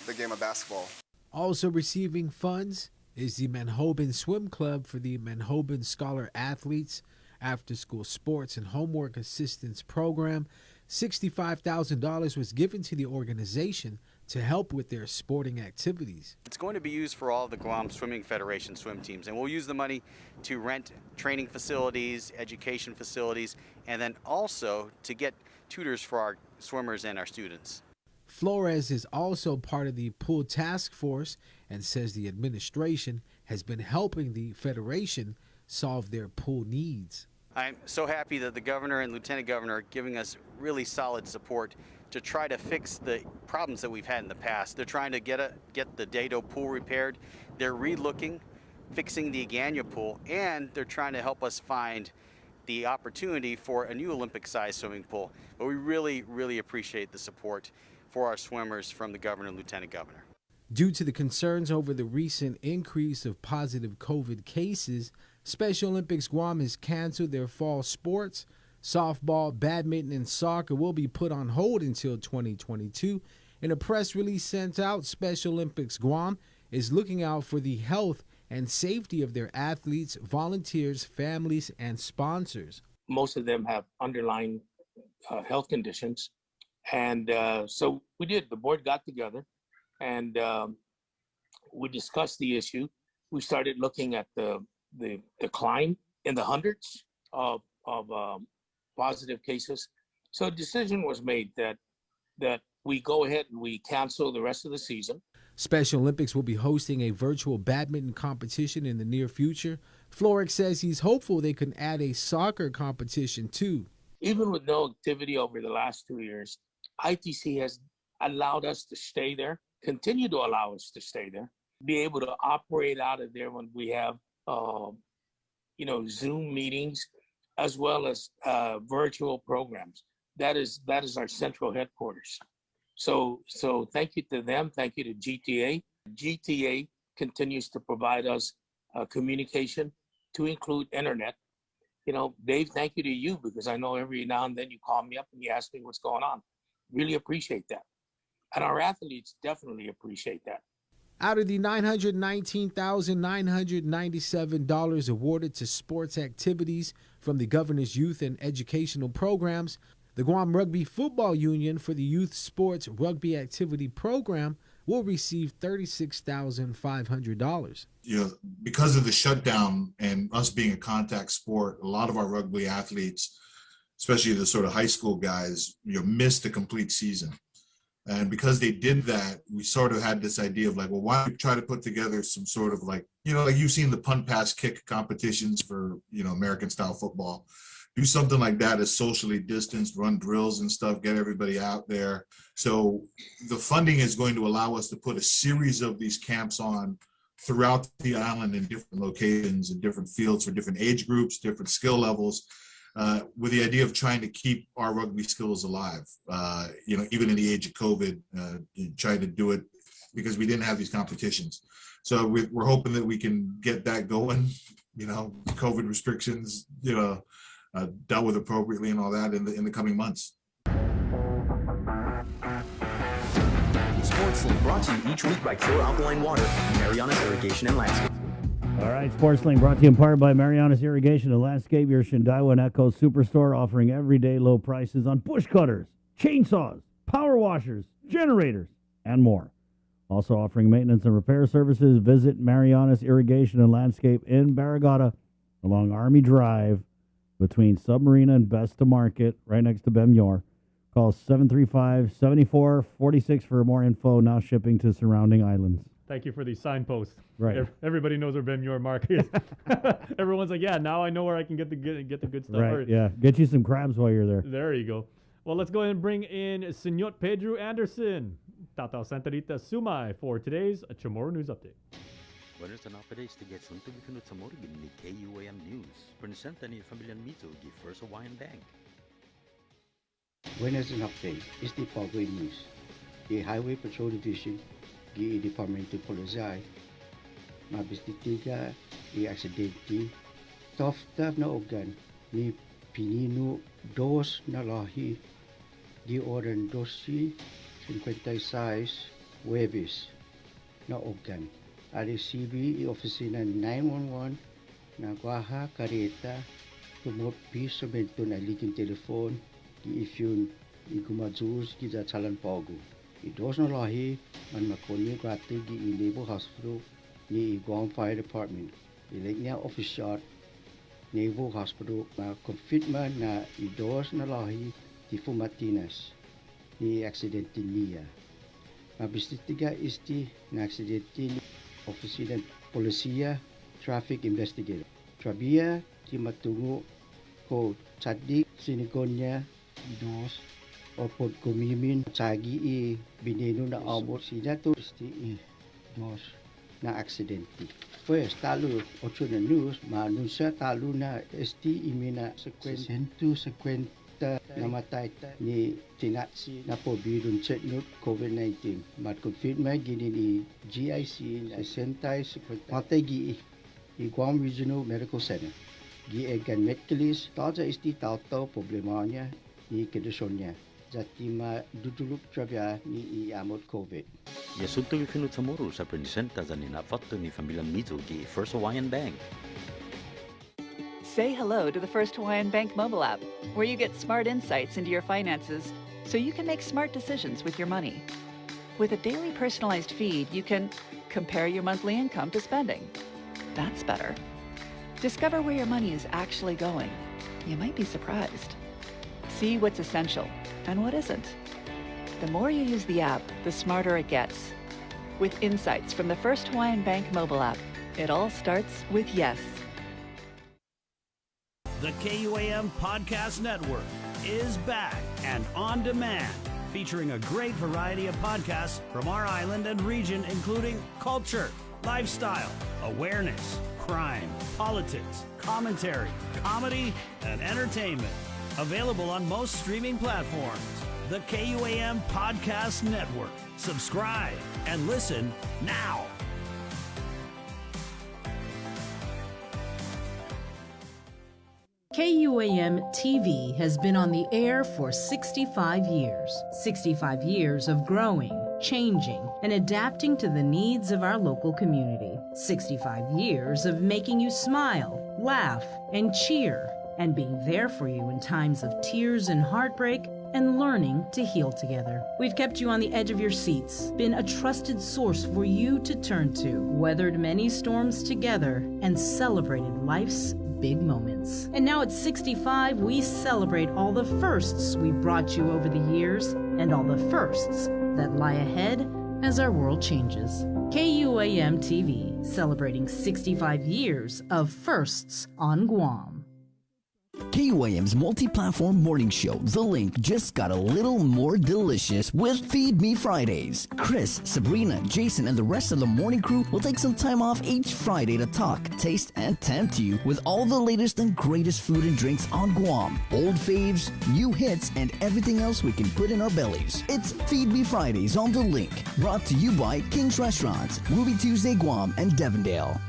S18: the game of basketball.
S21: Also receiving funds is the Manhoban Swim Club for the Manhoban Scholar Athletes After-School Sports and Homework Assistance Program. $65,000 was given to the organization to help with their sporting activities.
S19: It's going to be used for all of the Guam Swimming Federation swim teams, and we'll use the money to rent training facilities, education facilities, and then also to get tutors for our swimmers and our students.
S21: Flores is also part of the pool task force and says the administration has been helping the federation solve their pool needs.
S19: I'm so happy that the governor and lieutenant governor are giving us really solid support to try to fix the problems that we've had in the past. They're trying to get the Dado pool repaired. They're re-looking fixing the Agana pool, and they're trying to help us find the opportunity for a new Olympic-sized swimming pool. But we really, really appreciate the support for our swimmers from the governor and lieutenant governor.
S21: Due to the concerns over the recent increase of positive COVID cases, Special Olympics Guam has canceled their fall sports. Softball, badminton, and soccer will be put on hold until 2022. In a press release sent out, Special Olympics Guam is looking out for the health and safety of their athletes, volunteers, families, and sponsors.
S2: Most of them have underlying health conditions. And so the board got together and we discussed the issue. We started looking at the decline in the hundreds of positive cases. So a decision was made that we go ahead and we cancel the rest of the season.
S21: Special Olympics will be hosting a virtual badminton competition in the near future. Flores says he's hopeful they can add a soccer competition too.
S2: Even with no activity over the last 2 years, ITC has allowed us to stay there, continue to allow us to stay there, be able to operate out of there when we have, Zoom meetings, as well as virtual programs. That is our central headquarters. So thank you to them. Thank you to GTA. GTA continues to provide us communication to include internet. Dave, thank you to you, because I know every now and then you call me up and you ask me what's going on. Really appreciate that. And our athletes definitely appreciate that.
S21: Out of the $919,997 awarded to sports activities from the governor's youth and educational programs, the Guam Rugby Football Union for the Youth Sports Rugby Activity Program will receive $36,500.
S9: Because of the shutdown and us being a contact sport, a lot of our rugby athletes, especially the sort of high school guys, missed a complete season. And because they did that, we sort of had this idea of like, well, why don't we try to put together some sort of like you've seen the punt, pass, kick competitions for, American style football. Do something like that as socially distanced, run drills and stuff, get everybody out there. So the funding is going to allow us to put a series of these camps on throughout the island in different locations and different fields for different age groups, different skill levels, with the idea of trying to keep our rugby skills alive, even in the age of COVID, trying to do it because we didn't have these competitions. So we're hoping that we can get that going, COVID restrictions, dealt with appropriately and all that in the coming months.
S1: Sports Link brought to you each week by Pure Alkaline Water, Mariana's Irrigation and Landscape.
S7: All right, Sports Link brought to you in part by Mariana's Irrigation and Landscape, your Shindawa and Echo Superstore, offering everyday low prices on bush cutters, chainsaws, power washers, generators, and more. Also offering maintenance and repair services. Visit Mariana's Irrigation and Landscape in Barrigada along Army Drive between Submarina and Besta Market, right next to Bemyor. Call 735-7446 for more info. Now shipping to surrounding islands.
S8: Thank you for these signposts.
S7: Right.
S8: Everybody knows where Ben Yor Market is. Everyone's like, yeah, now I know where I can get the good stuff.
S7: Right, yeah. Get you some crabs while you're there.
S8: There you go. Well, let's go ahead and bring in Senor Pedro Anderson, Tatao Santarita Sumai, for today's Chamorro News Update.
S12: Buenas tardes de Getsunto Gifino Chamorro ni KUAM News. Presenta ni Familia Mito gi First Hawaiian Bank.
S20: Buenas and update is the following news. The Highway Patrol Division gi Departamento Polizei mabistitiga i aksidente tofta na ogan ni Pinino 2 na lahi di oran 12:56 Huwebes na ogan. RCB i oficina 911 na Guaha Careta tumot pisamento na ligin telefon di ifyun i gumadzus gi za talan pogo. I dos na lahi man makoni gati gi i Naval Hospital ni i Guam Fire Department. I lignya official Naval Hospital na confirma na i dos na lahi di Fumatinas ni aksidente niya. Mabistitiga isti na aksidente ni Oficina Polisia Traffic Investigator. Trabia di matungo ko tsadik sinigonya dos opod kumimin tsagi i bineno na abot sida to isti i dos na aksidente. Pues talo 8 na news, maanunsya talo na imina 150 namatay ni tinatsi na po birong chetnut COVID-19. Matkonfirma gini ni GIC na 60 matay gi Guam Regional Medical Center. Giegan Metkelis, taja isti tauto problemanya ni kedusyon niya. Zatima duduluk trabya ni iamot COVID.
S12: Yasunto gifinut Chamorro sa presenta sa ninafatto ni Familiang Mizo gi First Hawaiian Bank.
S11: Say hello to the First Hawaiian Bank mobile app, where you get smart insights into your finances so you can make smart decisions with your money. With a daily personalized feed, you can compare your monthly income to spending. That's better. Discover where your money is actually going. You might be surprised. See what's essential and what isn't. The more you use the app, the smarter it gets. With insights from the First Hawaiian Bank mobile app, it all starts with yes.
S14: The KUAM Podcast Network is back and on demand, featuring a great variety of podcasts from our island and region, including culture, lifestyle, awareness, crime, politics, commentary, comedy, and entertainment. Available on most streaming platforms. The KUAM Podcast Network. Subscribe and listen now.
S6: KUAM TV has been on the air for 65 years. 65 years of growing, changing, and adapting to the needs of our local community. 65 years of making you smile, laugh, and cheer, and being there for you in times of tears and heartbreak, and learning to heal together. We've kept you on the edge of your seats, been a trusted source for you to turn to, weathered many storms together, and celebrated life's big moments. And now at 65, we celebrate all the firsts we brought you over the years, and all the firsts that lie ahead as our world changes. KUAM TV, celebrating 65 years of firsts on Guam.
S26: KUAM's multi-platform morning show, The Link, just got a little more delicious with Feed Me Fridays. Chris, Sabrina, Jason, and the rest of the morning crew will take some time off each Friday to talk, taste, and tempt you with all the latest and greatest food and drinks on Guam. Old faves, new hits, and everything else we can put in our bellies. It's Feed Me Fridays on The Link, brought to you by King's Restaurants, Ruby Tuesday Guam, and Devondale.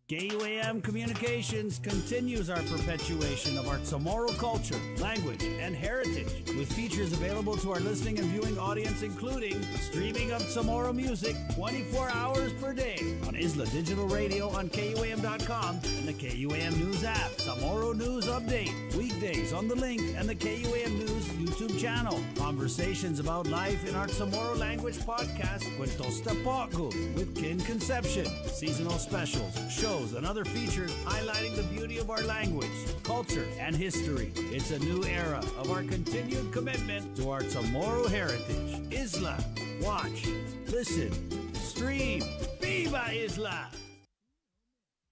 S14: KUAM Communications continues our perpetuation of our Chamorro culture, language, and heritage, with features available to our listening and viewing audience, including streaming of Chamorro music 24 hours per day on Isla Digital Radio on KUAM.com and the KUAM News app. Chamorro News Update, weekdays on The Link and the KUAM News YouTube channel. Conversations about life in our Chamorro language podcast, Cuentos Tapoco, with Kin Conception. Seasonal specials, shows, and other features highlighting the beauty of our language, culture, and history. It's a new era of our continued commitment to our Chamorro heritage. Isla, watch, listen, stream. Viva Isla!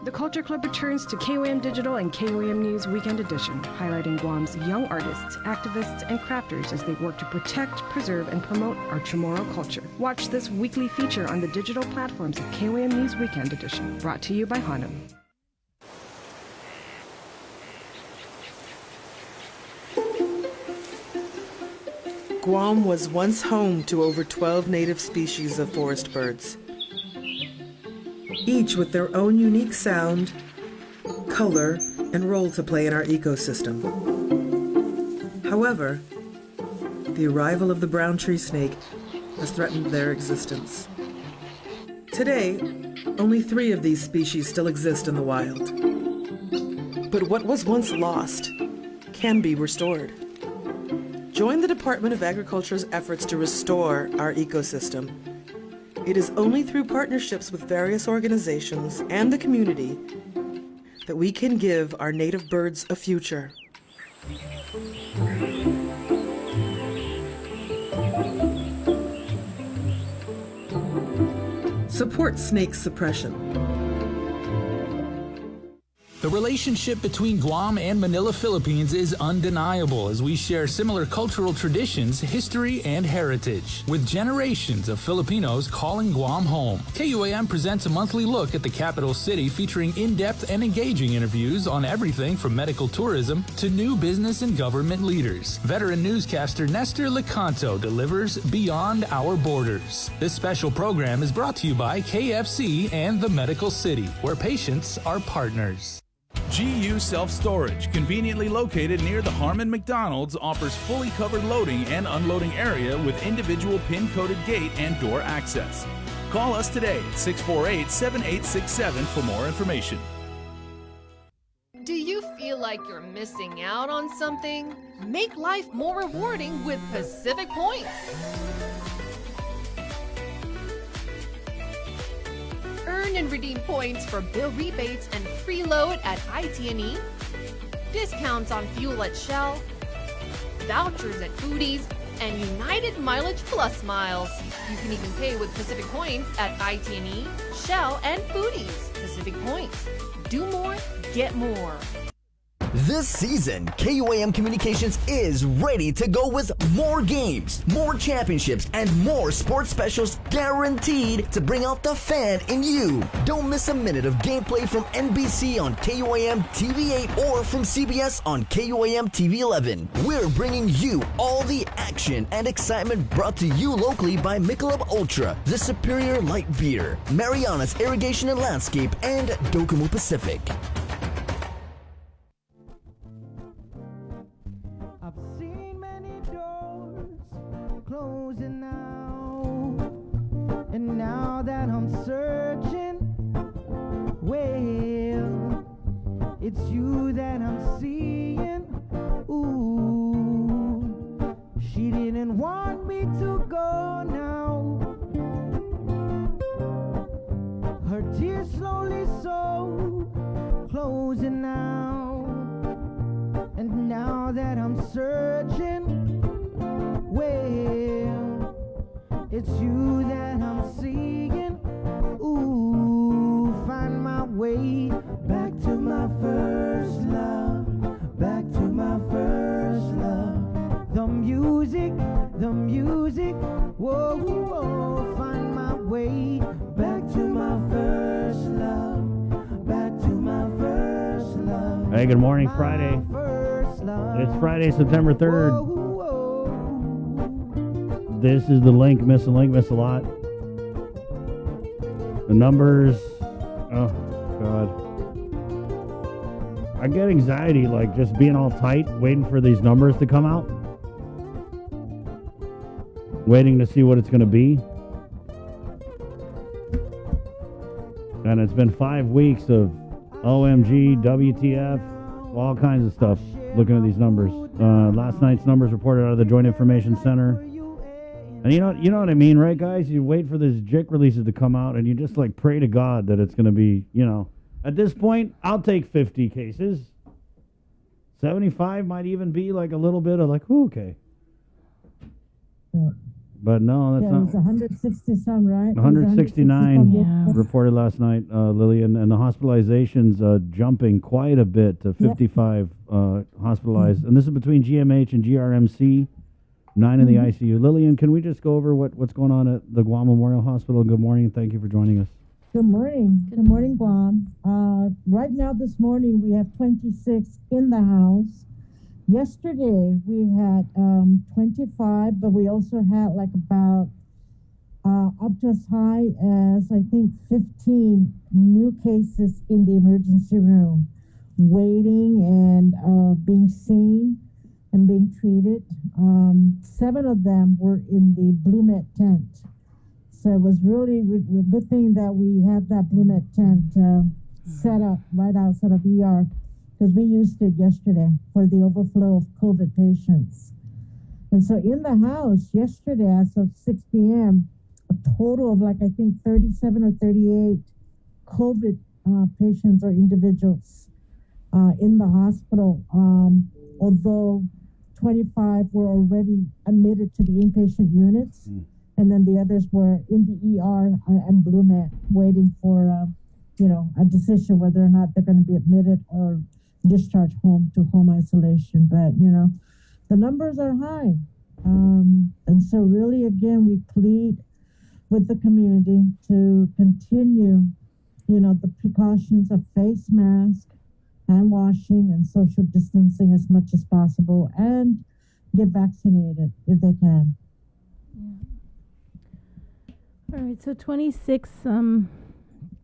S25: The Culture Club returns to KUAM Digital and KUAM News Weekend Edition, highlighting Guam's young artists, activists, and crafters as they work to protect, preserve, and promote our Chamorro culture. Watch this weekly feature on the digital platforms of KUAM News Weekend Edition, brought to you by Hanum.
S13: Guam was once home to over 12 native species of forest birds, each with their own unique sound, color, and role to play in our ecosystem. However, the arrival of the brown tree snake has threatened their existence. Today, only 3 of these species still exist in the wild. But what was once lost can be restored. Join the Department of Agriculture's efforts to restore our ecosystem. It is only through partnerships with various organizations and the community that we can give our native birds a future. Support snake suppression.
S10: The relationship between Guam and Manila, Philippines is undeniable as we share similar cultural traditions, history, and heritage, with generations of Filipinos calling Guam home. KUAM presents a monthly look at the capital city featuring in-depth and engaging interviews on everything from medical tourism to new business and government leaders. Veteran newscaster Nestor Lecanto delivers Beyond Our Borders. This special program is brought to you by KFC and the Medical City, where patients are partners. GU Self-Storage, conveniently located near the Harmon McDonald's, offers fully covered loading and unloading area with individual pin-coded gate and door access. Call us today at 648-7867 for more information.
S4: Do you feel like you're missing out on something? Make life more rewarding with Pacific Points. Earn and redeem points for bill rebates and free load at IT&E, discounts on fuel at Shell, vouchers at Foodies, and United Mileage Plus miles. You can even pay with Pacific Points at IT&E, Shell, and Foodies. Pacific Points. Do more, get more.
S26: This season, KUAM Communications is ready to go with more games, more championships, and more sports specials guaranteed to bring out the fan in you. Don't miss a minute of gameplay from NBC on KUAM TV8 or from CBS on KUAM TV11. We're bringing you all the action and excitement brought to you locally by Michelob Ultra, the superior light beer, Mariana's Irrigation and Landscape, and Docomo Pacific.
S15: Closing now, and now that I'm searching, well, it's you that I'm seeing. Ooh, she didn't want me to go now. Her tears slowly so closing now, and now that I'm searching, well, it's you that I'm seeing. Ooh, find my way back to my first love, back to my first love. The music, whoa, whoa, find my way back to my first love, back to my first love.
S7: Hey, good morning, Friday. It's Friday, September 3rd. This is the link, miss a lot. The numbers, oh God. I get anxiety, like just being all tight, waiting for these numbers to come out. Waiting to see what it's going to be. And it's been 5 weeks of OMG, WTF, all kinds of stuff looking at these numbers. Last night's numbers reported out of the Joint Information Center. And you know what I mean, right, guys? You wait for these JIC releases to come out, and you just, like, pray to God that it's going to be, At this point, I'll take 50 cases. 75 might even be, like, a little bit of, like, ooh, okay.
S16: Yeah.
S7: But no, that's not.
S16: It's 160 some, right?
S7: 169 reported last night, Lillian, and the hospitalizations jumping quite a bit to 55 hospitalized. And this is between GMH and GRMC. 9 in the ICU. Lillian, can we just go over what's going on at the Guam Memorial Hospital? Good morning. Thank you for joining us.
S16: Good morning. Good morning, Guam. Right now, this morning, we have 26 in the house. Yesterday, we had 25, but we also had like about up to as high as, I think, 15 new cases in the emergency room, waiting and being seen and being treated. 7 of them were in the Blue Met tent. So it was really a good thing that we have that Blue Met tent set up right outside of ER, because we used it yesterday for the overflow of COVID patients. And so in the house yesterday, as of 6 p.m., a total of I think 37 or 38 COVID patients or individuals in the hospital, although 25 were already admitted to the inpatient units, and then the others were in the ER and Blue Met waiting for a decision whether or not they're going to be admitted or discharged home to home isolation. But, the numbers are high. And so really, again, we plead with the community to continue, the precautions of face mask, hand washing, and social distancing as much as possible, and get vaccinated if they can.
S6: All right, so 26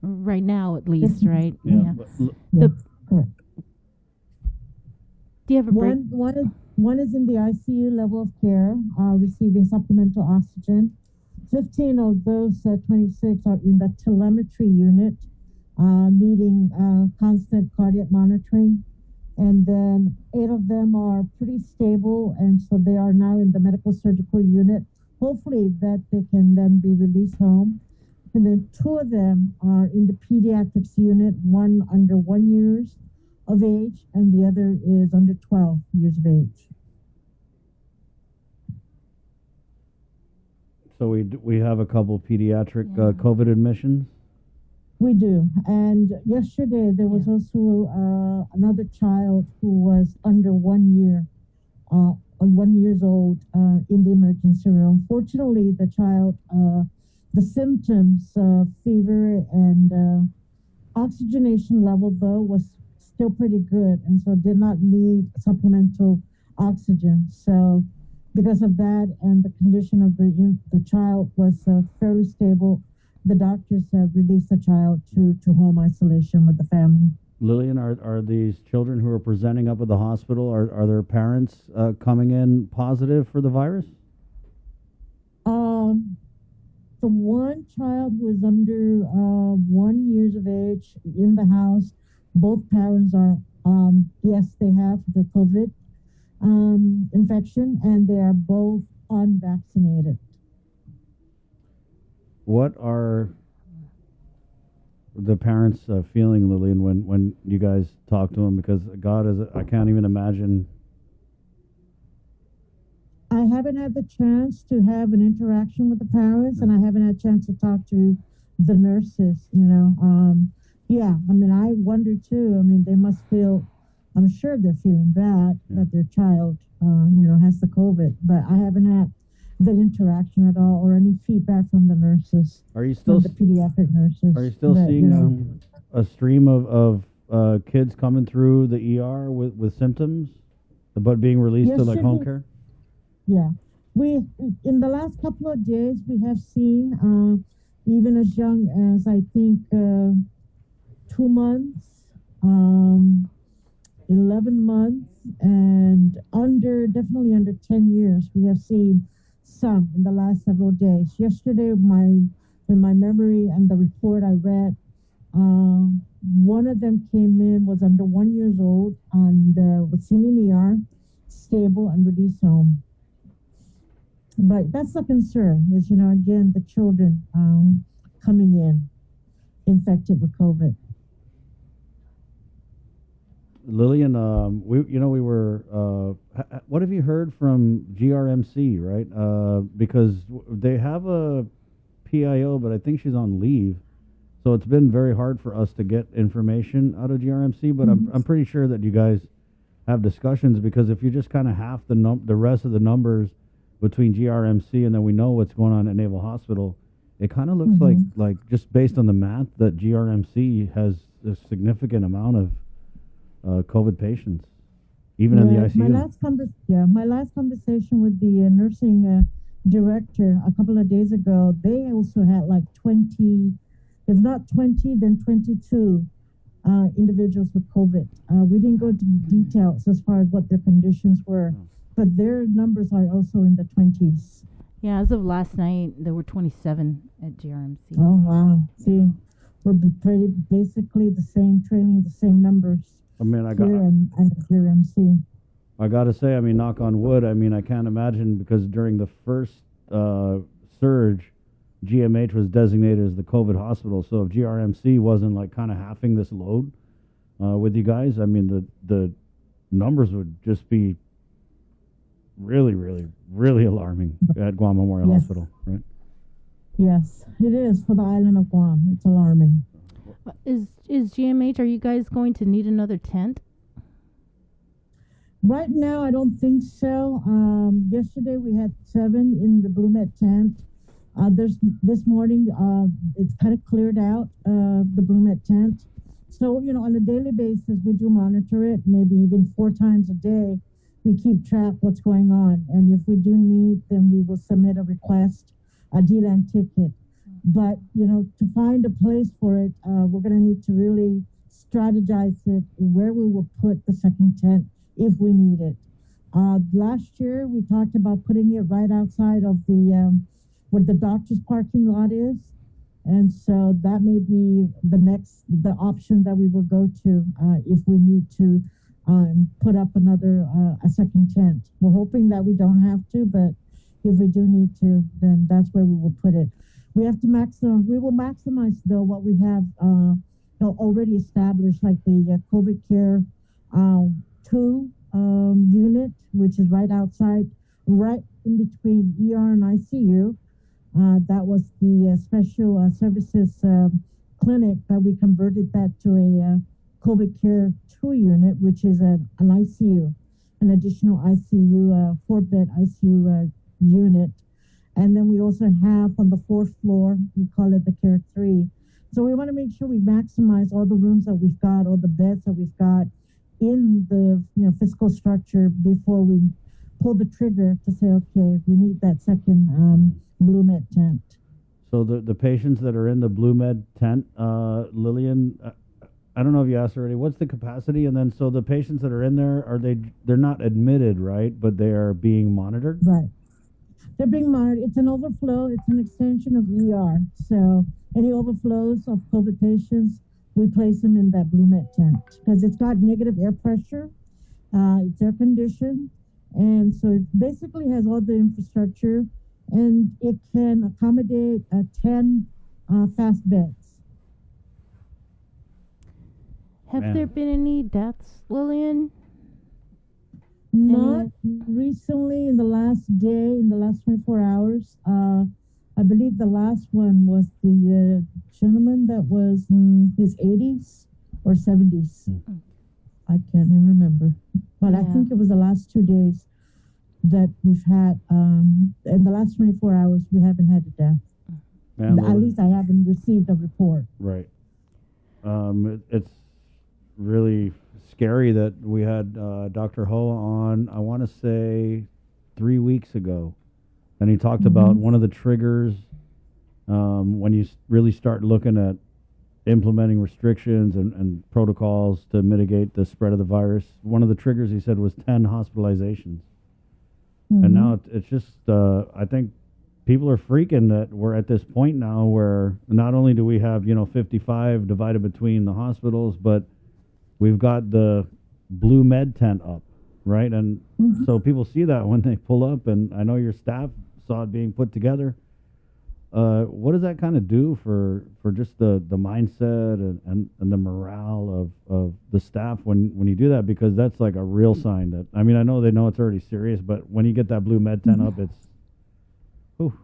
S6: right now at least, right?
S7: Yeah.
S16: Correct.
S6: Do you have a break?
S16: One is in the ICU level of care, receiving supplemental oxygen. 15 of those 26 are in the telemetry unit, needing constant cardiac monitoring. And then 8 of them are pretty stable, and so they are now in the medical surgical unit. Hopefully that they can then be released home. And then 2 of them are in the pediatrics unit, one under 1 year of age, and the other is under 12 years of age.
S7: So we have a couple pediatric COVID admissions.
S16: We do. And yesterday there was also another child who was under 1 year, 1 years old, in the emergency room. Fortunately, the child, the symptoms, fever and oxygenation level though was still pretty good, and so did not need supplemental oxygen. So because of that and the condition of the child was fairly stable, the doctors released the child to home isolation with the family.
S7: Lillian, are these children who are presenting up at the hospital, are their parents coming in positive for the virus?
S16: The one child who is under 1 year of age in the house, both parents are, yes, they have the COVID infection, and they are both unvaccinated.
S7: What are the parents feeling, Lillian, when you guys talk to them? Because I can't even imagine.
S16: I haven't had the chance to have an interaction with the parents, and I haven't had a chance to talk to the nurses, Yeah, I wonder too. They must feel, I'm sure they're feeling bad that their child, has the COVID, but I haven't had that interaction at all or any feedback from the nurses.
S7: Are you still
S16: the pediatric nurses?
S7: Are you still seeing a stream of kids coming through the ER with symptoms, but being released to like home care?
S16: Yeah, we in the last couple of days we have seen even as young as I think 2 months, 11 months, and definitely under 10 years. We have seen some in the last several days. Yesterday, in my memory and the report I read, one of them came in, was under 1 year old, and was seen in ER, stable, and released home. But that's the concern, is, again, the children coming in infected with COVID.
S7: Lillian, we were. What have you heard from GRMC? Right, because they have a PIO, but I think she's on leave, so it's been very hard for us to get information out of GRMC. But I'm pretty sure that you guys have discussions, because if you just kind of half the rest of the numbers between GRMC and then we know what's going on at Naval Hospital, it kind of looks like just based on the math that GRMC has a significant amount of COVID patients, even in the ICU.
S16: My last conversation with the nursing director a couple of days ago, they also had like 20, if not 20, then 22 individuals with COVID. We didn't go into details as far as what their conditions were, but their numbers are also in the 20s.
S6: Yeah, as of last night, there were 27 at GRMC.
S16: Oh, wow. See, we're basically the same, trailing the same numbers.
S7: I mean,
S16: here and GRMC.
S7: I got to say, knock on wood, I can't imagine, because during the first surge, GMH was designated as the COVID hospital. So if GRMC wasn't like kind of halving this load with you guys, the numbers would just be really, really, really alarming at Guam Memorial Hospital, right?
S16: Yes, it is for the island of Guam. It's alarming.
S6: Is GMH? Are you guys going to need another tent?
S16: Right now, I don't think so. Yesterday we had 7 in the Blue Med tent. There's this morning, it's kind of cleared out the Blue Med tent. So, on a daily basis, we do monitor it, maybe even 4 times a day. We keep track what's going on. And if we do need, then we will submit a request, a DLAN ticket. But, to find a place for it, we're going to need to really strategize it, where we will put the second tent if we need it. Last year, we talked about putting it right outside of the where the doctor's parking lot is. And so that may be the option that we will go to if we need to put up a second tent. We're hoping that we don't have to, but if we do need to, then that's where we will put it. We have to we will maximize though what we have already established, like the COVID care 2 unit, which is right outside, right in between ER and ICU. That was the special services clinic, but we converted that to a COVID care 2 unit, which is an ICU, an additional ICU, 4-bed ICU unit. And then we also have on the 4th floor, we call it the care 3. So we want to make sure we maximize all the rooms that we've got, all the beds that we've got in the physical structure before we pull the trigger to say, okay, we need that second Blue Med tent.
S7: So the patients that are in the Blue Med tent, Lillian, I don't know if you asked already, what's the capacity? And then so the patients that are in there, they're not admitted, right? But they are being monitored?
S16: Right. They're being monitored. It's an overflow. It's an extension of ER. So any overflows of COVID patients, we place them in that Blue Med tent because it's got negative air pressure. It's air conditioned. And so it basically has all the infrastructure, and it can accommodate 10 fast beds.
S6: Have there been any deaths, Lillian?
S16: Not recently in the last day, in the last 24 hours. I believe the last one was the gentleman that was in his 80s or 70s. I can't even remember. But I think it was the last 2 days that we've had. In the last 24 hours, we haven't had a death. At least I haven't received a report.
S7: Right. It's really scary that we had Dr. Ho on, I want to say 3 weeks ago. And he talked about one of the triggers when you really start looking at implementing restrictions and protocols to mitigate the spread of the virus. One of the triggers, he said, was 10 hospitalizations. And now it's just, I think people are freaking that we're at this point now where not only do we have, 55 divided between the hospitals, but we've got the Blue Med tent up, right? And so people see that when they pull up, and I know your staff saw it being put together. What does that kind of do for just the mindset and the morale of the staff when you do that? Because that's like a real sign that, I mean, I know they know it's already serious, but when you get that Blue Med tent up, it's, whew.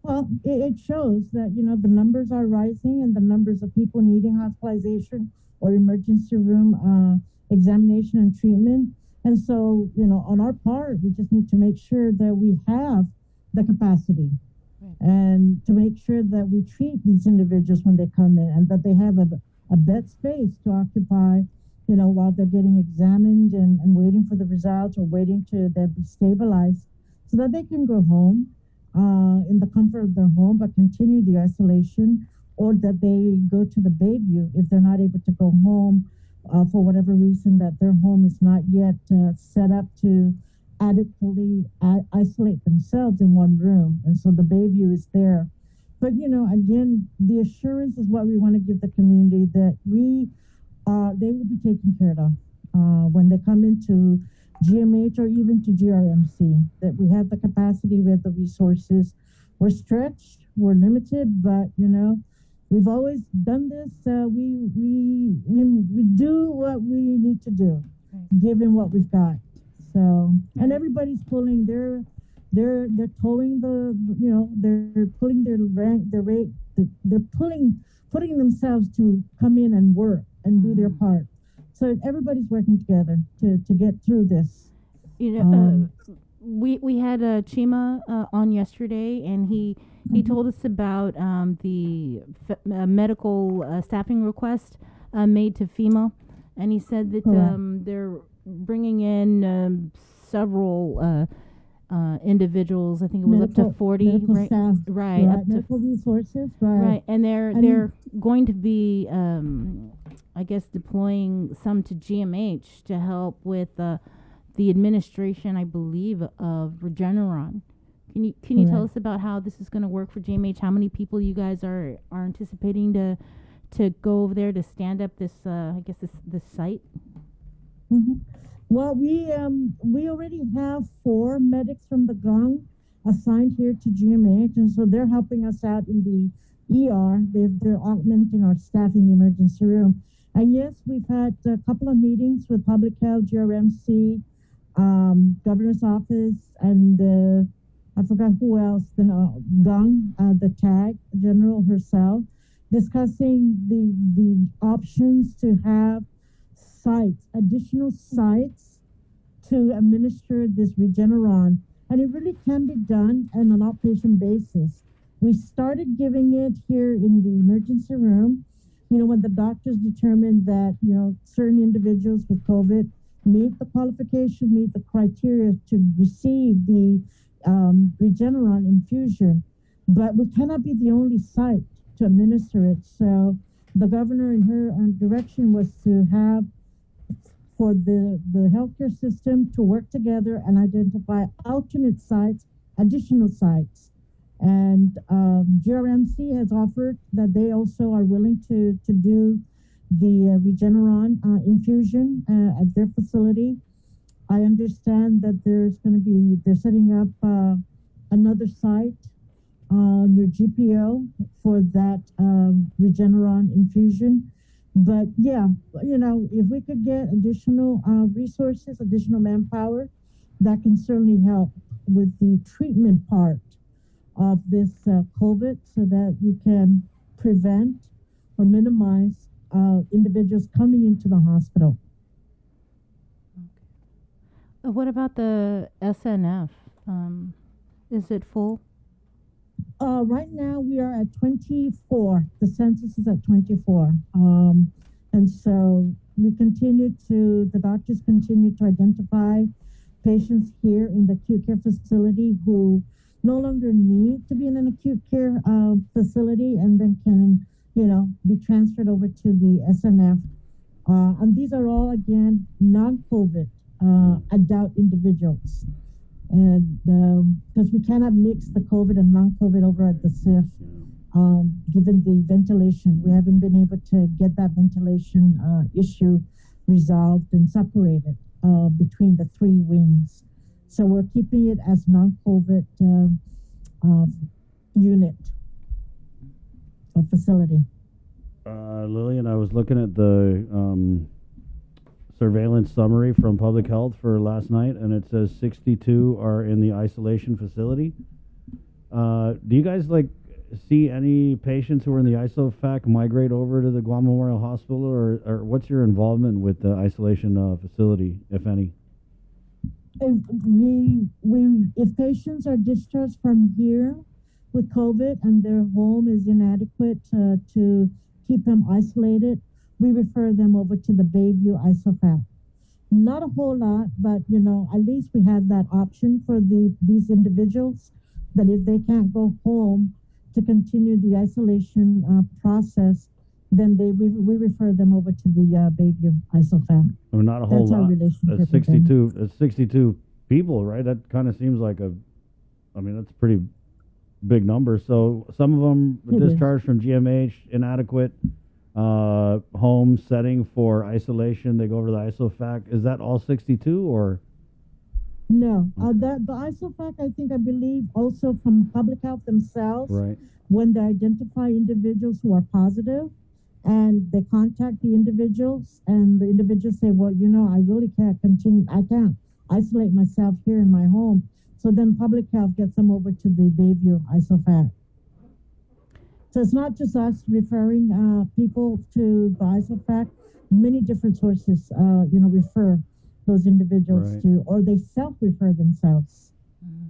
S16: Well, it shows that, the numbers are rising and the numbers of people needing hospitalization or emergency room examination and treatment. And so, on our part, we just need to make sure that we have the capacity and to make sure that we treat these individuals when they come in and that they have a bed space to occupy, while they're getting examined and waiting for the results or waiting to then be stabilized so that they can go home in the comfort of their home, but continue the isolation, or that they go to the Bayview if they're not able to go home for whatever reason, that their home is not yet set up to adequately isolate themselves in one room. And so the Bayview is there. But, again, the assurance is what we want to give the community that they will be taken care of when they come into GMH or even to GRMC, that we have the capacity, we have the resources. We're stretched, we're limited, but, we've always done this. We do what we need to do, given what we've got. So, and everybody's pulling they're towing they're pulling their rate, they're pulling putting themselves to come in and work and do their part. So everybody's working together to get through this.
S6: You know, we had Chima on yesterday, and he told us about the medical staffing request made to FEMA, and he said that they're bringing in several individuals. I think it was up to 40, right?
S16: Staff,
S6: right, up to
S16: medical resources, right?
S6: Right, and they're going to be, I guess, deploying some to GMH to help with the administration, I believe, of Regeneron. Can you tell us about how this is going to work for GMH? How many people you guys are anticipating to go over there to stand up this this site?
S16: Mm-hmm. Well, we already have 4 medics from the gang assigned here to GMH, and so they're helping us out in the ER. They're augmenting our staff in the emergency room. And yes, we've had a couple of meetings with Public Health, GRMC, Governor's Office, and I forgot who else, the gang, the TAG General herself, discussing the options to have additional sites to administer this Regeneron. And it really can be done on an outpatient basis. We started giving it here in the emergency room, when the doctors determined that, certain individuals with COVID meet the qualification, meet the criteria to receive the Regeneron infusion. But we cannot be the only site to administer it. So the governor in her direction was to have for the healthcare system to work together and identify alternate sites, additional sites. And GRMC has offered that they also are willing to do the Regeneron infusion at their facility. I understand that they're setting up another site near GPO for that Regeneron infusion. But yeah, if we could get additional resources, additional manpower, that can certainly help with the treatment part of this COVID so that we can prevent or minimize individuals coming into the hospital.
S6: What about the SNF? Is it full?
S16: Right now we are at 24. The census is at 24. And so the doctors continue to identify patients here in the acute care facility who no longer need to be in an acute care facility and then can, be transferred over to the SNF. And these are all, again, non-COVID adult individuals. And because we cannot mix the COVID and non-COVID over at the CIF, given the ventilation. We haven't been able to get that ventilation issue resolved and separated between the 3 wings. So we're keeping it as non-COVID unit or facility.
S7: Lillian, I was looking at the surveillance summary from Public Health for last night, and it says 62 are in the isolation facility. Do you guys see any patients who are in the ISOFAC migrate over to the Guam Memorial Hospital, or what's your involvement with the isolation facility, if any?
S16: If patients are discharged from here with COVID and their home is inadequate to keep them isolated, we refer them over to the Bayview ISOFAC. Not a whole lot, but at least we have that option for these individuals that if they can't go home to continue the isolation process, then we refer them over to the Bayview ISOFAC.
S7: Or not a whole
S16: That's our
S7: lot.
S16: relationship
S7: That's
S16: with them.
S7: 62 people, right? That kind of seems like that's a pretty big number. So some of them
S16: It is.
S7: discharged from GMH, inadequate home setting for isolation. They go over to the ISOFAC. Is that all 62 or?
S16: No, the ISOFAC, I believe also from Public Health themselves,
S7: Right.
S16: when they identify individuals who are positive and they contact the individuals and the individuals say, well, I really can't continue. I can't isolate myself here in my home. So then Public Health gets them over to the Bayview ISOFAC. So it's not just us referring people to the ISOFAC. Many different sources, refer those individuals
S7: Right.
S16: to, or they self-refer themselves.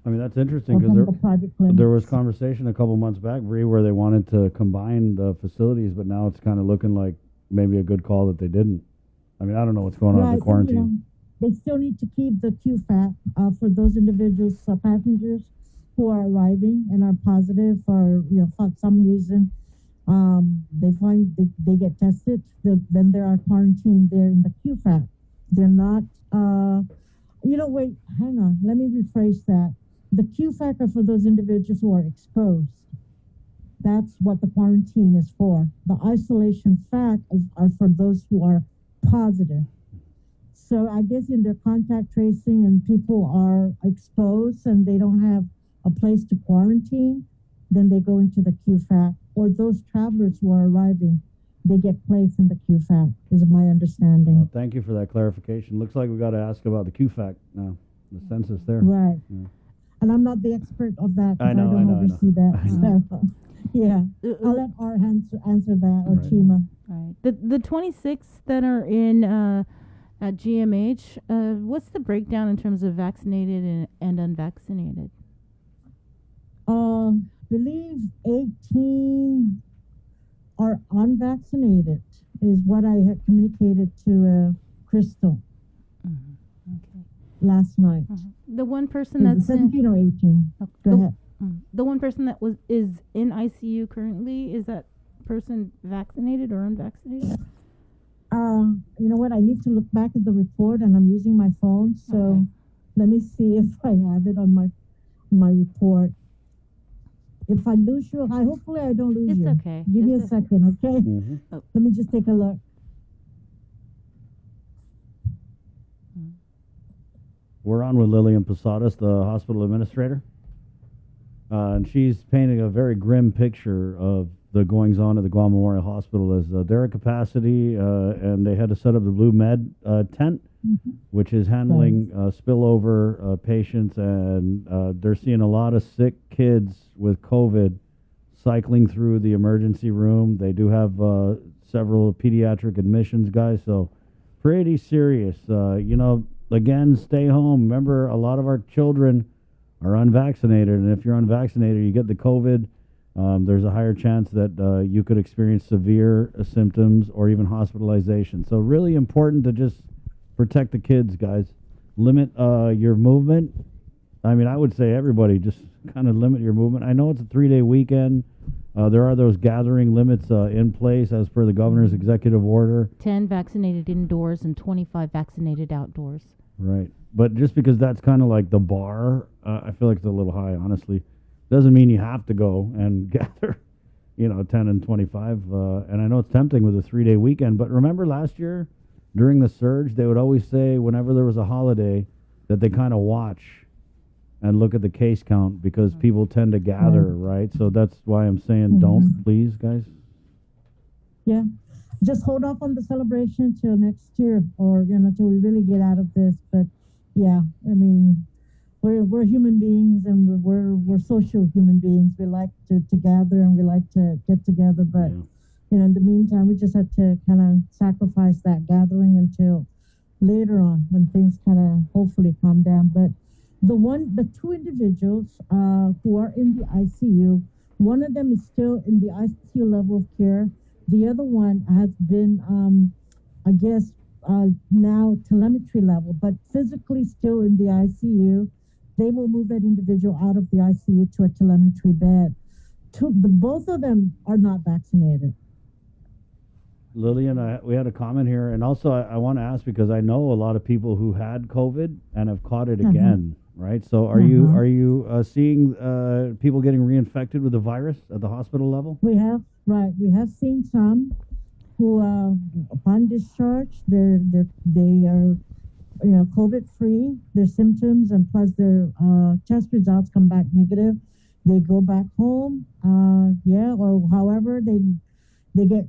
S7: I mean, that's interesting
S16: Or
S7: because
S16: from the private clinics.
S7: there was conversation a couple months back, Bree, where they wanted to combine the facilities, but now it's kind of looking like maybe a good call that they didn't. I mean, I don't know what's going on with the quarantine.
S16: They still need to keep the QFAT for those individuals, passengers who are arriving and are positive for for some reason. They find they get tested, then they are quarantined there in the QFAT. They're not, wait, hang on, let me rephrase that. The QFAT are for those individuals who are exposed. That's what the quarantine is for. The isolation fact are for those who are positive. So I guess in their contact tracing and people are exposed and they don't have a place to quarantine, then they go into the QFAT. Or those travelers who are arriving, they get placed in the QFAT, is my understanding.
S7: Thank you for that clarification. Looks like we got to ask about the QFAC now, the census there.
S16: Right.
S7: Yeah.
S16: And I'm not the expert of that.
S7: I know,
S16: don't
S7: I know.
S16: oversee that. So, yeah, I'll let our answer that, or Chima.
S6: Right. The 26 that are in at GMH, what's the breakdown in terms of vaccinated and unvaccinated?
S16: Believe 18 are unvaccinated is what I had communicated to Crystal last night.
S6: The one person
S16: Is it
S6: that's
S16: 17 or 18? Go ahead.
S6: The one person that is in ICU currently, is that person vaccinated or unvaccinated?
S16: You know what? I need to look back at the report, and I'm using my phone, so let me see if I have it on my report. If I lose you, hopefully I don't lose you.
S6: It's okay.
S16: Give me a second, okay?
S7: Mm-hmm.
S16: Let me just take a look.
S7: We're on with Lillian Posadas, the hospital administrator. And she's painting a very grim picture of the goings-on at the Guam Memorial Hospital as they're at capacity, and they had to set up the Blue Med tent, which is handling spillover patients, and they're seeing a lot of sick kids with COVID cycling through the emergency room. They do have several pediatric admissions, guys, so pretty serious. Again, stay home. Remember, a lot of our children are unvaccinated, and if you're unvaccinated, you get the COVID, there's a higher chance that you could experience severe symptoms or even hospitalization. So really important to just protect the kids, guys. Limit your movement. I mean, I would say everybody just kind of limit your movement. I know it's a 3-day weekend. There are those gathering limits in place as per the governor's executive order.
S6: 10 vaccinated indoors and 25 vaccinated outdoors.
S7: Right. But just because that's kind of like the bar, I feel like it's a little high, honestly. Doesn't mean you have to go and gather, 10 and 25. And I know it's tempting with a 3-day weekend, but remember last year during the surge, they would always say whenever there was a holiday that they kind of watch and look at the case count because people tend to gather, right? So that's why I'm saying don't, please, guys.
S16: Yeah. Just hold off on the celebration till next year, or till we really get out of this. But yeah, I mean, we're human beings, and we're social human beings. We like to gather, and we like to get together. But in the meantime, we just had to kind of sacrifice that gathering until later on when things kind of hopefully calm down. But the two individuals who are in the ICU, one of them is still in the ICU level of care. The other one has been, now telemetry level, but physically still in the ICU. They will move that individual out of the ICU to a telemetry bed. Both of them are not vaccinated.
S7: Lillian, we had a comment here, and also I want to ask because I know a lot of people who had COVID and have caught it again, right? So are you seeing people getting reinfected with the virus at the hospital level?
S16: We have seen some who, upon discharge, they are COVID free. Their symptoms and plus their test results come back negative. They go back home, or however they get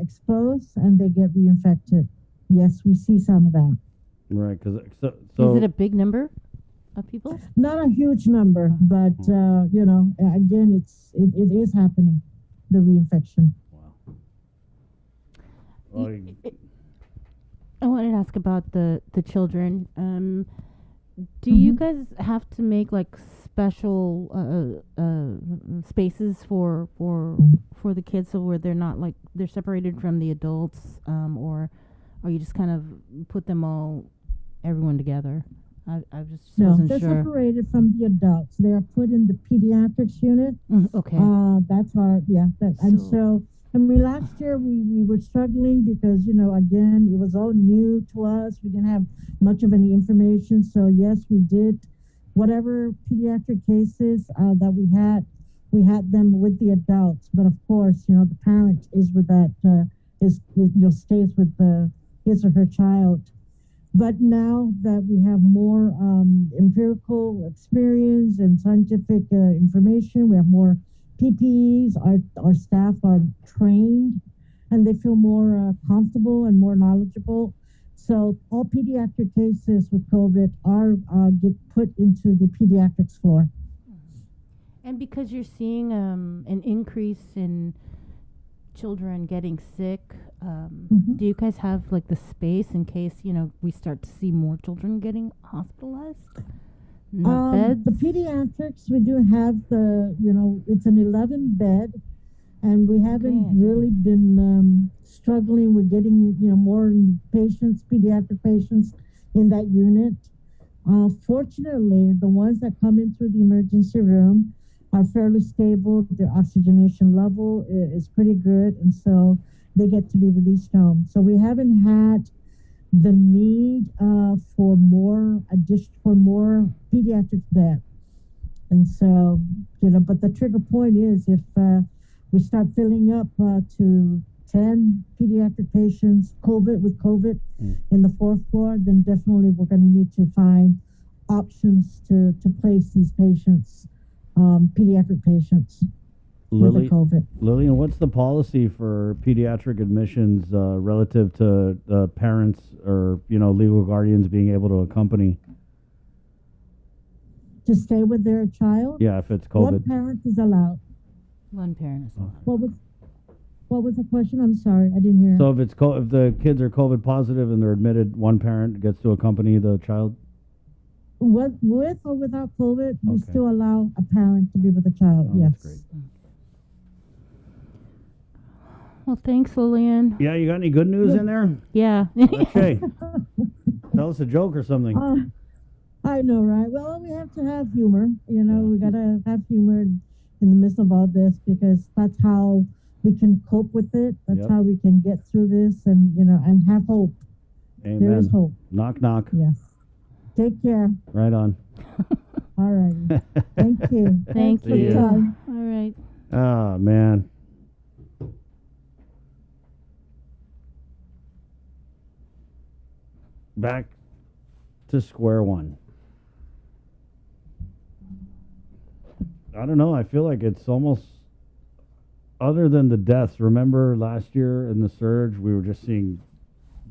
S16: exposed and they get reinfected. Yes, we see some of that.
S7: Right, because so
S6: is it a big number of people?
S16: Not a huge number, but again, it is happening. the reinfection.
S6: I wanted to ask about the children. Do you guys have to make like special spaces for the kids, so where they're not like they're separated from the adults, or you just kind of put them everyone together? I just wasn't
S16: they're
S6: sure.
S16: separated from the adults. They are put in the pediatrics unit.
S6: Okay.
S16: That's our and last year we were struggling because again it was all new to us. We didn't have much of any information. So yes, we did whatever pediatric cases that we had them with the adults. But of course, the parent is with that stays with his or her child. But now that we have more empirical experience and scientific information, we have more PPEs, our staff are trained, and they feel more comfortable and more knowledgeable. So all pediatric cases with COVID get put into the pediatrics floor.
S6: And because you're seeing an increase in children getting sick, do you guys have like the space in case we start to see more children getting hospitalized? Beds?
S16: The pediatrics, we do have it's an 11 bed, and we haven't really been struggling with getting more pediatric patients in that unit. Fortunately, the ones that come in through the emergency room are fairly stable. Their oxygenation level is pretty good, and so they get to be released home. So we haven't had the need for more pediatric beds. And so, but the trigger point is if we start filling up to 10 pediatric patients with COVID in the fourth floor, then definitely we're going to need to find options to place these patients, pediatric patients.
S7: Lillian, what's the policy for pediatric admissions relative to parents or legal guardians being able to accompany?
S16: To stay with their child?
S7: Yeah, if it's COVID.
S16: One parent is allowed.
S6: One parent is allowed.
S16: What was the question? I'm sorry, I didn't hear.
S7: So if the kids are COVID positive and they're admitted, one parent gets to accompany the child?
S16: With or without COVID, we still allow a parent to be with the child. Yes.
S7: That's great.
S6: Well, thanks, Lillian.
S7: Yeah, you got any good news in there?
S6: Yeah.
S7: Okay. Tell us a joke or something.
S16: I know, right? Well, we have to have humor. We got to have humor in the midst of all this, because that's how we can cope with it. That's how we can get through this and have hope.
S7: Amen.
S16: There is hope.
S7: Knock, knock.
S16: Yes. Take care.
S7: Right on.
S16: All right. Thank you.
S6: Thank
S16: for the
S6: you.
S16: time.
S6: All right.
S7: Oh, man. Back to square one. I don't know. I feel like it's almost, other than the deaths. Remember last year in the surge, we were just seeing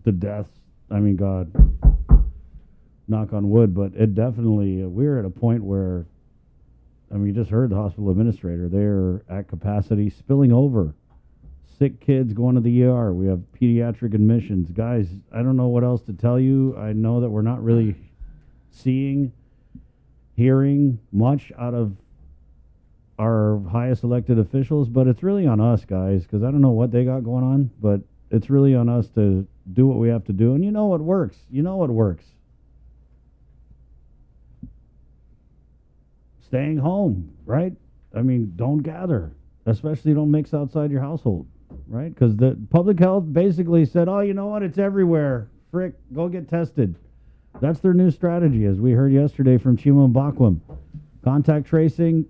S7: the deaths. I mean, God, knock on wood, but it definitely, we're at a point where, you just heard the hospital administrator, they're at capacity, spilling over. Sick kids going to the ER. We have pediatric admissions. Guys, I don't know what else to tell you. I know that we're not really hearing much out of our highest elected officials, but it's really on us, guys, because I don't know what they got going on, but it's really on us to do what we have to do. And you know what works. Staying home, right? Don't gather. Especially don't mix outside your household, right? Because the public health basically said, oh, you know what? It's everywhere. Frick, go get tested. That's their new strategy, as we heard yesterday from Chimo Mbakwam. Contact tracing,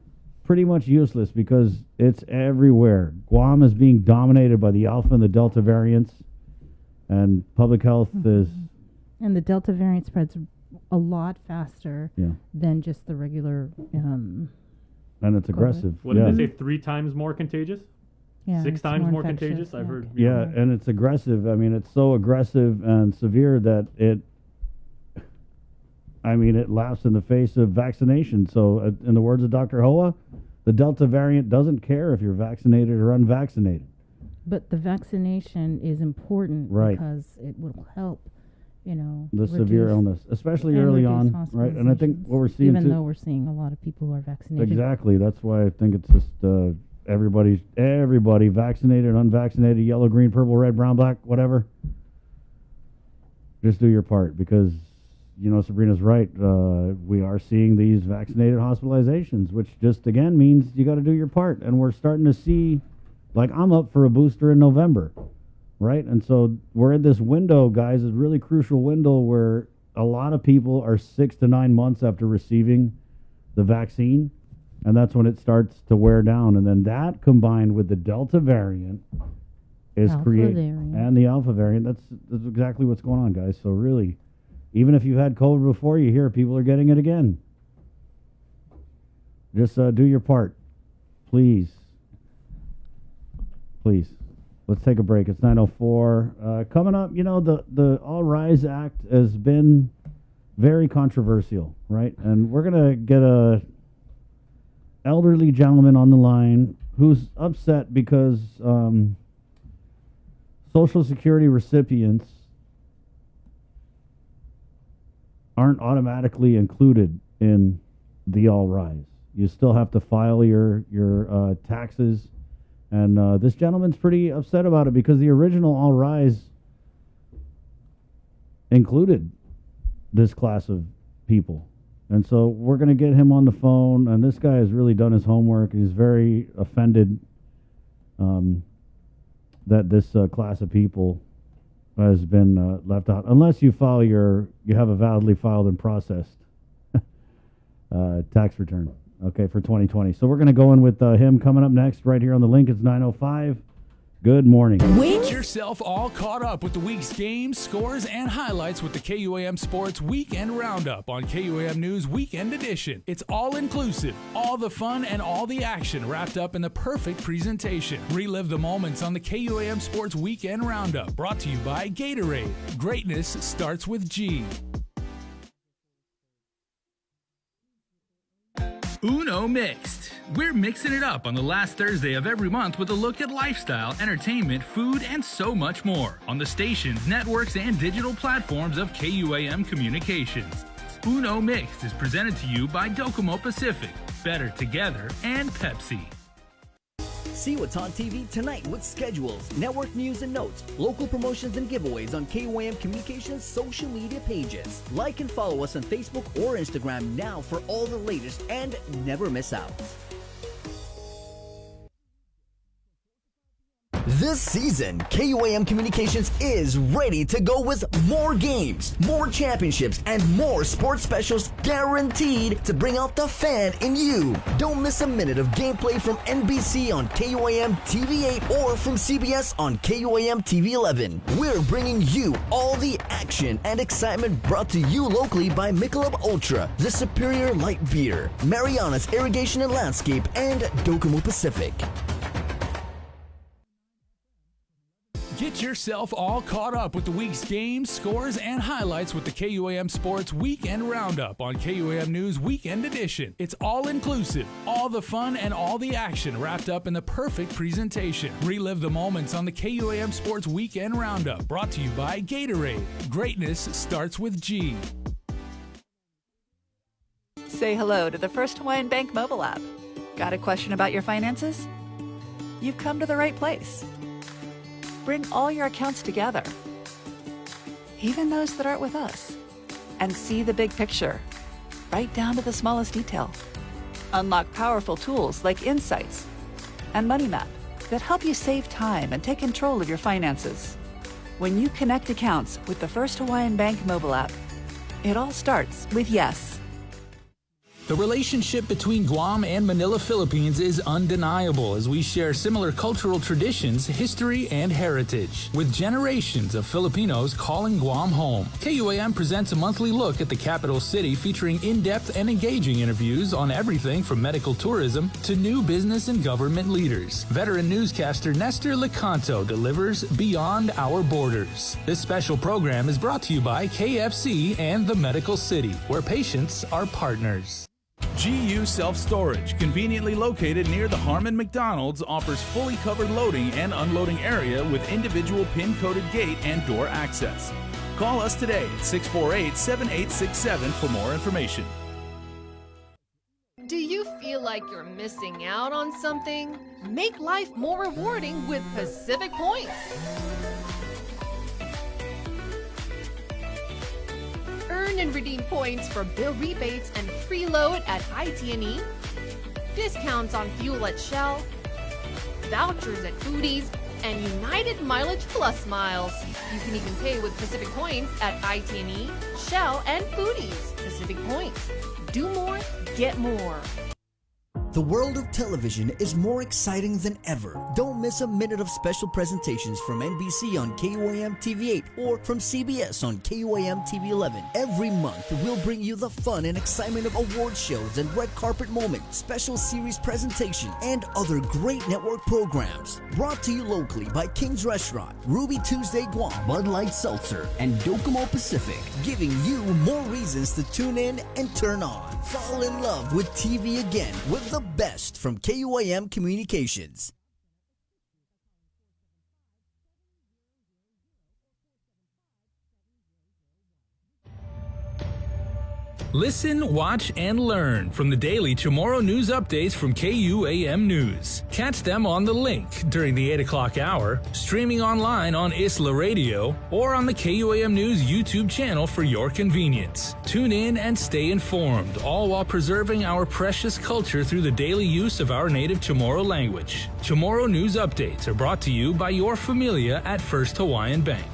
S7: pretty much useless because it's everywhere. Guam is being dominated by the Alpha and the Delta variants, and public health is...
S6: And the Delta variant spreads a lot faster than just the regular...
S7: and it's aggressive.
S8: What did they say? 3 times more contagious?
S6: Yeah,
S8: 6 times more contagious? I've heard.
S7: Yeah, and it's aggressive. It's so aggressive and severe that it laughs in the face of vaccination. So, in the words of Dr. Hoa, The Delta variant doesn't care if you're vaccinated or unvaccinated.
S6: But the vaccination is important
S7: Right.
S6: because it will help,
S7: The severe illness, especially
S6: and
S7: reduce
S6: on,
S7: right? And I think what we're seeing
S6: even though we're seeing a lot of people who are vaccinated.
S7: Exactly. That's why I think it's just everybody, vaccinated, unvaccinated, yellow, green, purple, red, brown, black, whatever. Just do your part because, Sabrina's right. We are seeing these vaccinated hospitalizations, which just, again, means you got to do your part. And we're starting to see, like, I'm up for a booster in November, right? And so we're in this window, guys, this really crucial window where a lot of people are 6 to 9 months after receiving the vaccine. And that's when it starts to wear down. And then that combined with the Delta variant is creating, and the Alpha variant, that's exactly what's going on, guys. So really, even if you've had COVID before, you hear people are getting it again. Just do your part. Please. Let's take a break. It's 9:04. Coming up, the All Rise Act has been very controversial, right? And we're going to get a elderly gentleman on the line who's upset because Social Security recipients aren't automatically included in the All Rise. You still have to file your taxes, and this gentleman's pretty upset about it because the original All Rise included this class of people. And so we're going to get him on the phone, and this guy has really done his homework. He's very offended that this class of people has been left out, unless you have a validly filed and processed tax return, for 2020. So we're going to go in with him coming up next right here on the link. It's 9:05. Good morning.
S10: Get yourself all caught up with the week's games, scores, and highlights with the KUAM Sports Weekend Roundup on KUAM News Weekend Edition. It's all inclusive, all the fun and all the action wrapped up in the perfect presentation. Relive the moments on the KUAM Sports Weekend Roundup, brought to you by Gatorade. Greatness starts with G. Uno Mixed. We're mixing it up on the last Thursday of every month with a look at lifestyle, entertainment, food, and so much more on the stations, networks, and digital platforms of KUAM Communications. Uno Mixed is presented to you by Docomo Pacific, Better Together, and Pepsi.
S26: See what's on TV tonight with schedules, network news and notes, local promotions and giveaways on KUAM Communications social media pages. Like and follow us on Facebook or Instagram now for all the latest and never miss out. This season, KUAM Communications is ready to go with more games, more championships, and more sports specials guaranteed to bring out the fan in you. Don't miss a minute of gameplay from NBC on KUAM TV8 or from CBS on KUAM TV11. We're bringing you all the action and excitement brought to you locally by Michelob Ultra, the superior light beer, Mariana's Irrigation and Landscape, and Docomo Pacific.
S10: Get yourself all caught up with the week's games, scores, and highlights with the KUAM Sports Weekend Roundup on KUAM News Weekend Edition. It's all inclusive, all the fun and all the action wrapped up in the perfect presentation. Relive the moments on the KUAM Sports Weekend Roundup, brought to you by Gatorade. Greatness starts with G.
S11: Say hello to the First Hawaiian Bank mobile app. Got a question about your finances? You've come to the right place. Bring all your accounts together, even those that aren't with us, and see the big picture, right down to the smallest detail. Unlock powerful tools like Insights and Money Map that help you save time and take control of your finances. When you connect accounts with the First Hawaiian Bank mobile app, it all starts with yes.
S10: The relationship between Guam and Manila, Philippines is undeniable as we share similar cultural traditions, history, and heritage. With generations of Filipinos calling Guam home, KUAM presents a monthly look at the capital city featuring in-depth and engaging interviews on everything from medical tourism to new business and government leaders. Veteran newscaster Nestor Lecanto delivers Beyond Our Borders. This special program is brought to you by KFC and the Medical City, where patients are partners. GU Self-Storage, conveniently located near the Harmon McDonald's, offers fully covered loading and unloading area with individual pin-coded gate and door access. Call us today at 648-7867 for more information.
S4: Do you feel like you're missing out on something? Make life more rewarding with Pacific Points. Earn and redeem points for bill rebates and free load at IT&E, discounts on fuel at Shell, vouchers at Foodies, and United Mileage Plus miles. You can even pay with Pacific Points at IT&E, Shell, and Foodies. Pacific Points. Do more, get more.
S26: The world of television is more exciting than ever. Don't miss a minute of special presentations from NBC on KUAM TV 8 or from CBS on KUAM TV 11. Every month, we'll bring you the fun and excitement of award shows and red carpet moments, special series presentation, and other great network programs. Brought to you locally by King's Restaurant, Ruby Tuesday Guam, Bud Light Seltzer, and Docomo Pacific, giving you more reasons to tune in and turn on. Fall in love with TV again with the best from KUAM Communications.
S10: Listen, watch, and learn from the daily Chamorro news updates from KUAM News. Catch them on the link during the 8 o'clock hour, streaming online on Isla Radio, or on the KUAM News YouTube channel for your convenience. Tune in and stay informed, all while preserving our precious culture through the daily use of our native Chamorro language. Chamorro news updates are brought to you by your familia at First Hawaiian Bank.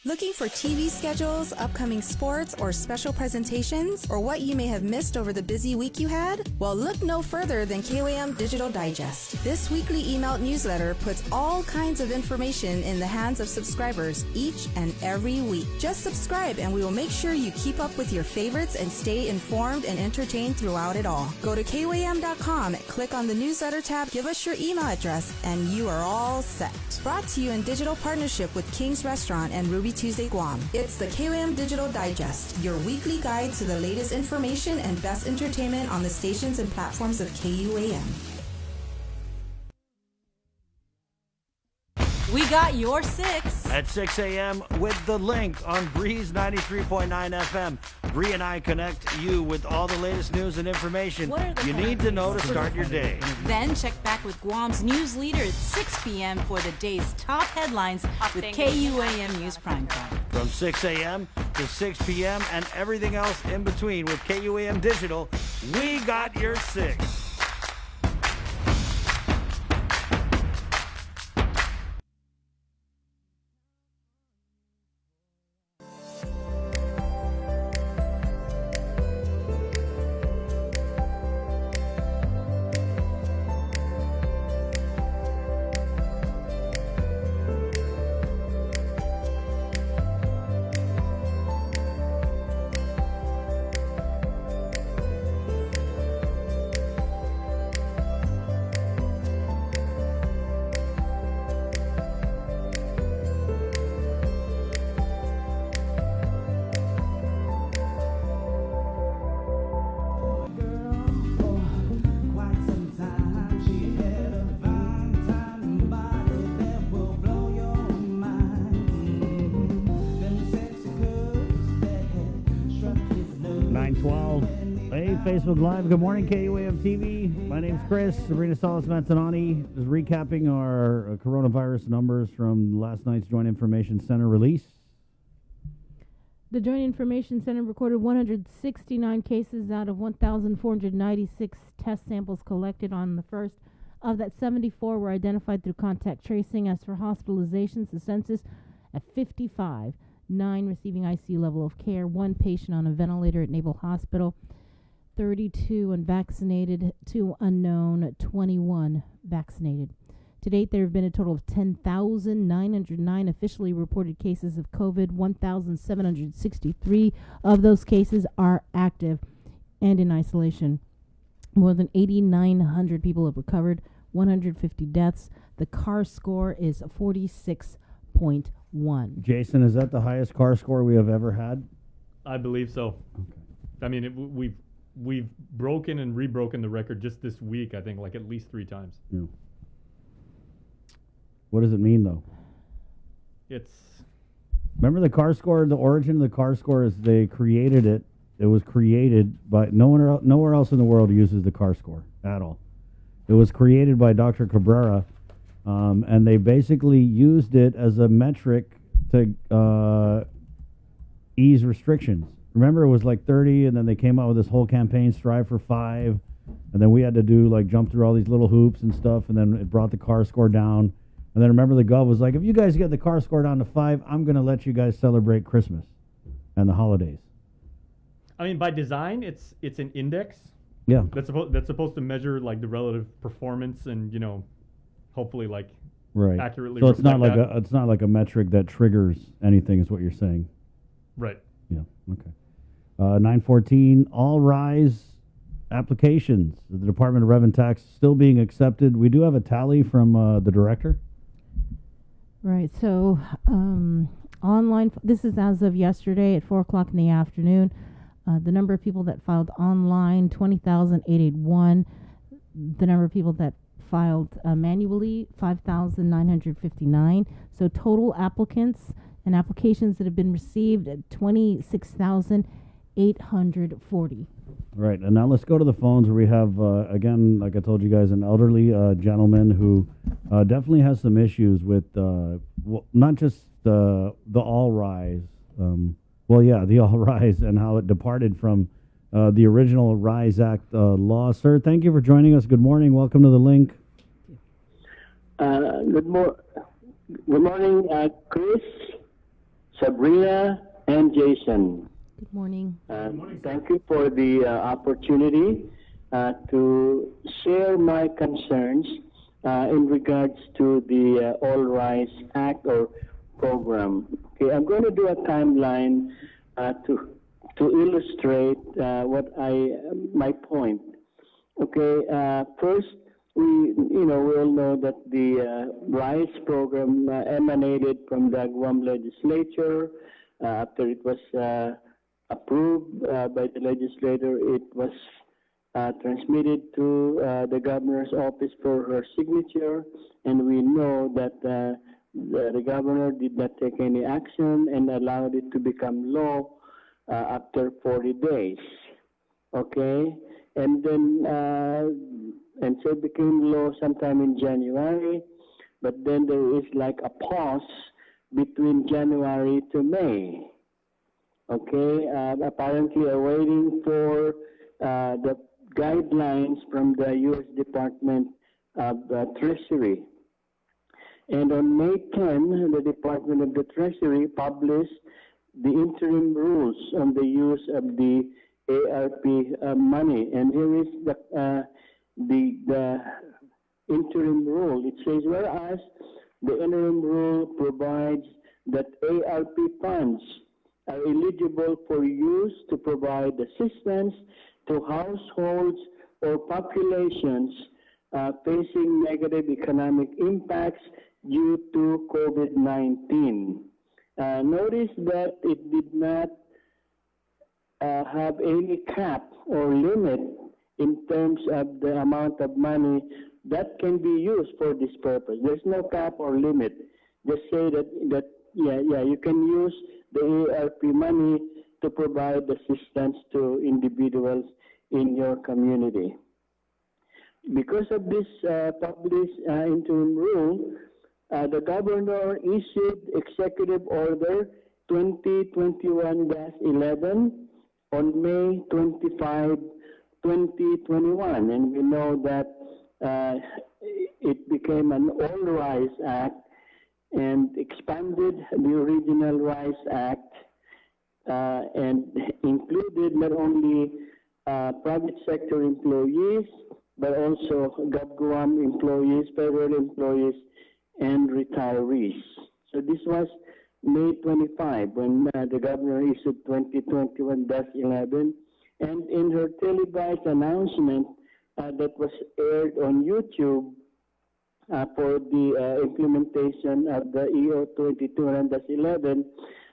S3: Looking for TV schedules, upcoming sports, or special presentations, or what you may have missed over the busy week you had? Well, look no further than KOAM Digital Digest. This weekly emailed newsletter puts all kinds of information in the hands of subscribers each and every week. Just subscribe and we will make sure you keep up with your favorites and stay informed and entertained throughout it all. Go to KOAM.com, click on the newsletter tab, give us your email address, and you are all set. Brought to you in digital partnership with King's Restaurant and Ruby Tuesday Guam. It's the KOAM Digital Digest, your weekly guide to the latest information and best entertainment on the stations and platforms of KUAM.
S5: We got your 6
S7: at 6 a.m. with the link on Breeze 93.9 FM. Bree and I connect you with all the latest news and information you need to know to start your day.
S5: Then check back with Guam's news leader at 6 p.m. for the day's top headlines with KUAM News Primetime.
S7: From 6 a.m. to 6 p.m. and everything else in between with KUAM Digital, we got your 6. Facebook Live. Good morning, KUAM TV. My name's Chris. Sabrina Salas-Manzanani is recapping our coronavirus numbers from last night's Joint Information Center release.
S6: The Joint Information Center recorded 169 cases out of 1,496 test samples collected on the 1st. Of that, 74 were identified through contact tracing. As for hospitalizations, the census at 55, 9 receiving ICU level of care, 1 patient on a ventilator at Naval Hospital, 32 unvaccinated, 2 unknown, 21 vaccinated. To date, there have been a total of 10,909 officially reported cases of COVID. 1,763 of those cases are active and in isolation. More than 8,900 people have recovered, 150 deaths. The CAR score is 46.1.
S7: Jason, is that the highest CAR score we have ever had?
S8: I believe so. Okay. I mean, we've broken and rebroken the record just this week. I think like at least 3 times.
S7: Yeah. What does it mean though?
S8: It's.
S7: Remember the car score? The origin of the car score is they created it. It was created by nowhere else in the world uses the car score at all. It was created by Dr. Cabrera, and they basically used it as a metric to ease restrictions. Remember, it was like 30, and then they came out with this whole campaign, Strive for 5, and then we had to do like jump through all these little hoops and stuff, and then it brought the car score down. And then remember, the gov was like, if you guys get the car score down to 5, I'm going to let you guys celebrate Christmas and the holidays.
S8: I mean, by design, it's an index.
S7: Yeah.
S8: That's supposed to measure like the relative performance and hopefully like
S7: Right.
S8: accurately.
S7: So it's not like
S8: reflect
S7: it's not like a metric that triggers anything, is what you're saying.
S8: Right.
S7: Yeah. Okay. 914. All rise applications. The Department of Rev and Tax still being accepted. We do have a tally from the director.
S6: Right. So online. This is as of yesterday at 4:00 in the afternoon. The number of people that filed online, 20,881. The number of people that filed manually, 5,959. So total applicants and applications that have been received at 26,840.
S7: Right. And now let's go to the phones where we have, again, like I told you guys, an elderly gentleman who definitely has some issues with not just the All Rise. The All Rise and how it departed from the original Rise Act law. Sir, thank you for joining us. Good morning. Welcome to the link.
S17: Good morning, Chris, Sabrina, and Jason.
S6: Good morning.
S17: Thank you for the opportunity to share my concerns in regards to the All Rise Act or program. Okay, I'm going to do a timeline to illustrate my point. Okay, first we all know that the RISE program emanated from the Guam legislature. After it was approved by the legislator, it was transmitted to the governor's office for her signature, and we know that the governor did not take any action and allowed it to become law after 40 days. Okay, and then and so it became law sometime in January, but then there is like a pause between January to May. Okay, apparently awaiting for the guidelines from the U.S. Department of Treasury. And on May 10, the Department of the Treasury published the interim rules on the use of the ARP money. And here is the interim rule. It says, whereas the interim rule provides that ARP funds are eligible for use to provide assistance to households or populations facing negative economic impacts due to COVID-19. Notice that it did not have any cap or limit in terms of the amount of money that can be used for this purpose. There's no cap or limit. Just say that you can use the ARP money to provide assistance to individuals in your community. Because of this published interim rule, the governor issued Executive Order 2021-11 on May 25, 2021, and we know that it became an All Rise Act and expanded the original Rise Act and included not only private sector employees, but also GovGuam employees, federal employees, and retirees. So this was May 25 when the governor issued 2021-11, and in her televised announcement that was aired on YouTube for the implementation of the EO 2021-11,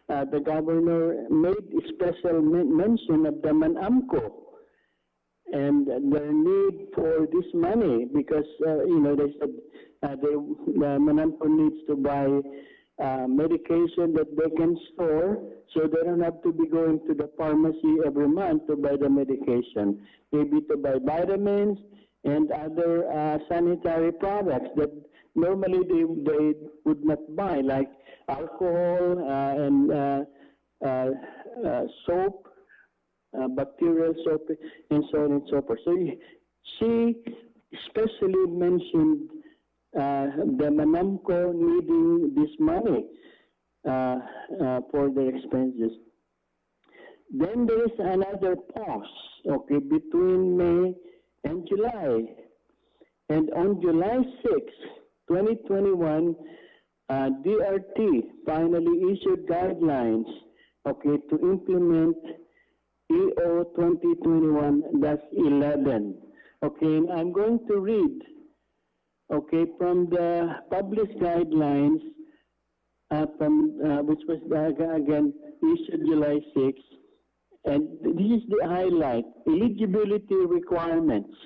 S17: the governor made special mention of the Manamco and their need for this money because, they said the Manamco needs to buy medication that they can store so they don't have to be going to the pharmacy every month to buy the medication. Maybe to buy vitamins and other sanitary products that normally they would not buy, like alcohol and soap, bacterial soap, and so on and so forth. So she especially mentioned the Manamco needing this money for their expenses. Then there is another pause, between May and July. And on July 6, 2021, DRT finally issued guidelines, to implement EO 2021-11. And I'm going to read, from the published guidelines, which was again issued July 6, and this is the highlight: eligibility requirements.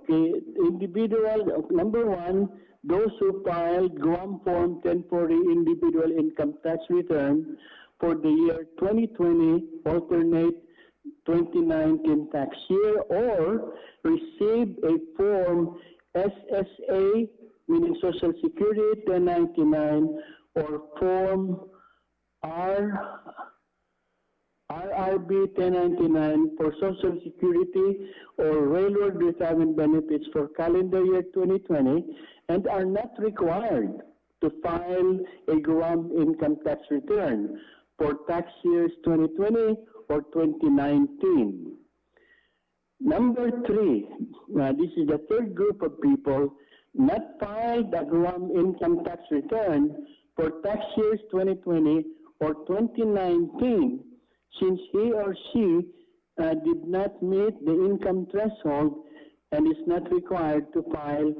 S17: Individual, number one, those who filed Guam Form 1040 individual income tax return for the year 2020, alternate 2019 tax year, or received a Form SSA, meaning Social Security 1099, or Form RRB 1099 for Social Security or Railroad Retirement Benefits for calendar year 2020, and are not required to file a Guam income tax return for tax years 2020 or 2019. Number three, this is the third group of people not filed a Guam income tax return for tax years 2020 or 2019, since he or she did not meet the income threshold and is not required to file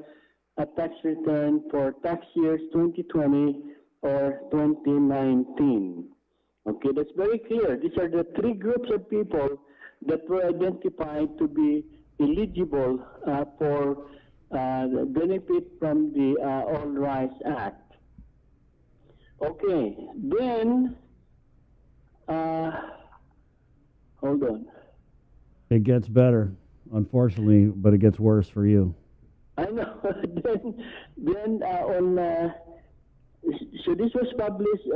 S17: a tax return for tax years 2020 or 2019. That's very clear. These are the three groups of people that were identified to be eligible for the benefit from the All Rights Act. Then, hold on.
S7: It gets better, unfortunately, but it gets worse for you.
S17: I know. then so this was published,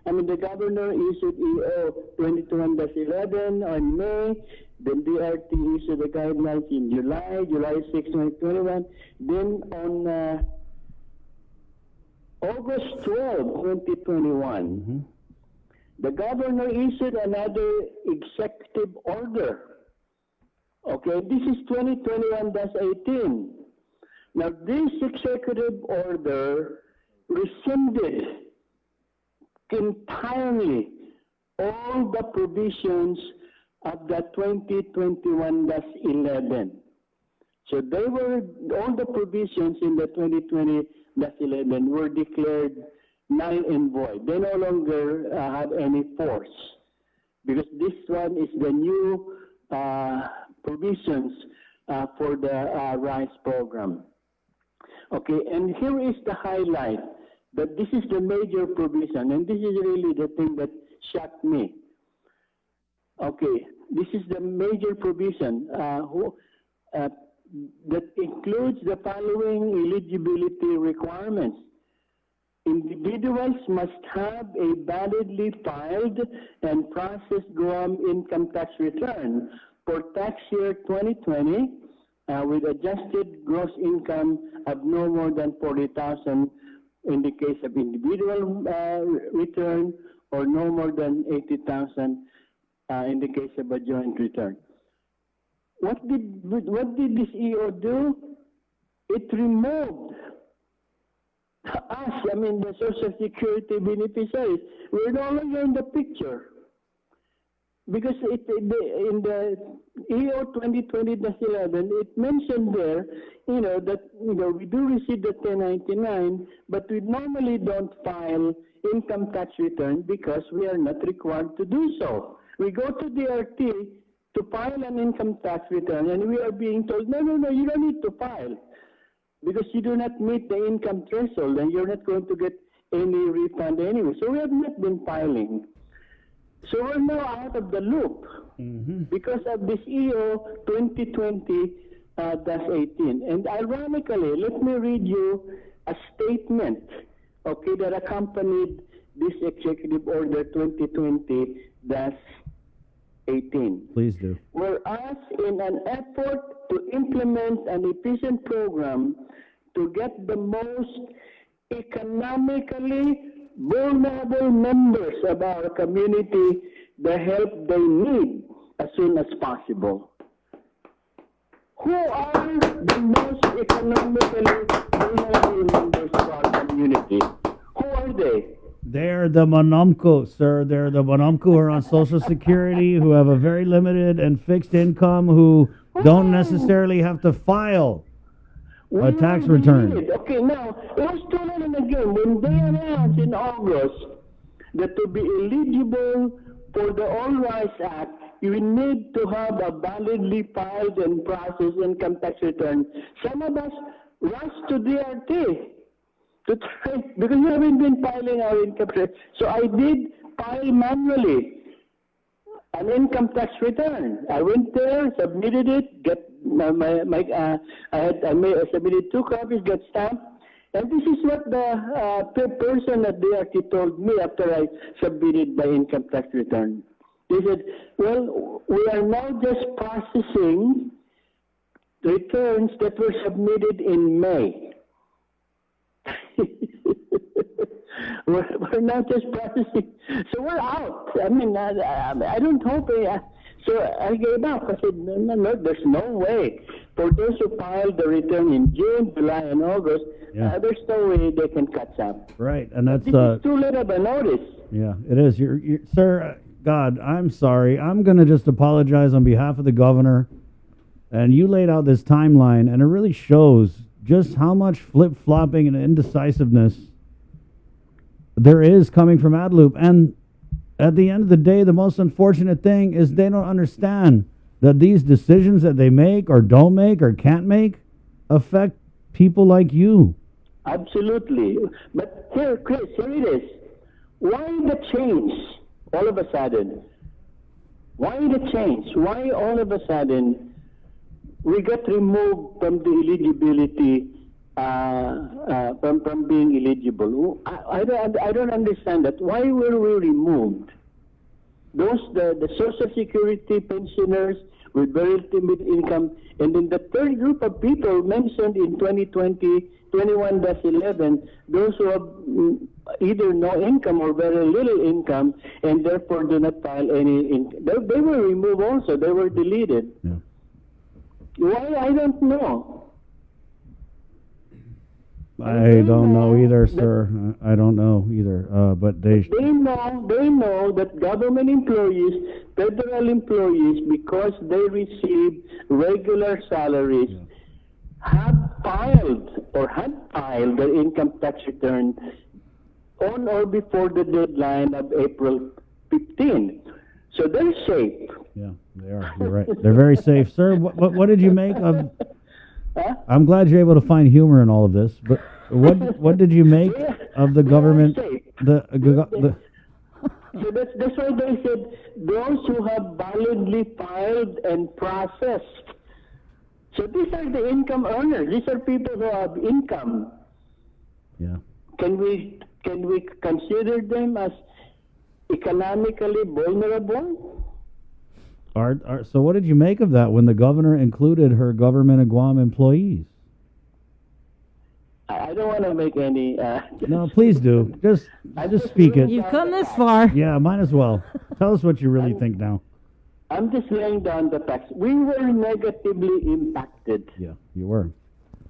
S17: the governor issued EO 2021-11 on May, then DRT issued the guidelines in July 6, 2021, then on August 12, 2021, the governor issued another executive order. This is 2021-18. Now, this executive order rescinded entirely all the provisions of the 2021-11. So all the provisions in the 2020-11 were declared null and void. They no longer have any force because this one is the new provisions for the RISE program. And here is the highlight, that this is the major provision, and this is really the thing that shocked me. This is the major provision that includes the following eligibility requirements. Individuals must have a validly filed and processed Guam income tax return for tax year 2020 with adjusted gross income of no more than $40,000 in the case of individual return, or no more than $80,000 in the case of a joint return. What did this EO do? It removed us, the Social Security beneficiaries. We're no longer in the picture. Because in the EO 2020-11, it mentioned there, that we do receive the 1099, but we normally don't file income tax return because we are not required to do so. We go to DRT to file an income tax return, and we are being told, no, you don't need to file because you do not meet the income threshold, and you're not going to get any refund anyway. So we have not been filing. So we're now out of the loop because of this EO 2020-18. And ironically, let me read you a statement, okay, that accompanied this Executive Order 2020-18.
S7: Please do.
S17: Whereas in an effort to implement an efficient program to get the most economically vulnerable members of our community the help they need as soon as possible. Who are the most economically vulnerable members of our community? Who are they?
S7: They're the Monomco, sir. They're the Monomco who are on Social Security, who have a very limited and fixed income, who don't necessarily have to file a tax return.
S17: Okay, now, it was too late in the game when they announced in August that to be eligible for the All Rights Act, you need to have a validly filed and processed income tax return. Some of us rushed to DRT to try, because we haven't been filing our income tax. So I did file manually an income tax return. I went there, submitted it, get I submitted 2 copies, got stamped, and this is what the person at DRT told me after I submitted my income tax return. They said, well, we are now just processing returns that were submitted in May. We're not just processing, so we're out. I mean, I don't hope. So I gave up. I said, no, there's no way. For those who filed the return in June, July, and August, there's no way they can catch up.
S7: Right, and that's
S17: this is too late of a notice.
S7: Yeah, it is. You're sir. God, I'm sorry. I'm gonna just apologize on behalf of the governor. And you laid out this timeline, and it really shows just how much flip-flopping and indecisiveness there is coming from AdLoop. And at the end of the day, the most unfortunate thing is they don't understand that these decisions that they make or don't make or can't make affect people like you.
S17: Absolutely. But here, Chris, here it is. Why the change all of a sudden? Why the change? Why all of a sudden we got removed from the eligibility, from being eligible? I don't understand that. Why were we removed? The Social Security pensioners with very limited income, and then the third group of people mentioned in 2020-21-11, those who have either no income or very little income, and therefore do not file any income. They were removed also. They were deleted.
S7: Yeah.
S17: Why? I don't know.
S7: I don't know either, sir. I don't know either. But they
S17: know that government employees, federal employees, because they receive regular salaries, had filed their income tax return on or before the deadline of April 15. So they're safe.
S7: Yeah, they are. You're right. They're very safe, sir. What did you make of? I'm glad you're able to find humor in all of this, but what did you make of the government?
S17: So that's why they said those who have validly filed and processed. So these are the income earners. These are people who have income.
S7: Yeah.
S17: Can we consider them as economically vulnerable?
S7: So what did you make of that when the governor included her government and Guam employees?
S17: I don't want to make any...
S7: No, please do. Just speak it.
S6: You've come this far.
S7: Yeah, might as well. Tell us what you really think now.
S17: I'm just laying down the facts. We were negatively impacted.
S7: Yeah, you were.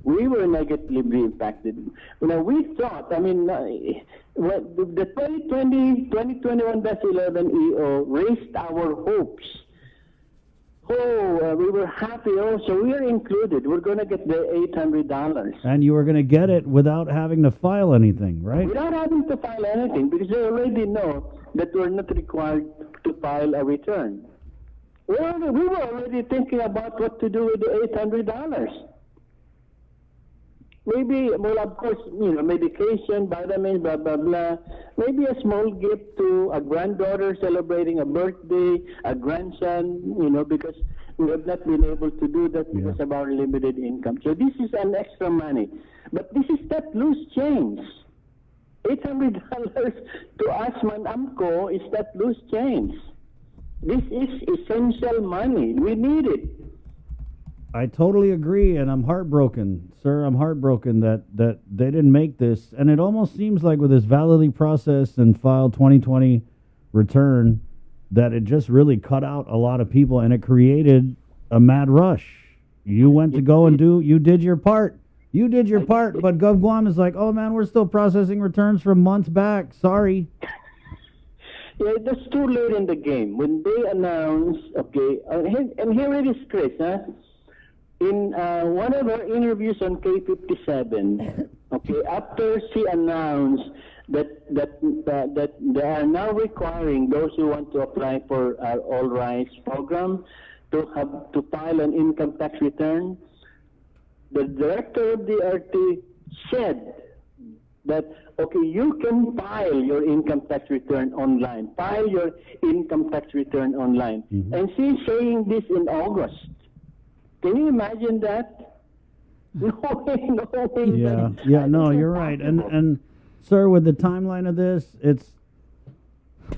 S17: We were negatively impacted. We thought, the 2021-11 EO raised our hopes We were happy. Oh, so we are included. We're going to get the $800.
S7: And you were going to get it without having to file anything, right?
S17: Without having to file anything, because they already know that we're not required to file a return. We were already thinking about what to do with the $800. Maybe, well, of course, medication, vitamins, blah, blah, blah. Maybe a small gift to a granddaughter celebrating a birthday, a grandson, because we have not been able to do that because of our limited income. So this is an extra money. But this is not loose change. $800 to us, Manamco, is not loose change. This is essential money. We need it.
S7: I totally agree, and I'm heartbroken, sir. I'm heartbroken that they didn't make this. And it almost seems like with this validly processed and filed 2020 return that it just really cut out a lot of people, and it created a mad rush. You went to go and you did your part. You did your part, but Gov Guam is like, oh, man, we're still processing returns from months back. Sorry.
S17: Yeah, that's too late in the game. When they announce, okay, and here it is, Chris, huh? In one of our interviews on K57, okay, after she announced that they are now requiring those who want to apply for our All Rise program to have to file an income tax return, the director of the RT said that, okay, you can file your income tax return online. File your income tax return online. Mm-hmm. And she's saying this in August. Can you imagine that? No way.
S7: Yeah, no, you're right. And sir, with the timeline of this,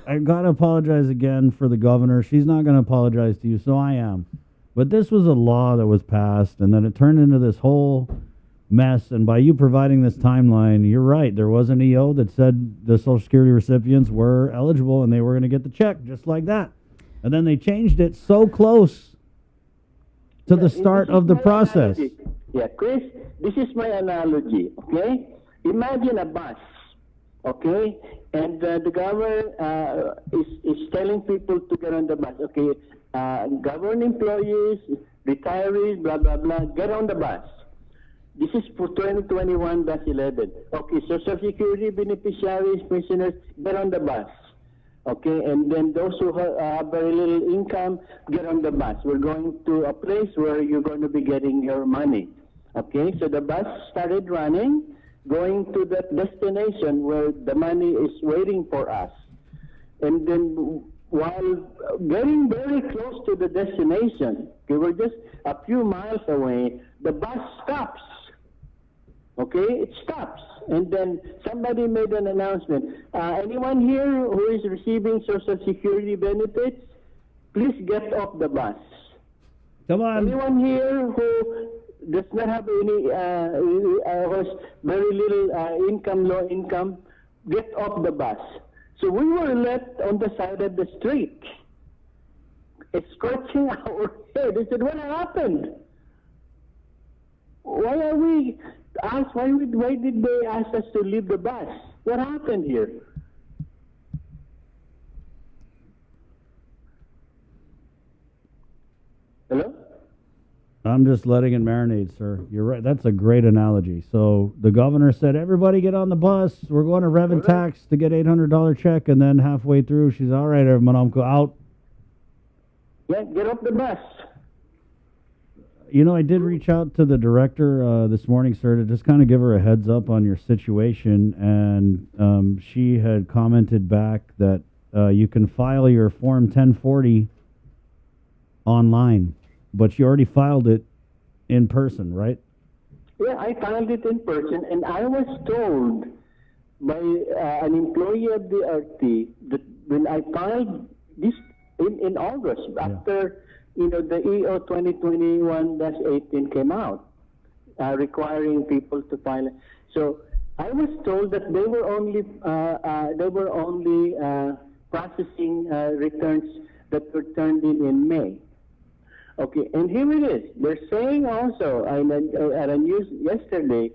S7: I got to apologize again for the governor. She's not going to apologize to you, so I am. But this was a law that was passed, and then it turned into this whole mess. And by you providing this timeline, you're right. There was an EO that said the Social Security recipients were eligible and they were going to get the check just like that. And then they changed it so close to the start of the process.
S17: Analogy. Yeah, Chris, this is my analogy, okay? Imagine a bus, okay? And the governor is telling people to get on the bus, okay? Government employees, retirees, blah, blah, blah, get on the bus. This is for 2021-11. Okay, Social Security beneficiaries, pensioners, get on the bus. Okay, and then those who have very little income, get on the bus. We're going to a place where you're going to be getting your money. Okay, so the bus started running, going to that destination where the money is waiting for us. And then while getting very close to the destination, okay, we're just a few miles away, the bus stops. Okay, it stops. And then somebody made an announcement. Anyone here who is receiving Social Security benefits, please get off the bus.
S7: Come on.
S17: Anyone here who does not have any, has very little income, low income, get off the bus. So we were left on the side of the street, scratching our head. I said, what happened? Why are we asked? Why did they ask us to leave the bus? What happened here? Hello?
S7: I'm just letting it marinate, sir. You're right. That's a great analogy. So the governor said, everybody get on the bus. We're going to rev and tax to get $800 check. And then halfway through, she's all right, Manamco, out.
S17: Yeah, get off the bus.
S7: You know, I did reach out to the director this morning, sir, to just kind of give her a heads up on your situation. And she had commented back that you can file your Form 1040 online. But you already filed it in person, right?
S17: Yeah, I filed it in person, and I was told by an employee of the RT that when I filed this in August, after the EO 2021-18 came out, requiring people to file. So I was told that they were only processing returns that were turned in May. Okay, and here it is. They're saying also at a news yesterday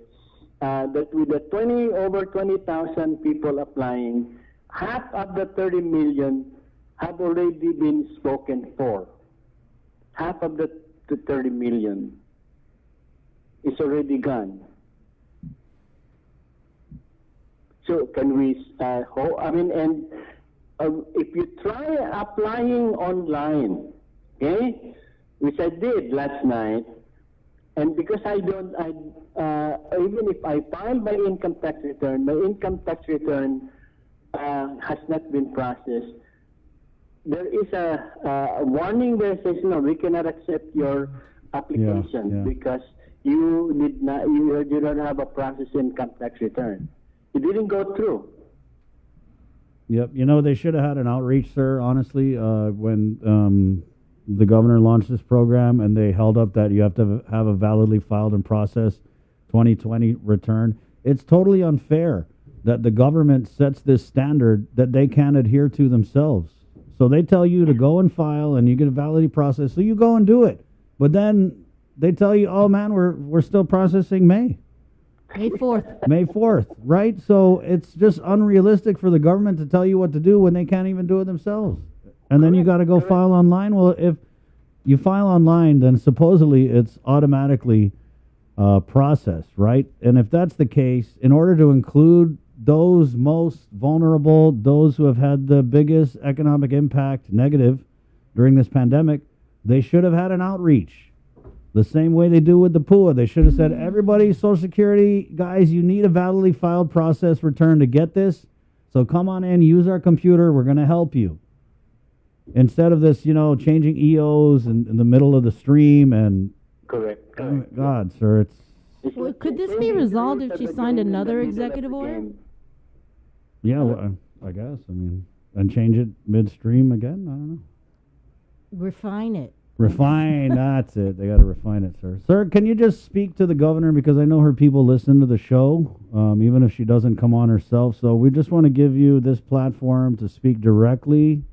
S17: that with the over 20,000 people applying, half of the 30 million have already been spoken for. half of the 30 million is already gone. So can we, if you try applying online, okay, which I did last night, and because even if I file my income tax return has not been processed. There is a warning there says, no, we cannot accept your application because you don't have a processed income tax return. It didn't go through.
S7: Yep. You know, they should have had an outreach, sir, honestly, when the governor launched this program and they held up that you have to have a validly filed and processed 2020 return. It's totally unfair that the government sets this standard that they can't adhere to themselves. So they tell you to go and file and you get a validity process, so you go and do it. But then they tell you, oh man, we're still processing May 4th. May 4th, right? So it's just unrealistic for the government to tell you what to do when they can't even do it themselves. And then you got to go file online. Well, if you file online, then supposedly it's automatically processed, right? And if that's the case, in order to include those most vulnerable, those who have had the biggest economic impact, negative, during this pandemic, they should have had an outreach. The same way they do with the PUA. They should have said, everybody, Social Security, guys, you need a validly filed process return to get this. So come on in, use our computer, we're going to help you. Instead of this, changing EOs in the middle of the stream and...
S17: Correct.
S7: Oh my God, sir,
S6: Well, could this be resolved if she signed another executive order?
S7: Yeah, well, I guess. And change it midstream again? I don't know.
S6: Refine it.
S7: Refine, that's it. They got to refine it, sir. Sir, can you just speak to the governor? Because I know her people listen to the show, even if she doesn't come on herself. So we just want to give you this platform to speak directly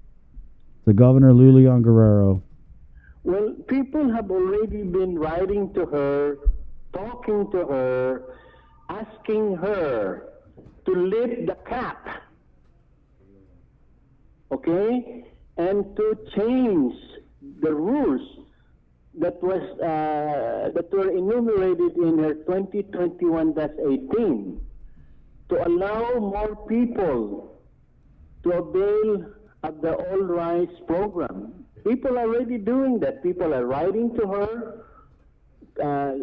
S7: to Governor Lilian Guerrero.
S17: Well, people have already been writing to her, talking to her, asking her to lift the cap, okay, and to change the rules that were enumerated in her 2021-18 to allow more people to avail of the All Rise program. People are already doing that. People are writing to her,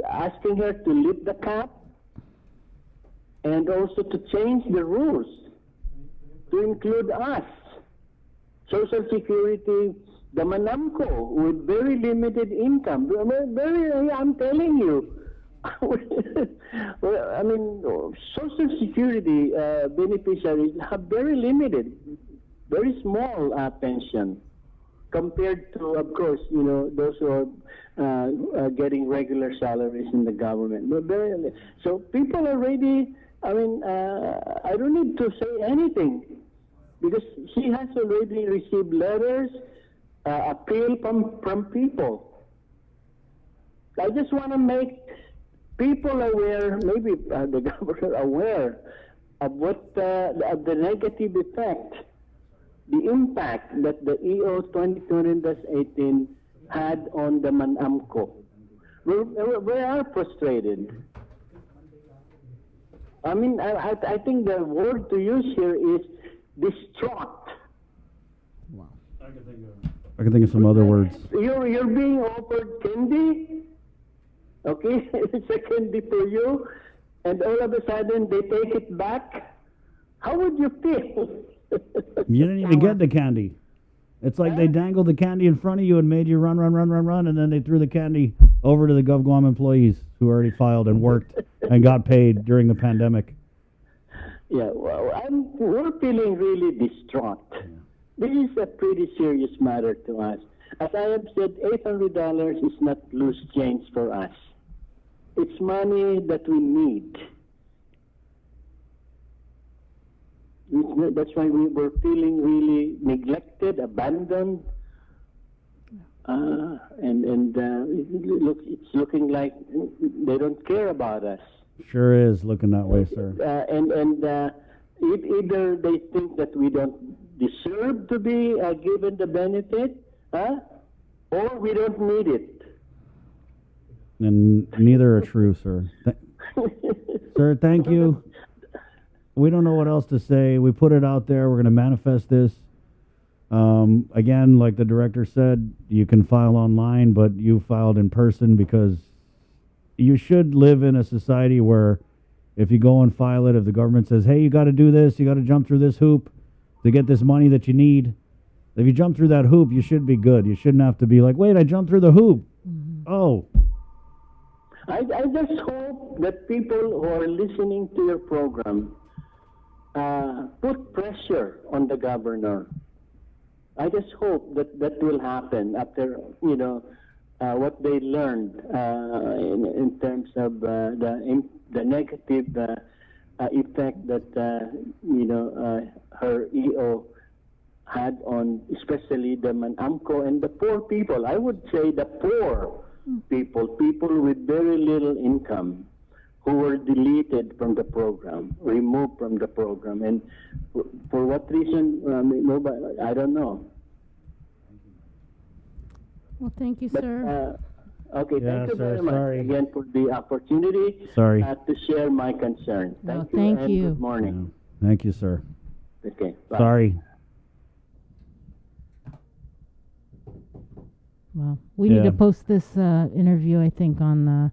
S17: asking her to lift the cap and also to change the rules to include us. Social Security, the Manamco with very limited income. I'm telling you. Social Security beneficiaries have very limited, very small pension compared to, of course, those who are getting regular salaries in the government. So people are already, I don't need to say anything because she has already received letters, appeal from people. I just want to make people aware, maybe the governor aware of what of the negative effect, the impact that the EO 2020-18 had on the Manamco. We are frustrated. I think the word to use here is distraught.
S7: Wow. I can think of some other words.
S17: You're being offered candy, okay? It's a candy for you, and all of a sudden they take it back. How would you feel?
S7: You didn't even get the candy. It's like they dangled the candy in front of you and made you run, and then they threw the candy over to the GovGuam employees who already filed and worked and got paid during the pandemic.
S17: Yeah, well, we're feeling really distraught. Yeah. This is a pretty serious matter to us. As I have said, $800 is not loose change for us. It's money that we need. That's why we were feeling really neglected, abandoned, it's looking like they don't care about us.
S7: Sure is looking that way, sir.
S17: Either they think that we don't deserve to be given the benefit, or we don't need it.
S7: And neither are true, sir. Sir, thank you. We don't know what else to say. We put it out there. We're going to manifest this. Again, like the director said, you can file online, but you filed in person because you should live in a society where if you go and file it, if the government says, hey, you got to do this, you got to jump through this hoop to get this money that you need, if you jump through that hoop, you should be good. You shouldn't have to be like, wait, I jumped through the hoop. Oh.
S17: I just hope that people who are listening to your program put pressure on the governor. I just hope that will happen after, what they learned in terms of the negative effect that, her EO had on especially the Manamco and the poor people. I would say the poor people with very little income who were deleted from the program, removed from the program. And for what reason, nobody, I don't know.
S6: Well, thank you, sir.
S17: Okay,
S7: Yeah,
S17: thank you
S7: sir,
S17: very much
S7: sorry.
S17: again for the opportunity
S7: Sorry.
S17: to share my concern. Thank you
S6: thank
S17: and
S6: you.
S17: good morning.
S7: Thank you, sir.
S17: Okay, bye.
S7: Sorry.
S6: Well, we need
S7: Yeah.
S6: to post this interview, I think, on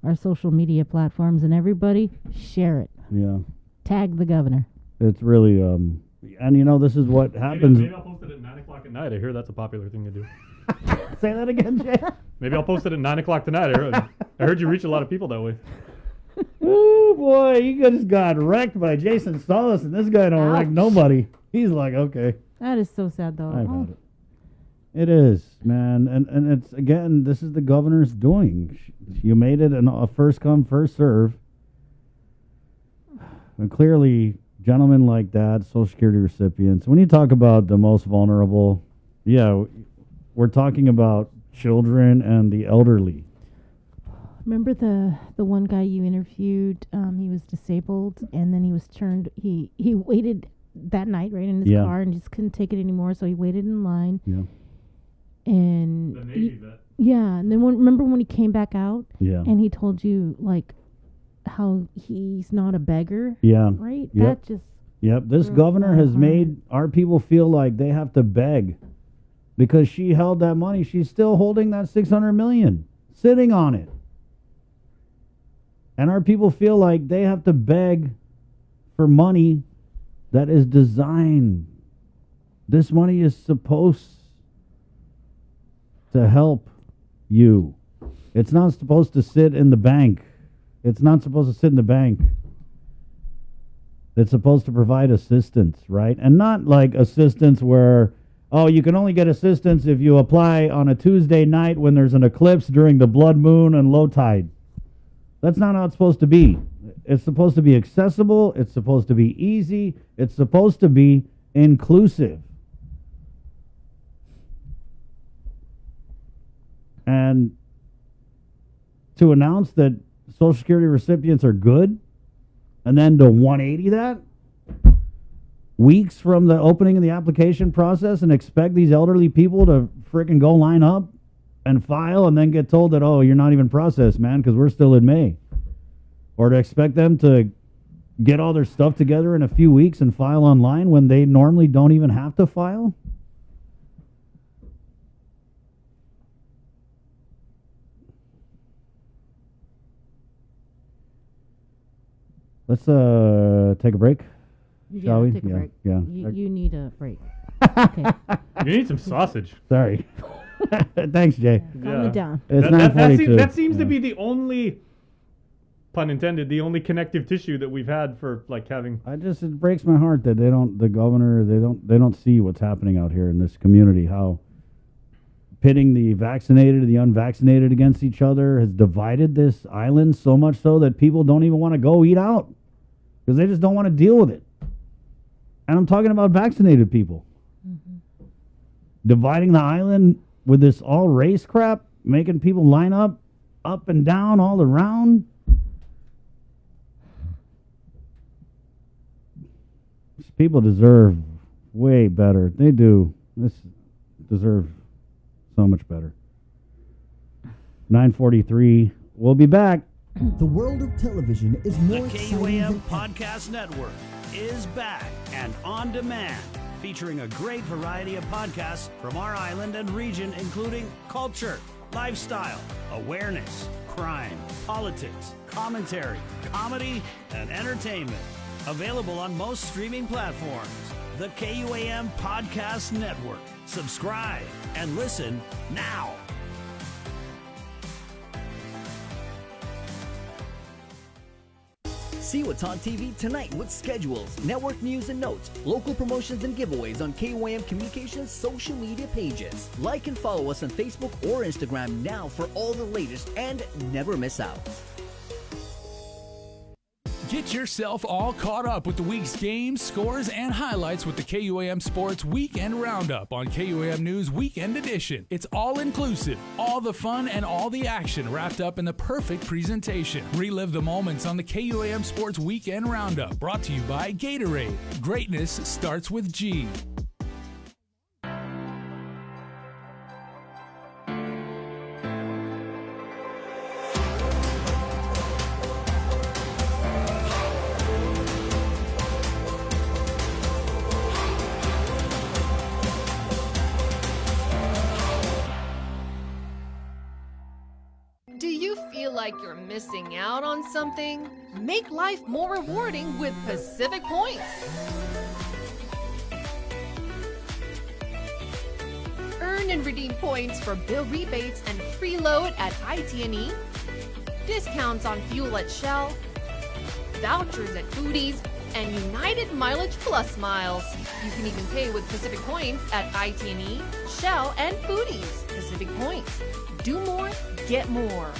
S6: our social media platforms, and everybody share it.
S7: Yeah.
S6: Tag the governor.
S7: It's really, and this is what happens.
S8: Maybe I'll post it at 9 o'clock at night. I hear that's a popular thing to do.
S7: Say that again, Jay.
S8: Maybe I'll post it at 9 o'clock tonight. I heard you reach a lot of people that way.
S7: Oh boy, you just got wrecked by Jason Solis, and this guy don't wreck nobody. He's like, okay.
S6: That is so sad, though.
S7: I've had it. It is, man, and it's again, this is the governor's doing. You made it a first come, first serve, and clearly, gentlemen like that, Social Security recipients. When you talk about the most vulnerable, yeah, we're talking about children and the elderly.
S6: Remember the one guy you interviewed? He was disabled, and then he was turned. He waited that night right in his car and just couldn't take it anymore, so he waited in line.
S7: Yeah.
S6: And
S8: The Navy vet.
S6: yeah, and then remember when he came back out?
S7: Yeah.
S6: And he told you like how he's not a beggar.
S7: Yeah.
S6: Right.
S7: Yep.
S6: That just.
S7: Yep. This governor has made our people feel like they have to beg because she held that money. She's still holding that $600 million, sitting on it. And our people feel like they have to beg for money that is designed. This money is supposed to help you. It's not supposed to sit in the bank. It's not supposed to sit in the bank. It's supposed to provide assistance, right? And not like assistance where, oh, you can only get assistance if you apply on a Tuesday night when there's an eclipse during the blood moon and low tide. That's not how it's supposed to be. It's supposed to be accessible. It's supposed to be easy. It's supposed to be inclusive. And to announce that Social Security recipients are good, and then to 180 that weeks from the opening of the application process and expect these elderly people to freaking go line up and file and then get told that, oh, you're not even processed, man, because we're still in May. Or to expect them to get all their stuff together in a few weeks and file online when they normally don't even have to file. Let's take a break. Shall we?
S6: Take a break.
S7: Yeah.
S6: You need a break. Okay.
S8: You need some sausage.
S7: Sorry. Thanks, Jay.
S6: Calm it down.
S7: It's
S8: that seems to be the only, pun intended, the only connective tissue that we've had for like having.
S7: It breaks my heart that the governor, they don't see what's happening out here in this community, how pitting the vaccinated and the unvaccinated against each other has divided this island so much so that people don't even want to go eat out because they just don't want to deal with it. And I'm talking about vaccinated people. Mm-hmm. Dividing the island with this all race crap, making people line up and down all around. These people deserve way better. They do. This deserve So much better. 9:43. We'll be back.
S26: The world of television is
S14: The
S26: more exciting
S14: KUAM
S26: than
S14: Podcast Network is back and on demand, featuring a great variety of podcasts from our island and region, including culture, lifestyle, awareness, crime, politics, commentary, comedy, and entertainment. Available on most streaming platforms. The KUAM Podcast Network. Subscribe and listen now.
S26: See what's on TV tonight with schedules, network news and notes, local promotions and giveaways on KUAM Communications social media pages. Like and follow us on Facebook or Instagram now for all the latest and never miss out.
S10: Get yourself all caught up with the week's games, scores, and highlights with the KUAM Sports Weekend Roundup on KUAM News Weekend Edition. It's all inclusive, all the fun and all the action wrapped up in the perfect presentation. Relive the moments on the KUAM Sports Weekend Roundup, brought to you by Gatorade. Greatness starts with G.
S4: Do you feel like you're missing out on something? Make life more rewarding with Pacific Points. Earn and redeem points for bill rebates and free load at IT&E, discounts on fuel at Shell, vouchers at Foodies, and United Mileage Plus miles. You can even pay with Pacific Points at IT&E, Shell, and Foodies. Pacific Points. Do more, get more.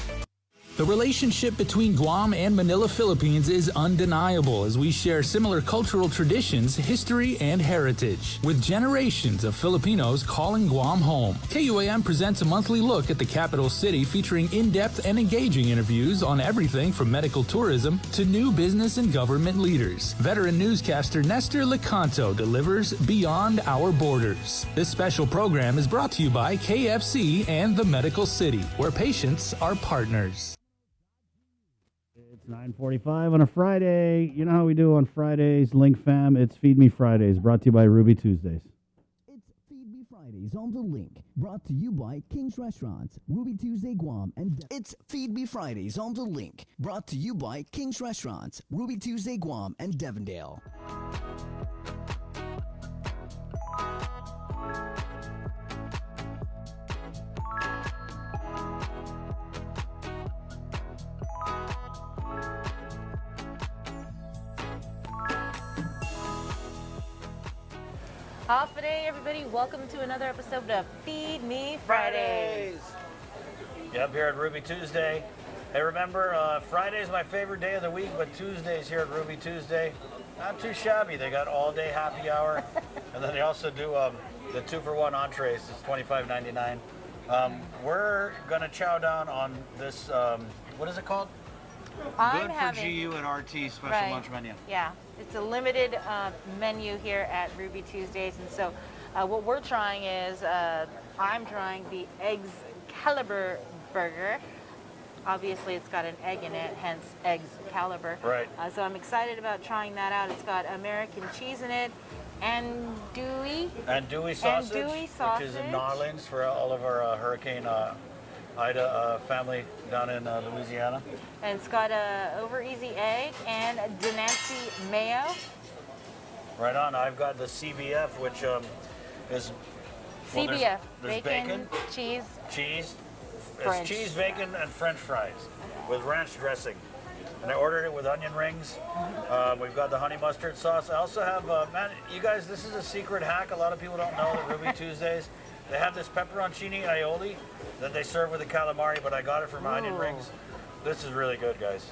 S10: The relationship between Guam and Manila, Philippines is undeniable as we share similar cultural traditions, history, and heritage. With generations of Filipinos calling Guam home, KUAM presents a monthly look at the capital city featuring in-depth and engaging interviews on everything from medical tourism to new business and government leaders. Veteran newscaster Nestor Lecanto delivers Beyond Our Borders. This special program is brought to you by KFC and the Medical City, where patients are partners.
S7: It's 9:45 on a Friday. You know how we do on Fridays, Link Fam. It's Feed Me Fridays, brought to you by Ruby Tuesdays.
S26: It's Feed Me Fridays on The Link, brought to you by King's Restaurants, Ruby Tuesday Guam, and it's Feed Me Fridays on The Link, brought to you by King's Restaurants, Ruby Tuesday Guam, and Devondale.
S2: Off day, everybody. Welcome to another episode of Feed Me Fridays.
S18: Yep, here at Ruby Tuesday. Hey, remember, Friday's my favorite day of the week, but Tuesday's here at Ruby Tuesday. Not too shabby. They got all-day happy hour, and then they also do the 2-for-1 entrees. It's $25.99. We're gonna chow down on this. What is it called?
S2: I'm
S18: Good
S2: having,
S18: for GU and RT special
S2: right,
S18: lunch menu.
S2: Yeah, it's a limited menu here at Ruby Tuesdays, and so what we're trying is I'm trying the Excalibur burger. Obviously, it's got an egg in it, hence Excalibur.
S18: Right.
S2: So I'm excited about trying that out. It's got American cheese in it, andouille.
S18: Andouille sausage,
S2: Andouille sausage,
S18: which is in New Orleans for all of our Hurricane Ida family down in Louisiana.
S2: And it's got a over easy egg and Denancy mayo.
S18: Right on. I've got the CBF, which is well,
S2: CBF,
S18: there's
S2: bacon, cheese,
S18: It's
S2: French.
S18: cheese, bacon, and French fries with ranch dressing. And I ordered it with onion rings. We've got the honey mustard sauce. I also have, man, you guys, this is a secret hack. A lot of people don't know that Ruby Tuesdays, they have this pepperoncini aioli that they serve with the calamari, but I got it from onion rings. This is really good, guys.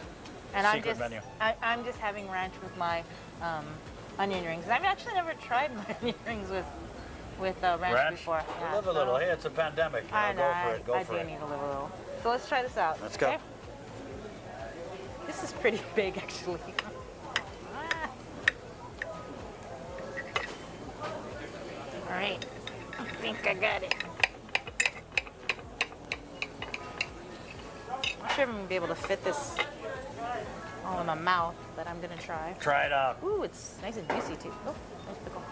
S2: And
S18: secret menu.
S2: I'm just having ranch with my onion rings. I've actually never tried my onion rings with ranch before. Yeah,
S18: Live a little. Hey, it's a pandemic. You know,
S2: I know.
S18: Go for it. Go
S2: I
S18: for
S2: do
S18: it.
S2: need to live a little. So let's try this out.
S18: Let's
S2: okay?
S18: go.
S2: This is pretty big, actually. All right. I think I got it. sure if I'm gonna be able to fit this all in my mouth, but I'm gonna try.
S18: Try it out.
S2: Ooh, it's nice and juicy too. Oh, nice pickle.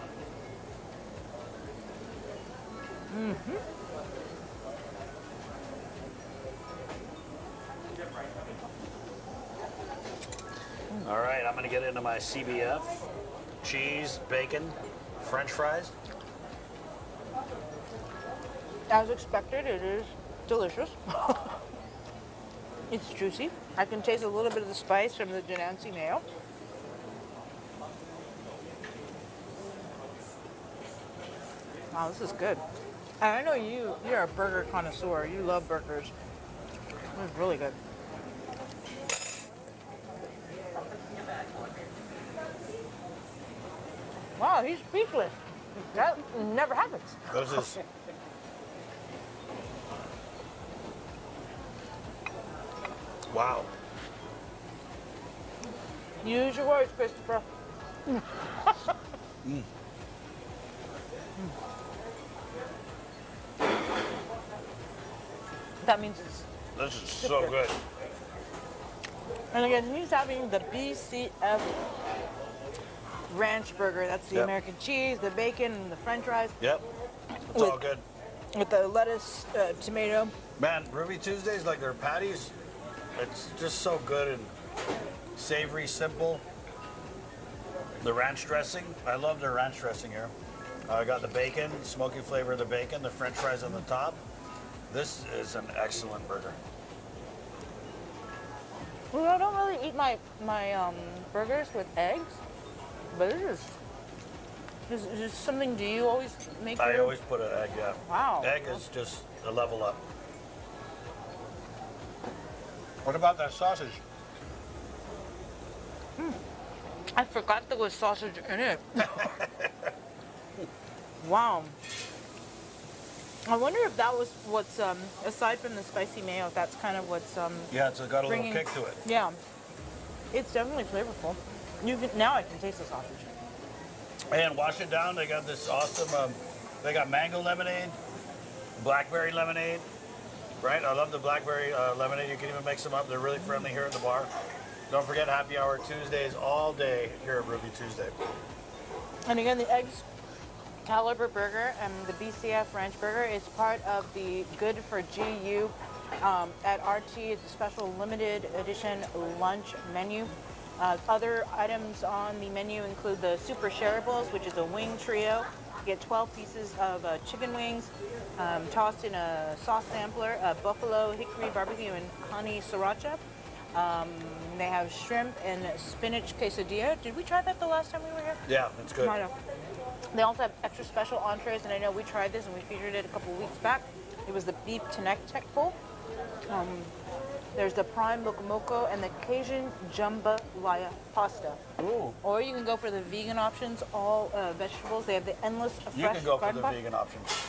S2: Mm-hmm.
S18: All right, I'm gonna get into my CBF. Cheese, bacon, French fries.
S2: As expected, it is delicious. It's juicy. I can taste a little bit of the spice from the Genancy mayo. Wow, this is good. And I know you're a burger connoisseur. You love burgers. This is really good. Wow, he's speechless. That never happens.
S18: This is wow.
S2: Use your words, Christopher.
S18: Mm.
S2: That means it's
S18: This is so good.
S2: And again, he's having the BCF ranch burger. That's the
S18: Yep.
S2: American cheese, the bacon, and the French fries.
S18: Yep. It's all good.
S2: With the lettuce, tomato.
S18: Man, Ruby Tuesdays, like their patties, it's just so good and savory, simple. The ranch dressing, I love their ranch dressing here. I got the bacon, smoky flavor of the bacon, the French fries on the top. This is an excellent burger.
S2: Well, I don't really eat my burgers with eggs, but this is something. Do you always make?
S18: I always put an egg, yeah.
S2: Wow.
S18: Egg is just a level up. What about that sausage?
S2: I forgot there was sausage in it. Wow. I wonder if that was what's aside from the spicy mayo, if that's kind of what's
S18: Yeah, it's got a little
S2: bringing-
S18: kick to it.
S2: Yeah, it's definitely flavorful. Now I can taste the sausage.
S18: And wash it down. They got this awesome. They got mango lemonade, blackberry lemonade. Right, I love the blackberry lemonade. You can even mix them up. They're really friendly here at the bar. Don't forget happy hour Tuesdays all day here at Ruby Tuesday.
S2: And again, the eggs caliber burger and the BCF ranch burger is part of the Good for GU at RT. It's a special limited edition lunch menu. Other items on the menu include the Super Shareables, which is a wing trio. You get 12 pieces of chicken wings tossed in a sauce sampler, buffalo, hickory barbecue, and honey sriracha. They have shrimp and spinach quesadilla. Did we try that the last time we were here?
S18: Yeah, it's good.
S2: Might have. They also have extra special entrees, and I know we tried this and we featured it a couple weeks back. It was the beef tenectec bowl. There's the prime moco and the Cajun jambalaya pasta.
S18: Ooh.
S2: Or you can go for the vegan options, all vegetables. They have the endless fresh
S18: You can go for
S2: garden
S18: the
S2: pot.
S18: vegan options.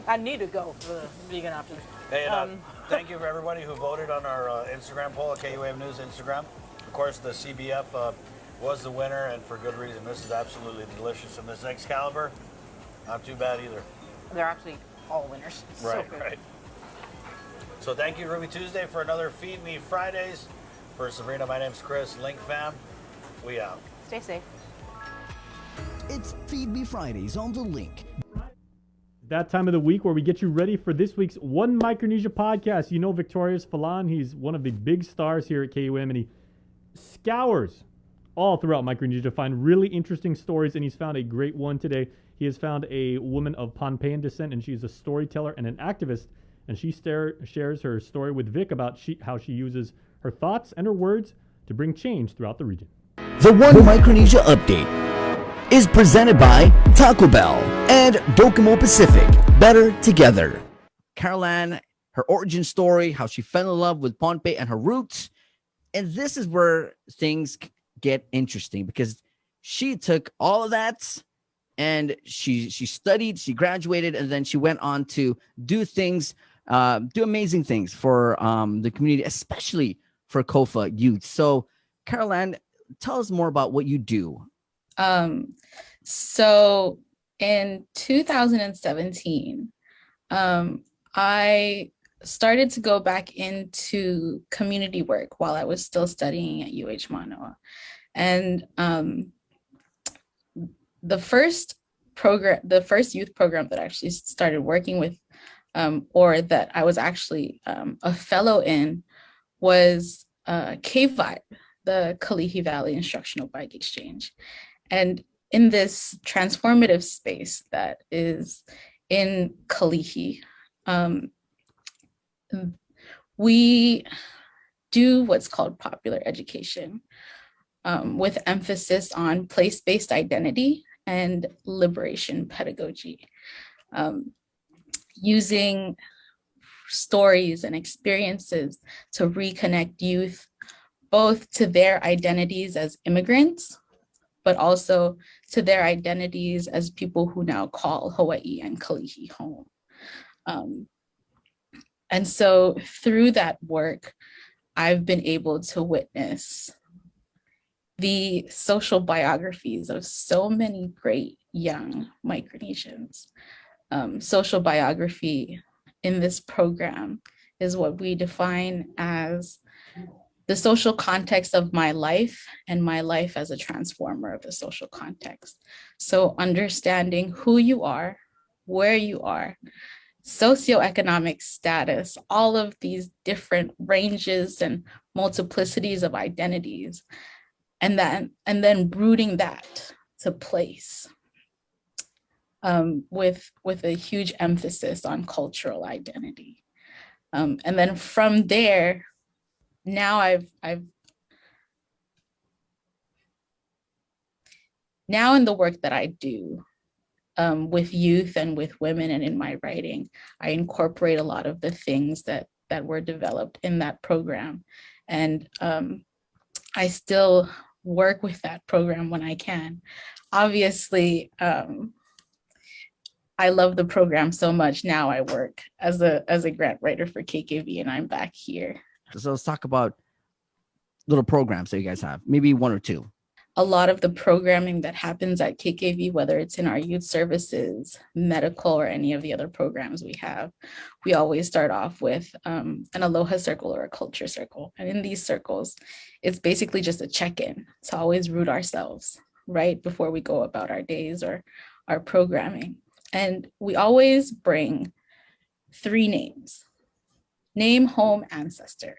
S2: I need to go for the vegan options.
S18: Hey, and, thank you for everybody who voted on our Instagram poll at KUAM News Instagram. Of course, the CBF was the winner, and for good reason. This is absolutely delicious. And this Excalibur, not too bad either.
S2: They're actually all winners. It's
S18: Right,
S2: so good.
S18: right. So thank you, Ruby Tuesday, for another Feed Me Fridays. For Sabrina, my name's Chris. Link fam, we out.
S2: Stay safe.
S26: It's Feed Me Fridays on The Link.
S8: That time of the week where we get you ready for this week's One Micronesia podcast. You know Victorious Falan, he's one of the big stars here at KUM, and he scours all throughout Micronesia to find really interesting stories, and he's found a great one today. He has found a woman of Pohnpeian descent, and she's a storyteller and an activist, and she shares her story with Vic about how she uses her thoughts and her words to bring change throughout the region.
S26: The One Micronesia Update is presented by Taco Bell and Docomo Pacific. Better together. Caroline, her origin story, how she fell in love with Pohnpei and her roots. And this is where things get interesting because she took all of that and she studied, she graduated, and then she went on to do things, do amazing things for the community, especially for KOFA youth. So, Caroline, tell us more about what you do.
S9: So in 2017, I started to go back into community work while I was still studying at UH Manoa. And the first youth program that I actually started working with, or that I was actually a fellow in, was KVIBE, the Kalihi Valley Instructional Bike Exchange. And in this transformative space that is in Kalihi, we do what's called popular education, with emphasis on place-based identity and liberation pedagogy, using stories and experiences to reconnect youth both to their identities as immigrants, but also to their identities as people who now call Hawaii and Kalihi home. And so through that work, I've been able to witness the social biographies of so many great young Micronesians. Social biography in this program is what we define as the social context of my life and my life as a transformer of the social context. So understanding who you are, where you are, socioeconomic status, all of these different ranges and multiplicities of identities, and then rooting that to place, with a huge emphasis on cultural identity. And then from there, now now in the work that I do, with youth and with women and in my writing, I incorporate a lot of the things that were developed in that program. And I still work with that program when I can. Obviously, I love the program so much. Now I work as a grant writer for KKV, and I'm back here.
S19: So let's talk about little programs that you guys have, maybe one or two.
S9: A lot of the programming that happens at KKV, whether it's in our youth services, medical, or any of the other programs we have, we always start off with an aloha circle or a culture circle. And in these circles, it's basically just a check-in to always root ourselves right before we go about our days or our programming. And we always bring 3 names: name, home, ancestor.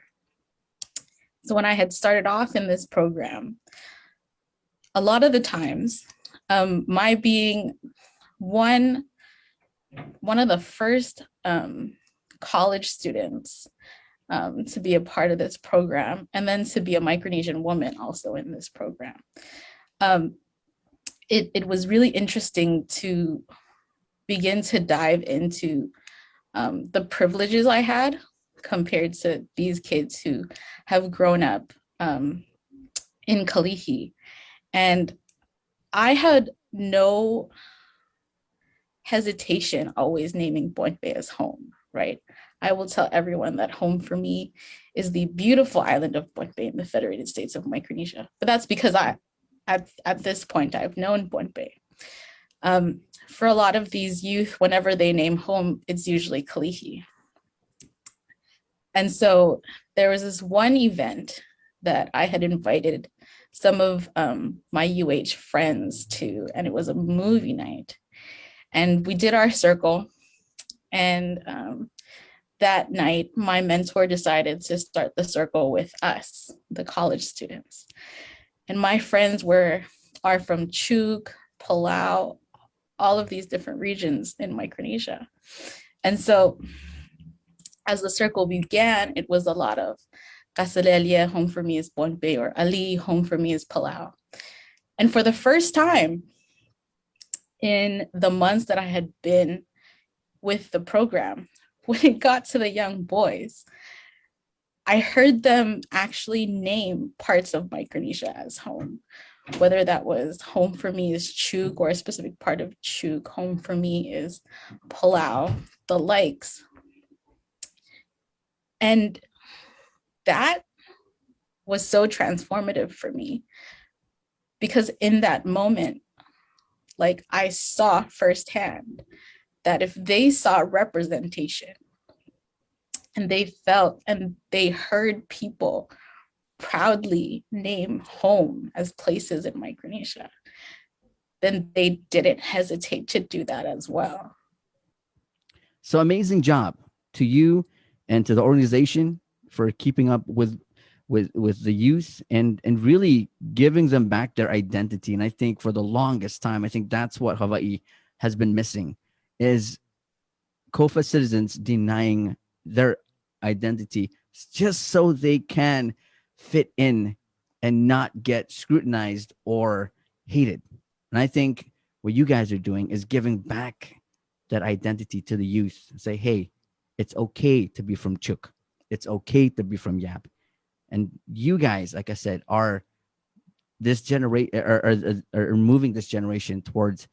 S9: So when I had started off in this program, a lot of the times, my being one of the first college students to be a part of this program, and then to be a Micronesian woman also in this program, it was really interesting to begin to dive into the privileges I had compared to these kids who have grown up in Kalihi. And I had no hesitation always naming Pointe as home, right? I will tell everyone that home for me is the beautiful island of Pointe in the Federated States of Micronesia. But that's because at this point, I've known Pointe. For a lot of these youth, whenever they name home, it's usually Kalihi. And so there was this one event that I had invited some of my UH friends to, and it was a movie night. And we did our circle. And that night, my mentor decided to start the circle with us, the college students. And my friends are from Chuk, Palau, all of these different regions in Micronesia. And so as the circle began, it was a lot of Kasalelia, home for me is Pointe, or Ali, home for me is Palau. And for the first time in the months that I had been with the program, when it got to the young boys, I heard them actually name parts of Micronesia as home, whether that was home for me is Chuk or a specific part of Chuk, home for me is Palau, the likes. And that was so transformative for me, because in that moment, like, I saw firsthand that if they saw representation and they felt and they heard people proudly name home as places in Micronesia, then they didn't hesitate to do that as well.
S19: So amazing job to you and to the organization for keeping up with the youth and really giving them back their identity. And I think for the longest time, I think that's what Hawaii has been missing, is COFA citizens denying their identity just so they can fit in and not get scrutinized or hated. And I think what you guys are doing is giving back that identity to the youth. Say, hey, it's okay to be from Chuk. It's okay to be from Yap. And you guys, like I said, are this generation are moving this generation towards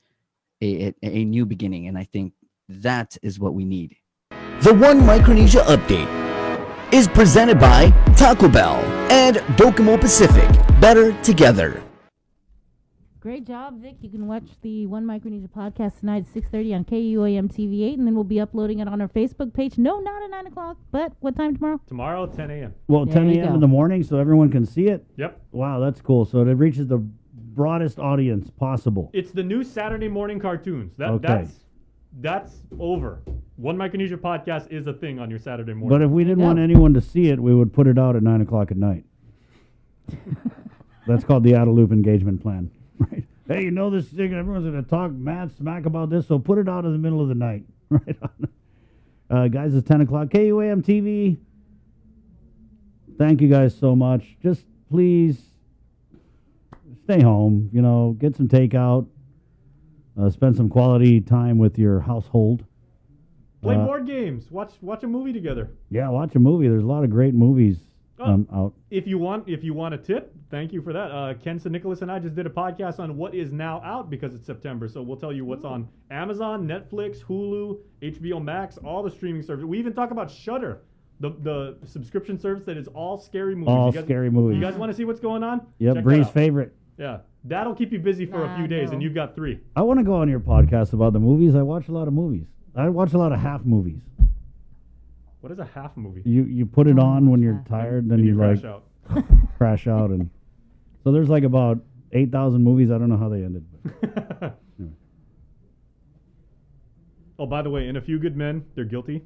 S19: a new beginning. And I think that is what we need.
S26: The One Micronesia Update is presented by Taco Bell and Docomo Pacific. Better together.
S6: Great job, Vic. You can watch the One Micronesia podcast tonight at 6:30 on KUAM TV 8, and then we'll be uploading it on our Facebook page. No, not at 9 o'clock, but what time tomorrow?
S8: Tomorrow, 10 a.m.
S7: Well,
S6: There
S7: 10
S6: you
S7: a.m.
S6: go.
S7: in the morning so everyone can see it?
S8: Yep.
S7: Wow, that's cool. So it reaches the broadest audience possible.
S8: It's the new Saturday morning cartoons.
S7: Okay.
S8: That's over. One Micronesia podcast is a thing on your Saturday morning.
S7: But if we didn't want anyone to see it, we would put it out at 9 o'clock at night. That's called the out-of-loop engagement plan. Right? Hey, you know this thing, everyone's going to talk mad smack about this, so put it out in the middle of the night. Right on. Guys, it's 10 o'clock. KUAM TV. Thank you guys so much. Just please stay home, get some takeout, spend some quality time with your household.
S8: Play board games. Watch a movie together.
S7: Yeah, watch a movie. There's a lot of great movies out.
S8: If you want a tip, thank you for that. Ken St. Nicholas and I just did a podcast on what is now out because it's September. So we'll tell you what's on Amazon, Netflix, Hulu, HBO Max, all the streaming services. We even talk about Shudder, the subscription service that is all scary movies.
S7: All scary movies.
S8: You guys want to see what's going on?
S7: Yep,
S8: Check
S7: Bree's
S8: that out.
S7: favorite.
S8: Yeah, that'll keep you busy for a few days, and you've got 3.
S7: I want to go on your podcast about the movies. I watch a lot of movies. I watch a lot of half movies.
S8: What is a half movie?
S7: You put it on when you're tired, then
S8: And
S7: you
S8: you
S7: like
S8: crash out.
S7: crash out, and so there's like about 8,000 movies. I don't know how they ended. But.
S8: Oh, by the way, in A Few Good Men, they're guilty.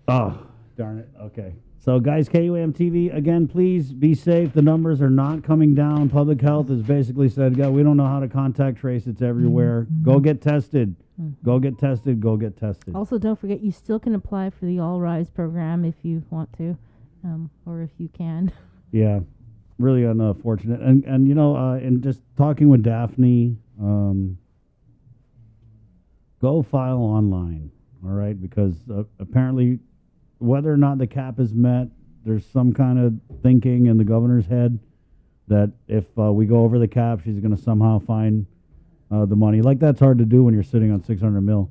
S7: Oh, darn it. Okay. So, guys, KUAM TV, again, please be safe. The numbers are not coming down. Public Health has basically said, God, we don't know how to contact trace. It's everywhere. Go get tested. Go get tested. Go get tested.
S6: Also, don't forget, you still can apply for the All Rise program if you want to, or if you can.
S7: Yeah, really unfortunate. And and just talking with Daphne, go file online, all right? Because apparently, whether or not the cap is met, there's some kind of thinking in the governor's head that if we go over the cap, she's going to somehow find the money. Like, that's hard to do when you're sitting on 600 mil.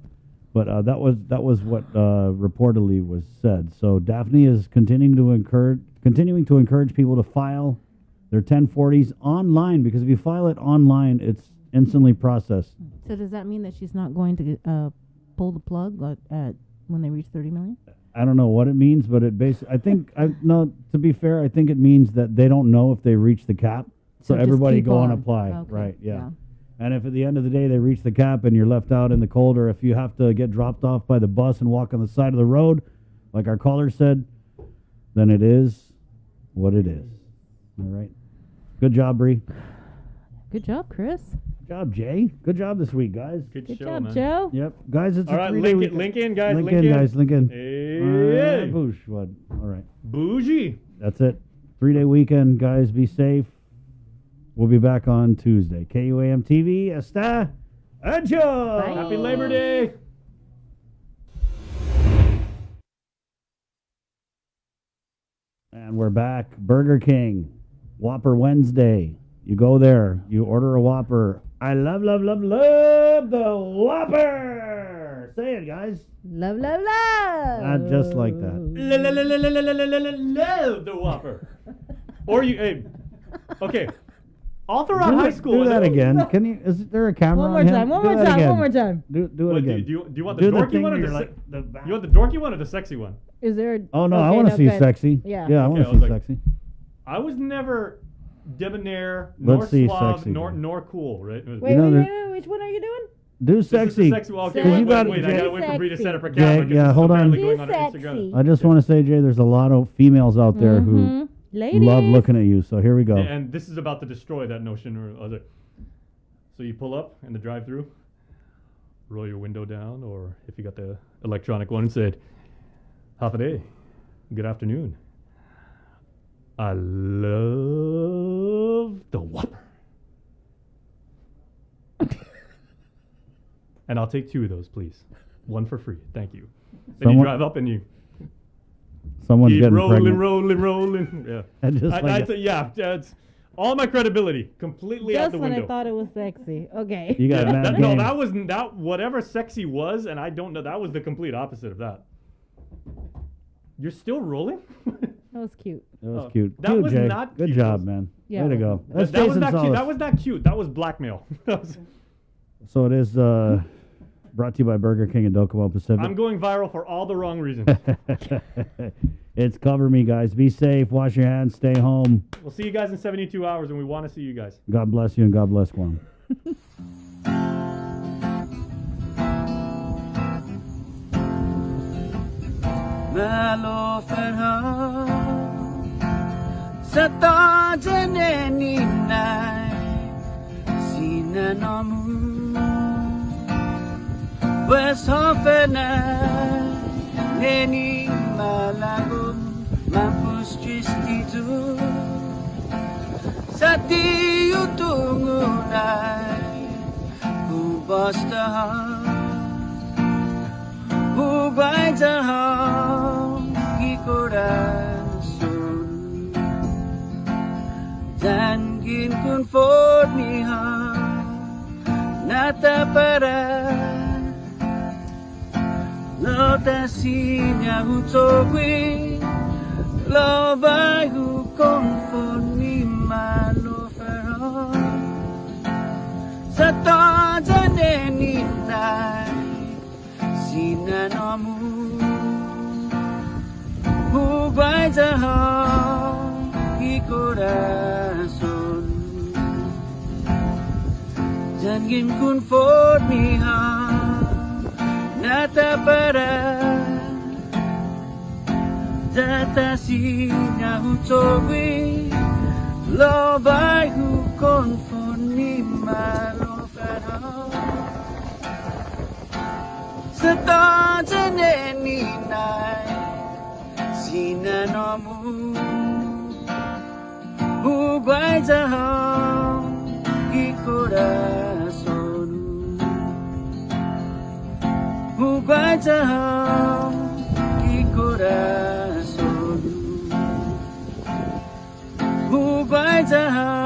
S7: But that was what reportedly was said. So Daphne is continuing to encourage people to file their 1040s online, because if you file it online, it's instantly processed.
S6: So does that mean that she's not going to pull the plug at when they reach 30 million?
S7: I don't know what it means, but it basically, to be fair, I think it means that they don't know if they reach the cap. So
S6: just
S7: everybody
S6: keep
S7: go
S6: on.
S7: and apply.
S6: Okay,
S7: Right, yeah. And if at the end of the day they reach the cap and you're left out in the cold, or if you have to get dropped off by the bus and walk on the side of the road, like our caller said, then it is what it is. All right. Good job, Bree.
S6: Good job, Chris.
S7: Good job, Jay. Good job this week, guys.
S8: Good show,
S6: job,
S8: man.
S6: Joe.
S7: Yep. Guys, it's
S8: All
S7: a
S8: right,
S7: 3-day week.
S8: link in, guys.
S7: Link
S8: Link
S7: in,
S8: in.
S7: guys. Link in.
S8: Hey.
S7: Boosh. What? All right.
S8: Bougie.
S7: That's it. 3-day weekend, guys. Be safe. We'll be back on Tuesday. KUAM TV. Hasta. Adios.
S8: Happy Labor Day.
S7: And we're back. Burger King. Whopper Wednesday. You go there. You order a Whopper. I love the Whopper. Say it, guys.
S6: Love, love, love.
S7: Not just like that.
S8: Love the Whopper. Or you, hey, okay. all throughout high school.
S7: Do that again. Can you? Is there a camera?
S6: One more
S7: on him?
S6: time. One
S7: Do
S6: more
S7: that
S6: time.
S7: again.
S6: One more time.
S7: Do it
S8: Wait,
S7: again.
S8: Do you want the
S7: Do the
S8: dorky
S7: thing
S8: one or
S7: where
S8: the,
S7: you're
S8: se-
S7: like the back.
S8: you want the dorky one or the sexy one?
S6: Is there?
S7: Oh no, I
S6: okay,
S7: want to see
S6: good.
S7: sexy.
S6: Yeah.
S7: Yeah, I want
S8: Okay,
S7: to
S8: I was
S7: see
S8: like-
S7: sexy.
S8: I was never debonair, nor
S7: Let's see
S8: suave,
S7: sexy.
S8: nor cool, right?
S6: Wait, wait. Which one are you doing?
S7: Do
S8: This is the
S7: sexy.
S8: sexy. Well, okay,
S7: 'Cause
S8: wait,
S7: you got
S8: wait, I gotta wait for Bree to set up her
S7: Jay,
S8: camera. 'cause
S7: yeah,
S8: this is
S7: hold on.
S8: apparently going on Instagram.
S7: I just want to say, Jay, there's a lot of females out there who
S6: Ladies.
S7: love looking at you. So here we go.
S8: And this is about to destroy that notion or other. So you pull up in the drive-through, roll your window down, or if you got the electronic one, and said, "Half a day, good afternoon. I love the Whopper." And I'll take 2 of those, please. 1 for free. Thank you. Then you drive up and you
S7: Someone's
S8: keep
S7: getting
S8: rolling,
S7: pregnant.
S8: rolling. Yeah.
S7: And just like
S8: it's all my credibility completely out
S6: Just
S8: the
S6: when
S8: window.
S6: I thought it was sexy. Okay.
S7: You got mad
S8: No,
S7: game.
S8: that was that. Whatever sexy was, and I don't know. That was the complete opposite of that. You're still rolling?
S6: That was cute.
S7: That was cute.
S8: That
S7: Cute,
S8: was
S7: Jay.
S8: not
S7: Good
S8: cute.
S7: job, man.
S6: Yeah.
S7: Way to go. That's
S8: That was
S7: Jason
S8: not cute.
S7: Solis.
S8: That was not cute. That was blackmail.
S7: So it is brought to you by Burger King in Docomo Pacific.
S8: I'm going viral for all the wrong reasons.
S7: It's Cover Me, guys. Be safe. Wash your hands. Stay home.
S8: We'll see you guys in 72 hours, and we want to see you guys.
S7: God bless you and God bless Guam.
S15: Sata janeni nai sinanamu West Hofena neni malagum mampus jistitu Sati utungunai Ubastaha Ubaijaha Gikoran Jangin kun ford niha nata para Lota sinya hutogwi lo bai hu kon ford ni malo fero Sata janeni nai sinanomu Hubai jaha corazón Jangin kun ford niha nata para Data sinya hutowi lo bai hu kon ford ni malo fero Sata janeni nai sinanomu Huwag jahang di corazón Huwag jahang di corazón Huwag jahang